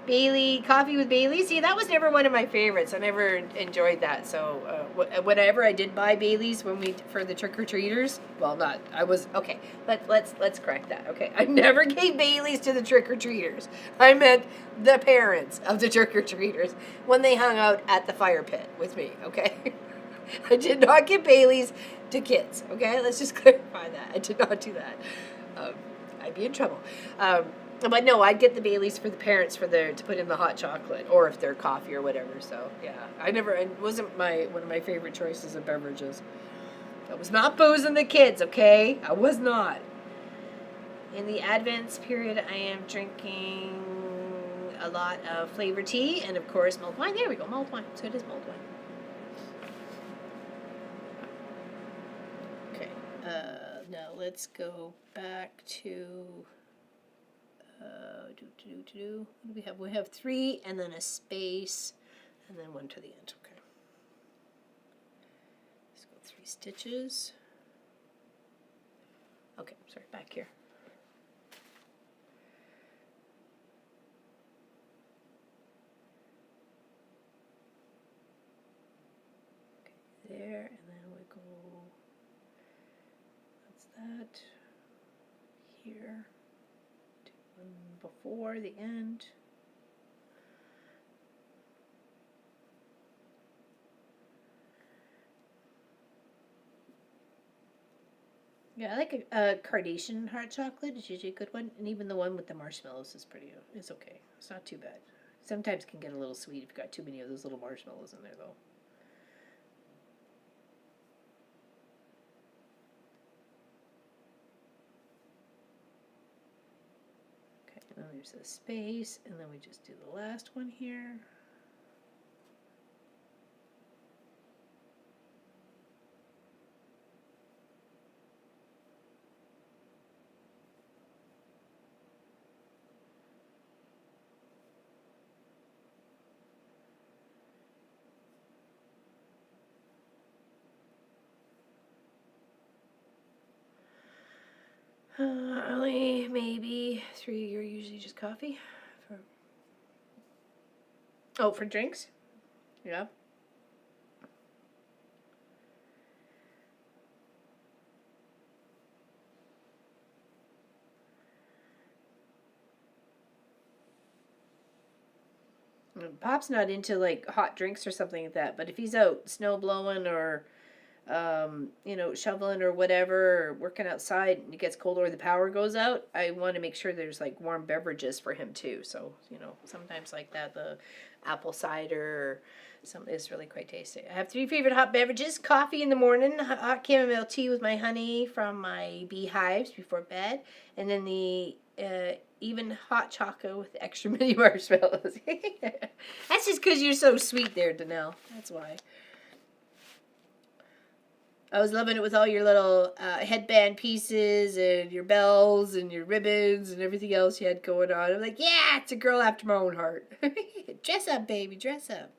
Bailey, coffee with Bailey. See, that was never one of my favorites. I never enjoyed that. So whenever I did buy Bailey's for the trick or treaters, well, not I was okay. Let's correct that. Okay, I never gave Bailey's to the trick or treaters. I meant the parents of the trick or treaters when they hung out at the fire pit with me. Okay, I did not give Bailey's to kids. Okay, let's just clarify that. I did not do that. I'd be in trouble. But no, I'd get the Baileys for the parents to put in the hot chocolate, or if they're coffee or whatever. So yeah, it wasn't one of my favorite choices of beverages. I was not boozing the kids, okay? I was not. In the Advent period, I am drinking a lot of flavored tea and of course mulled wine. There we go, mulled wine. So it is mulled wine. Okay. Now let's go back to. What do we have? We have 3 and then a space and then 1 to the end. Okay. Let's go 3 stitches. Okay, sorry, back here. Okay, there, and then we go, that's that, here. Before the end. Yeah, I like a Carnation hot chocolate. It's usually a good one, and even the one with the marshmallows is it's okay. It's not too bad. Sometimes it can get a little sweet if you've got too many of those little marshmallows in there, though. And then there's a space, and then we just do the last one here. Only maybe 3 are usually just coffee. For drinks? Yeah. Pop's not into like hot drinks or something like that, but if he's out snow blowing or shoveling or whatever, or working outside and it gets cold or the power goes out, I want to make sure there's like warm beverages for him too. So, sometimes like that, the apple cider or something is really quite tasty. I have 3 favorite hot beverages: coffee in the morning, hot chamomile tea with my honey from my beehives before bed, and then the even hot chocolate with extra mini marshmallows. That's just because you're so sweet there, Danelle. That's why. I was loving it with all your little headband pieces and your bells and your ribbons and everything else you had going on. I'm like, yeah, it's a girl after my own heart. Dress up, baby, dress up.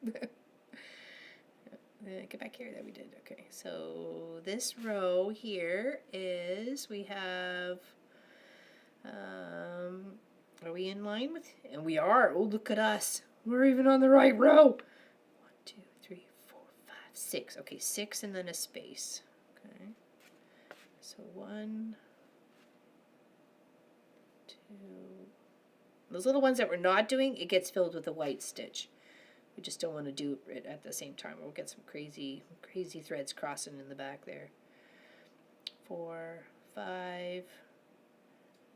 Get back here. That we did. Okay, so this row here is, we have, are we in line with, and we are. Oh, look at us. We're even on the right row. 1, 2, 3, 4, 5, 6. Okay, 6 and then a space. Okay. So 1, 2. Those little ones that we're not doing, it gets filled with a white stitch. We just don't want to do it at the same time. We'll get some crazy threads crossing in the back there. 4, 5,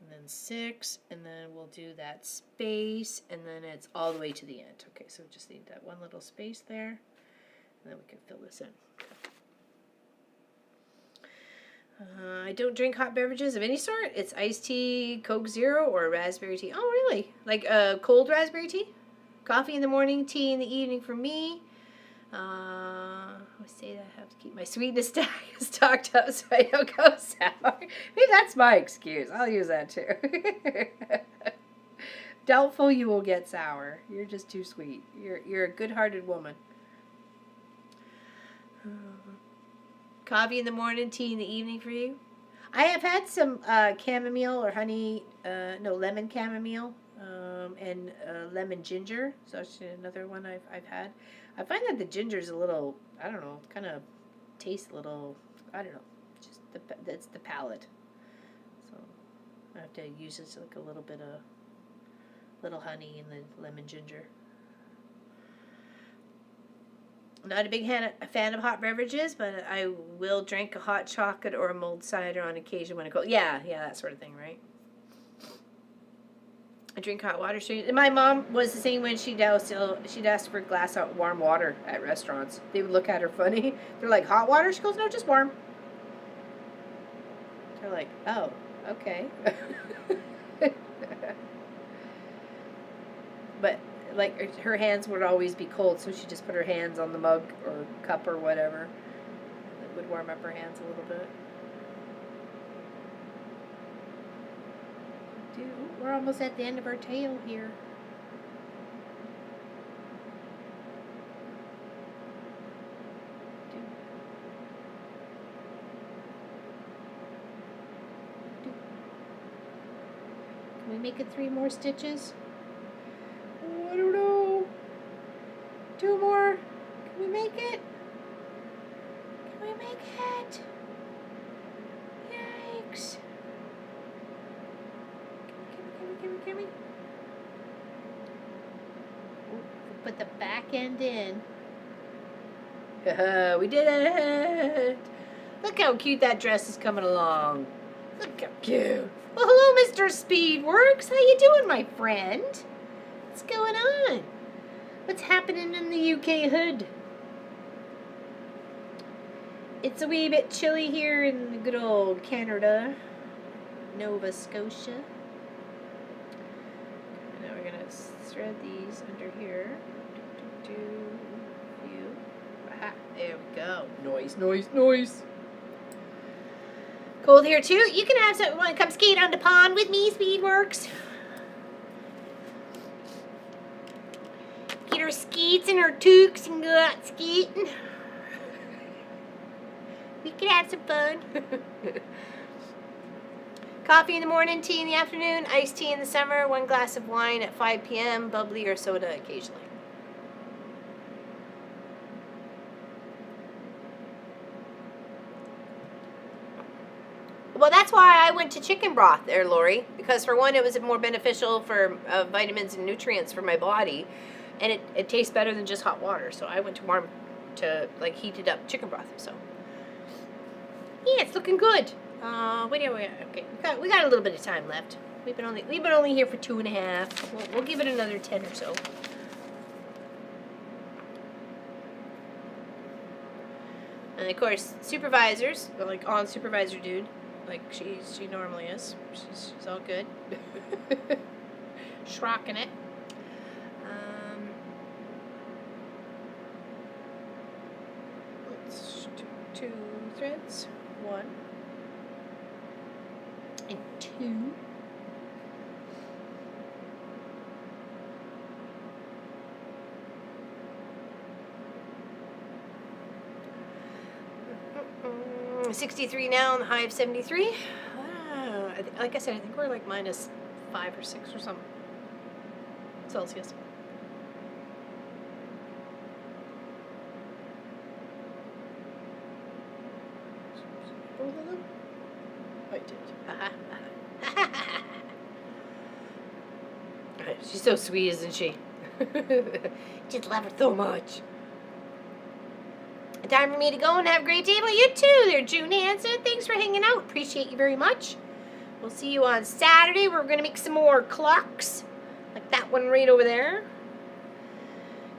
and then 6, and then we'll do that space, and then it's all the way to the end. Okay, so we just need that one little space there, and then we can fill this in. I don't drink hot beverages of any sort. It's iced tea, Coke Zero, or raspberry tea. Oh, really? Like cold raspberry tea? Coffee in the morning, tea in the evening for me. I say that I have to keep my sweetness stocked up so I don't go sour. Maybe that's my excuse. I'll use that too. Doubtful you will get sour. You're just too sweet. You're a good-hearted woman. Coffee in the morning, tea in the evening for you. I have had some chamomile or honey, lemon chamomile, and lemon ginger. So that's another one I've had. I find that the ginger is a little, I don't know, kind of tastes a little, I don't know, just that's the palate. So I have to use this like a little bit of little honey and the lemon ginger. Not a big fan of hot beverages, but I will drink a hot chocolate or a mulled cider on occasion when I go. Yeah, that sort of thing, right? I drink hot water straight. And my mom was the same when she'd ask for a glass of warm water at restaurants. They would look at her funny. They're like, hot water? She goes, no, just warm. They're like, oh, okay. But like her hands would always be cold, so she just put her hands on the mug or cup or whatever. It would warm up her hands a little bit. Dude, we're almost at the end of our tale here. Can we make it 3 more stitches? Oh, I don't know. 2 more. Can we make it? Can we make it? Yikes. Can we? Ooh, put the back end in. We did it! Look how cute that dress is coming along. Look how cute. Well, hello, Mr. Speedworks. How you doing, my friend? What's going on? What's happening in the UK hood? It's a wee bit chilly here in the good old Canada, Nova Scotia. Now we're gonna thread these under here. Aha, there we go. Noise. Cold here too. You can have someone want to come skate on the pond with me, Speedworks. Get our skates and our toques and go out skating. We can have some fun. Coffee in the morning, tea in the afternoon, iced tea in the summer, 1 glass of wine at 5 p.m., bubbly or soda occasionally. Well, that's why I went to chicken broth there, Lori, because for one, it was more beneficial for vitamins and nutrients for my body, and it tastes better than just hot water. So I went to like heated up chicken broth. So yeah, it's looking good. Okay, we got a little bit of time left. We've been only here for 2.5. We'll give it another 10 or so. And of course, supervisors, like on supervisor dude, like she normally is. She's all good. Shrocking it. Let's do 2 threads. 1 and 2. Mm-hmm. 63 now on the high of 73. Like I said, I think we're like minus 5 or 6 or something Celsius. Both of them? I did. She's so sweet, isn't she? Just love her so much. Time for me to go and have a great day. Well, you too there, June Hansen. Thanks for hanging out. Appreciate you very much. We'll see you on Saturday. We're going to make some more clocks. Like that one right over there.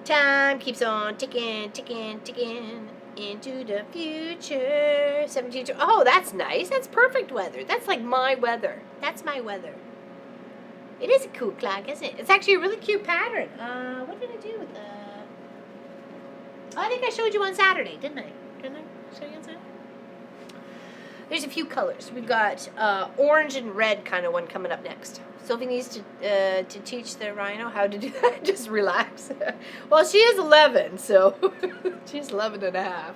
Time keeps on ticking, ticking, ticking into the future. 17. Oh, that's nice. That's perfect weather. That's like my weather. That's my weather. It is a cool clock, isn't it? It's actually a really cute pattern. What did I do with the... I think I showed you on Saturday, didn't I? Didn't I show you on Saturday? There's a few colors. We've got orange and red kind of one coming up next. Sophie needs to teach the rhino how to do that. Just relax. Well, she is 11, so she's 11 and a half.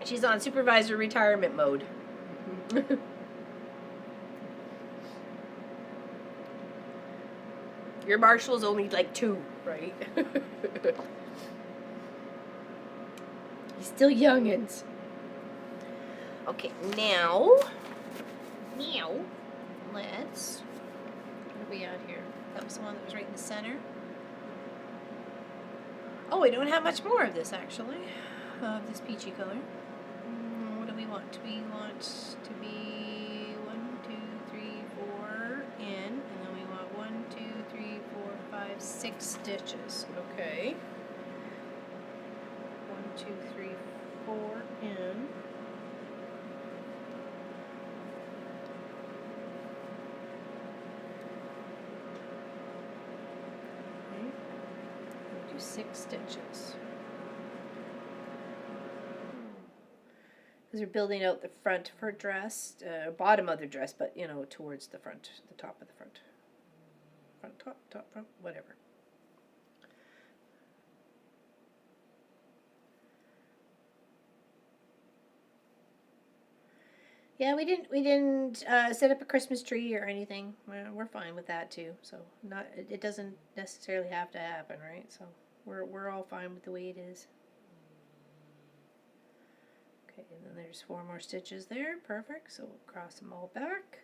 She's on supervisor retirement mode. Your Marshall's only like 2, right? He's still youngins. Okay, now, let's, what are we at here? That was the one that was right in the center. Oh, we don't have much more of this, actually, of this peachy color. What do we want? We want to be 1, 2, 3, 4 in, and then we want 1, 2, 3, 4, 5, 6 stitches. Okay. 1, 2, 3, 4 in. Okay. We'll do 6 stitches. Because we're building out the front of her dress, bottom of the dress, but you know, towards the front, the top of the front. Front, top, front, whatever. Yeah, we didn't set up a Christmas tree or anything. We're fine with that too. So it doesn't necessarily have to happen, right? So we're all fine with the way it is. Okay, and then there's 4 more stitches there. Perfect. So we'll cross them all back.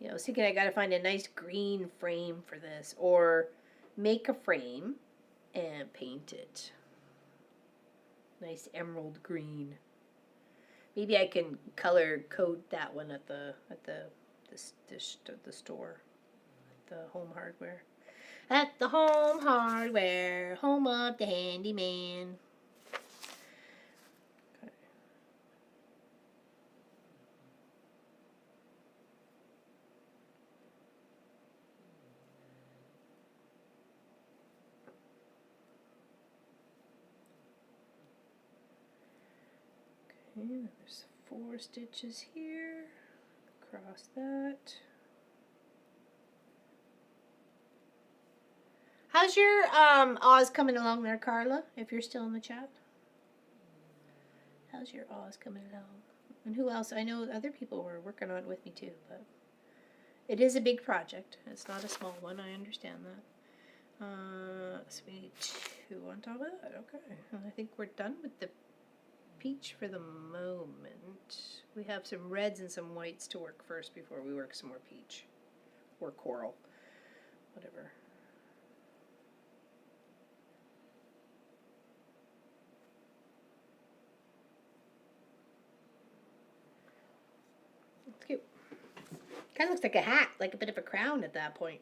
You know, I was thinking I gotta find a nice green frame for this, or make a frame and paint it. Nice emerald green. Maybe I can color code that one at the store, at the Home Hardware. At the Home Hardware, home of the handyman. Okay. Okay, there's 4 stitches here. Across that. How's your Oz coming along there, Carla? If you're still in the chat. How's your Oz coming along? And who else? I know other people were working on it with me too, but it is a big project. It's not a small one. I understand that. So we need 2 on top of that. Okay, and I think we're done with the peach for the moment. We have some reds and some whites to work first before we work some more peach or coral, whatever. It's cute. Kind of looks like a hat, like a bit of a crown at that point.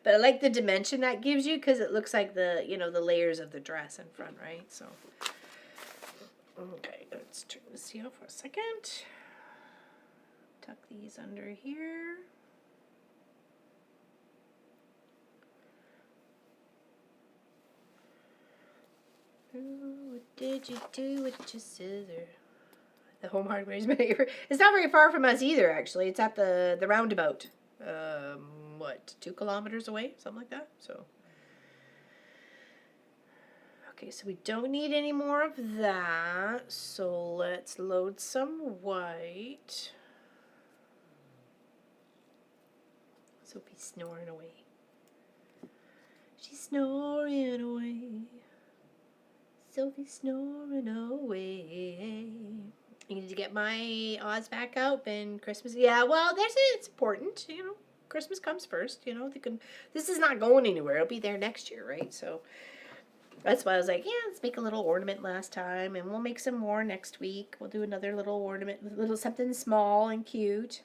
But I like the dimension that gives you because it looks like the, you know, the layers of the dress in front, right? So. Okay, let's turn this off for a second. Tuck these under here. Ooh, what did you do with your scissor? The Home Hardware is my neighbor. It's not very far from us either, actually. It's at the roundabout. What, 2 kilometers away? Something like that. So. Okay, so we don't need any more of that, so let's load some white. Sophie's snoring away. She's snoring away. Sophie's snoring away. You need to get my Oz back out and Christmas. Yeah, well, it's important, you know. Christmas comes first, you know. This is not going anywhere. It'll be there next year, right? So. That's why I was like, yeah, let's make a little ornament last time, and we'll make some more next week. We'll do another little ornament, little something small and cute.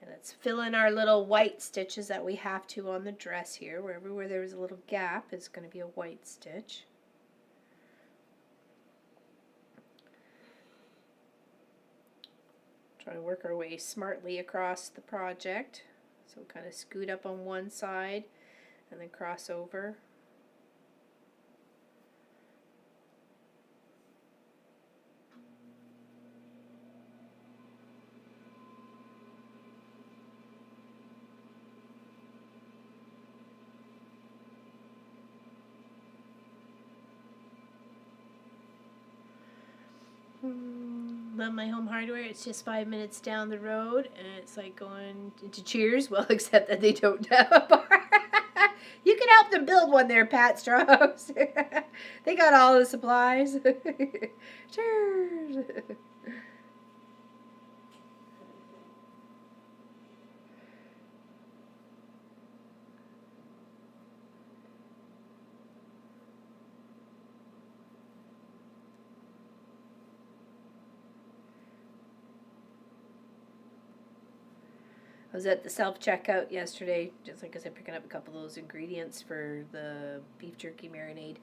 And let's fill in our little white stitches that we have to on the dress here. Where there's a little gap is going to be a white stitch. Try to work our way smartly across the project. So kind of scoot up on one side and then cross over. Love my home hardware. It's just 5 minutes down the road, and it's like going into Cheers. Well, except that they don't have a bar. You can help them build one there, Pat Strauss. They got all the supplies. Cheers. I was at the self-checkout yesterday, just like I said, picking up a couple of those ingredients for the beef jerky marinade,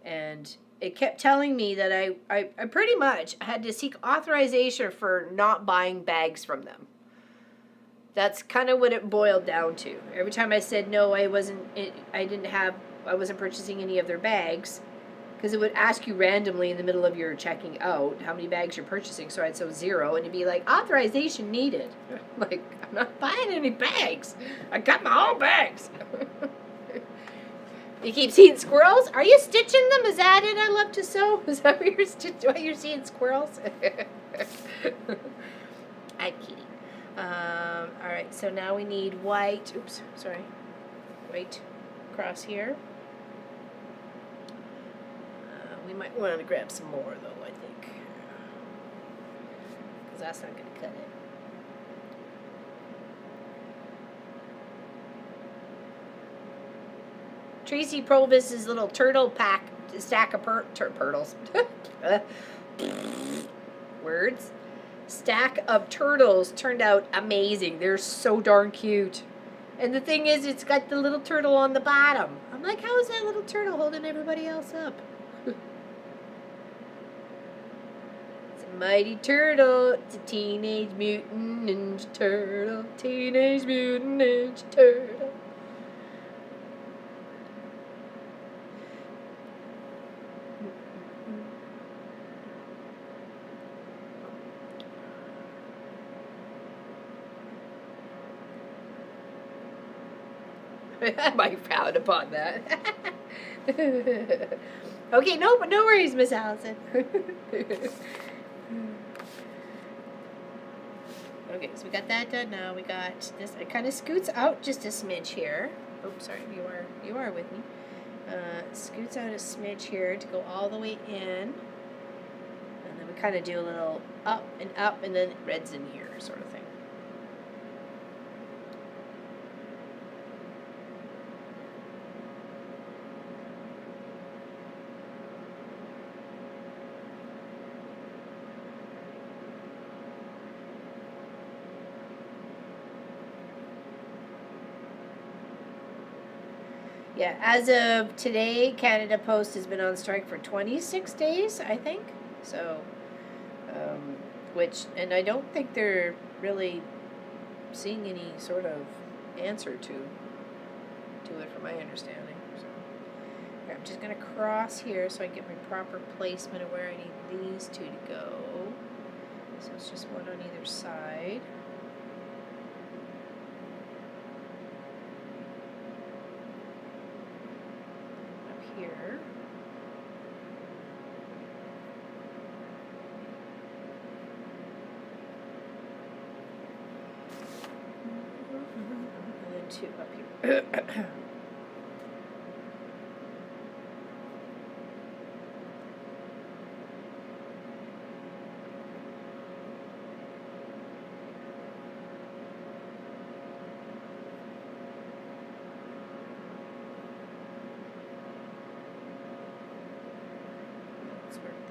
and it kept telling me that I pretty much had to seek authorization for not buying bags from them. That's kind of what it boiled down to. Every time I said no, I wasn't purchasing any of their bags, because it would ask you randomly in the middle of your checking out how many bags you're purchasing. So I'd say 0, and it'd be like, authorization needed. Like, I'm not buying any bags. I got my own bags. You keep seeing squirrels? Are you stitching them? Is that it? I love to sew. Is that why you're seeing squirrels? I'm kidding. All right, so now we need white. Oops, sorry. White across here. We might want to grab some more, though, I think. Because that's not going to cut it. Tracy Provis's little turtle stack of turtles. Words. Stack of turtles turned out amazing. They're so darn cute. And the thing is, it's got the little turtle on the bottom. I'm like, how is that little turtle holding everybody else up? Mighty Turtle, it's a Teenage Mutant Ninja Turtle, Teenage Mutant Ninja Turtle. I might frown upon that. Okay, no worries, Miss Allison. Okay, so we got that done now. We got this. It kind of scoots out just a smidge here. Oh, sorry, you are with me. Scoots out a smidge here to go all the way in. And then we kind of do a little up, and then it reds in here, sort of thing. Yeah, as of today, Canada Post has been on strike for 26 days, I think. So, and I don't think they're really seeing any sort of answer to it, from my understanding. So, here, I'm just going to cross here so I get my proper placement of where I need these two to go. So it's just one on either side. Here. And then 2 up here.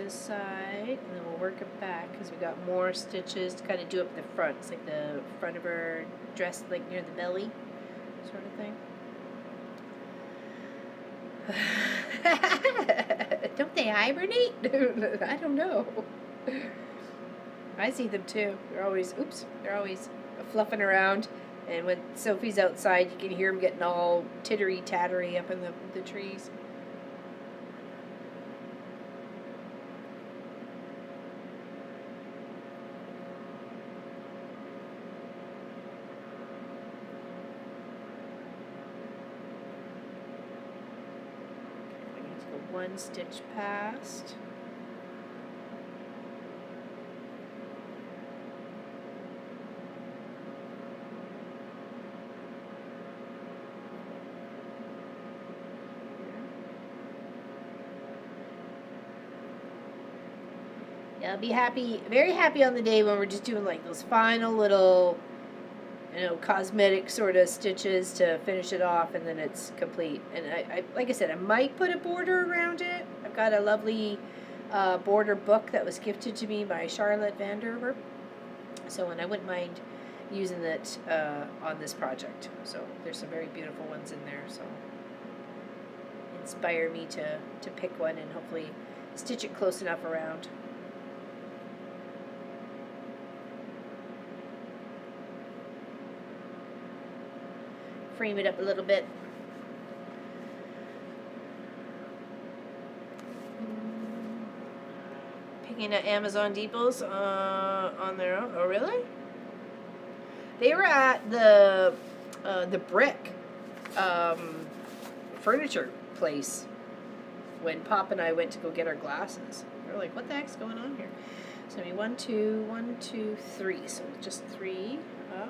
this side, and then we'll work it back because we got more stitches to kind of do up the front. It's like the front of her dress, like near the belly, sort of thing. Don't they hibernate? I don't know. I see them too. They're always fluffing around. And when Sophie's outside, you can hear them getting all tittery-tattery up in the trees. One stitch past. Yeah, I'll be happy, very happy on the day when we're just doing like those final little, cosmetic sort of stitches to finish it off, and then it's complete. And I like I said, I might put a border around it. I've got a lovely border book that was gifted to me by Charlotte Vanderver, so and I wouldn't mind using it on this project. So there's some very beautiful ones in there, so inspire me to pick one and hopefully stitch it close enough around. Frame it up a little bit. Picking at Amazon Depots on their own. Oh, really? They were at the brick furniture place when Pop and I went to go get our glasses. They were like, "What the heck's going on here?" So maybe 1, 2, 1, 2, 3. So just 3 up.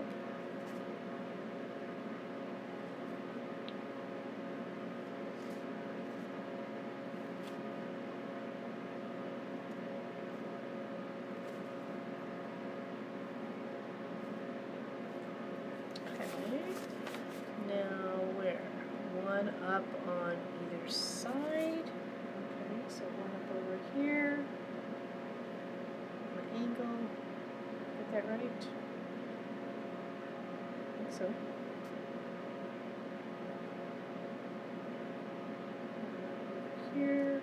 Up on either side. Okay, so one up over here. An angle. Get that right? I think so. Here.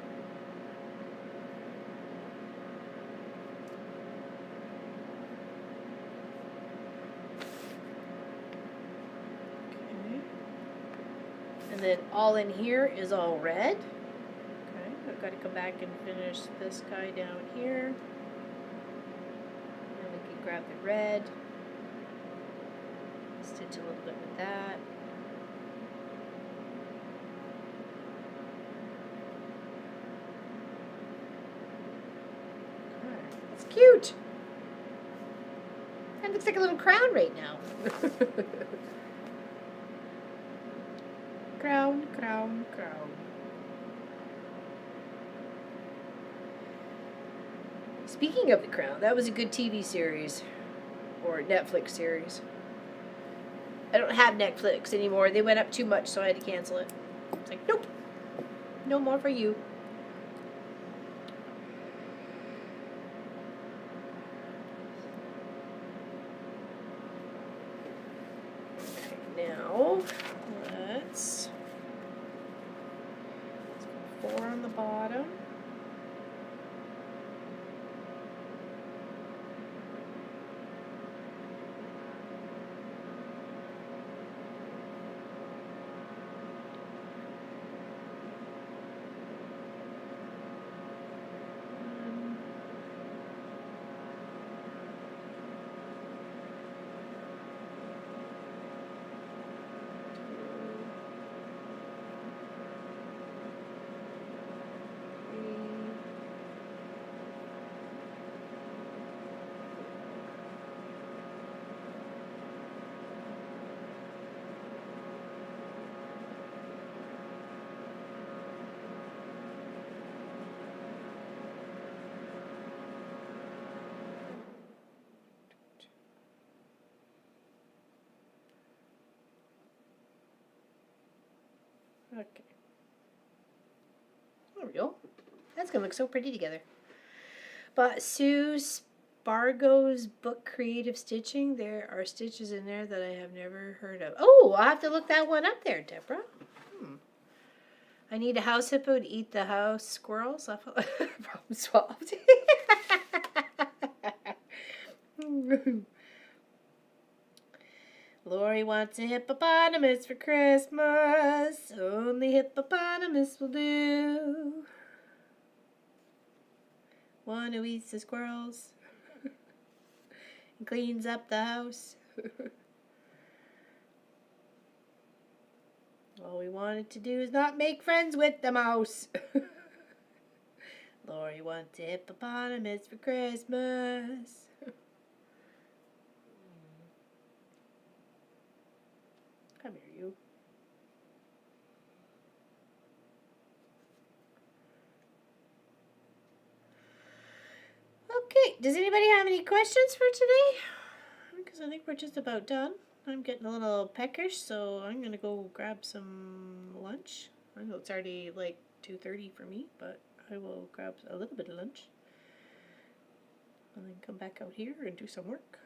And then all in here is all red. Okay, I've got to come back and finish this guy down here. And we can grab the red, stitch a little bit with that. Okay, it's cute. It looks like a little crown right now. Crown, crown, crown. Speaking of the Crown, that was a good TV series or Netflix series. I don't have Netflix anymore. They went up too much, so I had to cancel it. It's like, nope, no more for you. Okay, now let's go 4 on the bottom. Okay. There we go. That's gonna look so pretty together. But Sue Spargo's book, Creative Stitching, there are stitches in there that I have never heard of. Oh, I'll have to look that one up there, Deborah. I need a house hippo to eat the house squirrels. Problem solved. Lori wants a hippopotamus for Christmas. Only hippopotamus will do. One who eats the squirrels and cleans up the house. All we wanted to do is not make friends with the mouse. Lori wants a hippopotamus for Christmas. Come here, you. Okay, does anybody have any questions for today? Because I think we're just about done. I'm getting a little peckish, so I'm going to go grab some lunch. I know it's already like 2:30 for me, but I will grab a little bit of lunch. And then come back out here and do some work.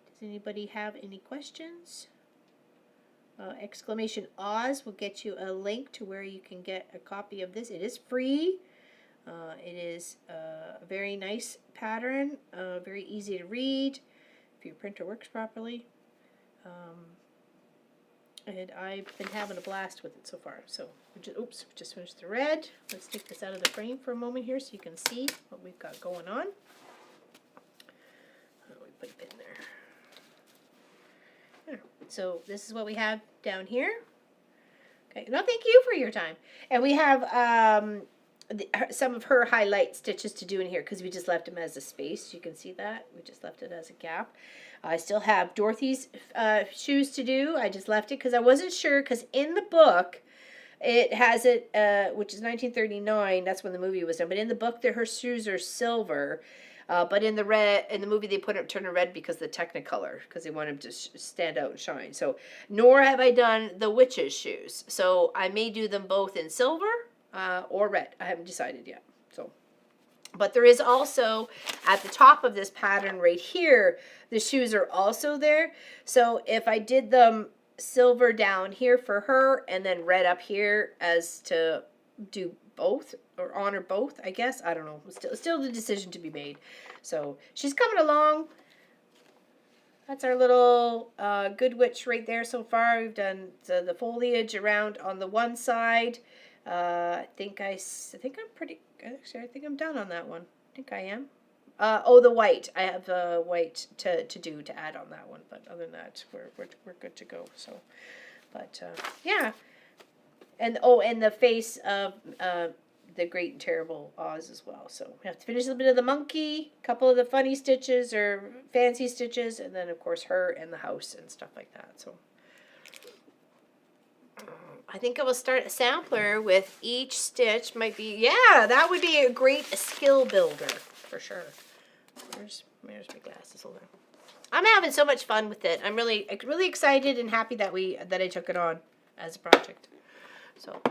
Does anybody have any questions? Exclamation Oz will get you a link to where you can get a copy of this. It is free. It is a very nice pattern, very easy to read if your printer works properly. And I've been having a blast with it so far. So, just finished the red. Let's take this out of the frame for a moment here so you can see what we've got going on. We put it in there. So this is what we have down here. Okay, no, thank you for your time. And we have some of her highlight stitches to do in here because we just left them as a space. You can see that. We just left it as a gap. I still have Dorothy's shoes to do. I just left it because I wasn't sure, because in the book it has it, which is 1939. That's when the movie was done. But in the book, her shoes are silver. But in the movie, they turn it red because of the Technicolor, because they want them to stand out and shine. So, nor have I done the witch's shoes. So I may do them both in silver or red. I haven't decided yet. So, but there is also at the top of this pattern right here, the shoes are also there. So if I did them silver down here for her and then red up here as to do both or honor both, I guess. I don't know. Still the decision to be made. So she's coming along. That's our little good witch right there so far. We've done the foliage around on the one side. I think I'm pretty. Actually, I think I'm done on that one. I think I am. The white. I have the white to add on that one. But other than that, we're good to go. So, but yeah. And the face of the Great and Terrible Oz as well. So we have to finish a little bit of the monkey, a couple of the funny stitches or fancy stitches, and then of course her and the house and stuff like that. So I think I will start a sampler with each stitch. Might be, yeah, that would be a great skill builder for sure. Where's my glasses holder? I'm having so much fun with it. I'm really excited and happy that I took it on as a project. So,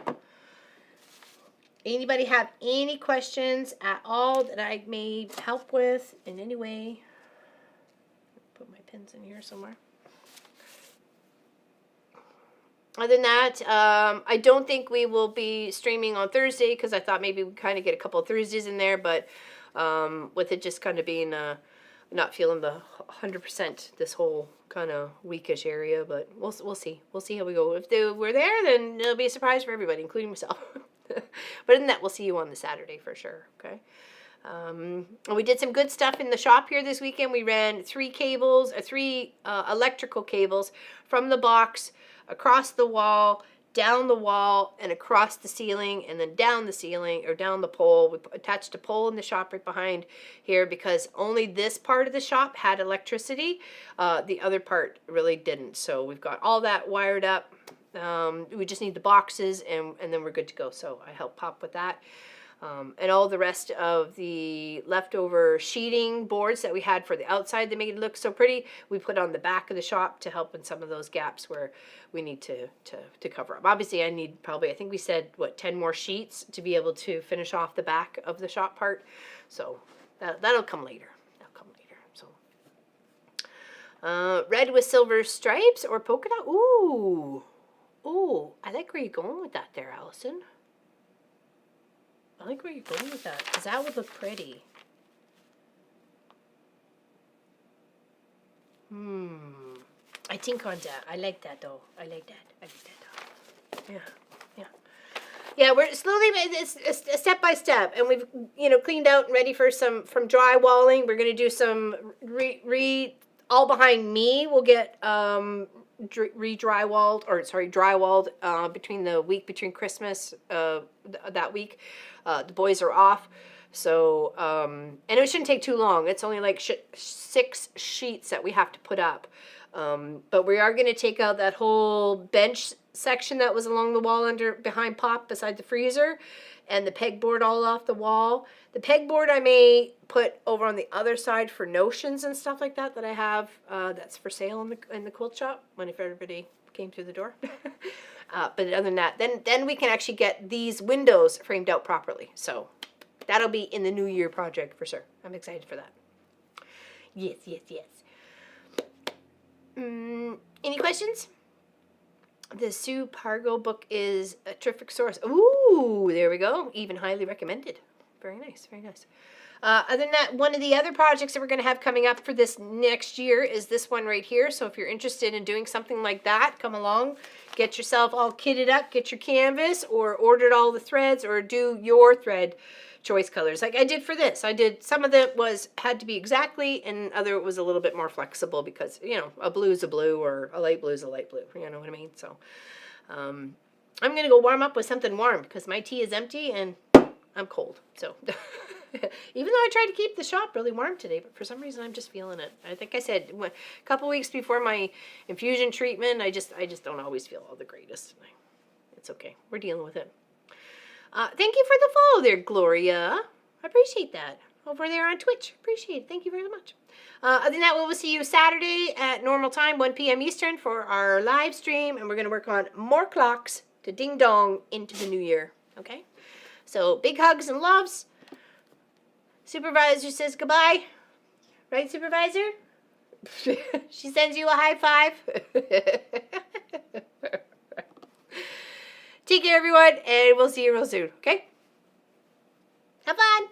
anybody have any questions at all that I may help with in any way? Put my pins in here somewhere. Other than that, I don't think we will be streaming on Thursday because I thought maybe we'd kind of get a couple of Thursdays in there, but with it just kind of being not feeling the 100% this whole kind of weekish area, but we'll see. We'll see how we go. If we're there, then it'll be a surprise for everybody, including myself. But in that, we'll see you on the Saturday for sure. Okay. And we did some good stuff in the shop here this weekend. We ran three electrical cables from the box across the wall, down the wall, and across the ceiling, and then down the ceiling, or down the pole. We attached a pole in the shop right behind here because only this part of the shop had electricity. The other part really didn't. So we've got all that wired up. We just need the boxes, and then we're good to go. So I helped Pop with that. And all the rest of the leftover sheeting boards that we had for the outside that made it look so pretty, we put on the back of the shop to help in some of those gaps where we need to cover up. Obviously, I need probably, I think we said, what, 10 more sheets to be able to finish off the back of the shop part. So that'll come later. That'll come later. So red with silver stripes or polka dot. Ooh. Ooh, I like where you're going with that there, Allison. I like where you're going with that, because that would look pretty. I think on that. I like that, though. I like that. Yeah, yeah. Yeah, we're slowly, it's step by step, and we've, cleaned out and ready for some, from drywalling. We're going to do some, all behind me will get, drywalled between the week between Christmas, that week. The boys are off, so and it shouldn't take too long. It's only like 6 sheets that we have to put up, but we are going to take out that whole bench section that was along the wall behind Pop beside the freezer, and the pegboard all off the wall. The pegboard I may put over on the other side for notions and stuff like that I have that's for sale in the quilt shop if everybody came through the door. But other than that, then we can actually get these windows framed out properly. So that'll be in the new year project for sure. I'm excited for that. Yes. Any questions? The Sue Pargo book is a terrific source. Ooh, there we go. Even highly recommended. Very nice, very nice. Other than that, one of the other projects that we're going to have coming up for this next year is this one right here. So if you're interested in doing something like that, come along, get yourself all kitted up, get your canvas, or ordered all the threads, or do your thread choice colors like I did for this. I did some of it had to be exactly, and other was a little bit more flexible because a blue is a blue or a light blue is a light blue. You know what I mean? So I'm gonna go warm up with something warm because my tea is empty and I'm cold. So even though I tried to keep the shop really warm today, but for some reason I'm just feeling it. I think I said a couple weeks before my infusion treatment, I just don't always feel all the greatest. It's okay. We're dealing with it. Thank you for the follow there, Gloria. I appreciate that. Over there on Twitch. Appreciate it. Thank you very much. Other than that, we will see you Saturday at normal time, 1 p.m. Eastern, for our live stream. And we're going to work on more clocks to ding dong into the new year. Okay? So, big hugs and loves. Supervisor says goodbye. Right, Supervisor? She sends you a high five. Take care, everyone, and we'll see you real soon, okay? Have fun!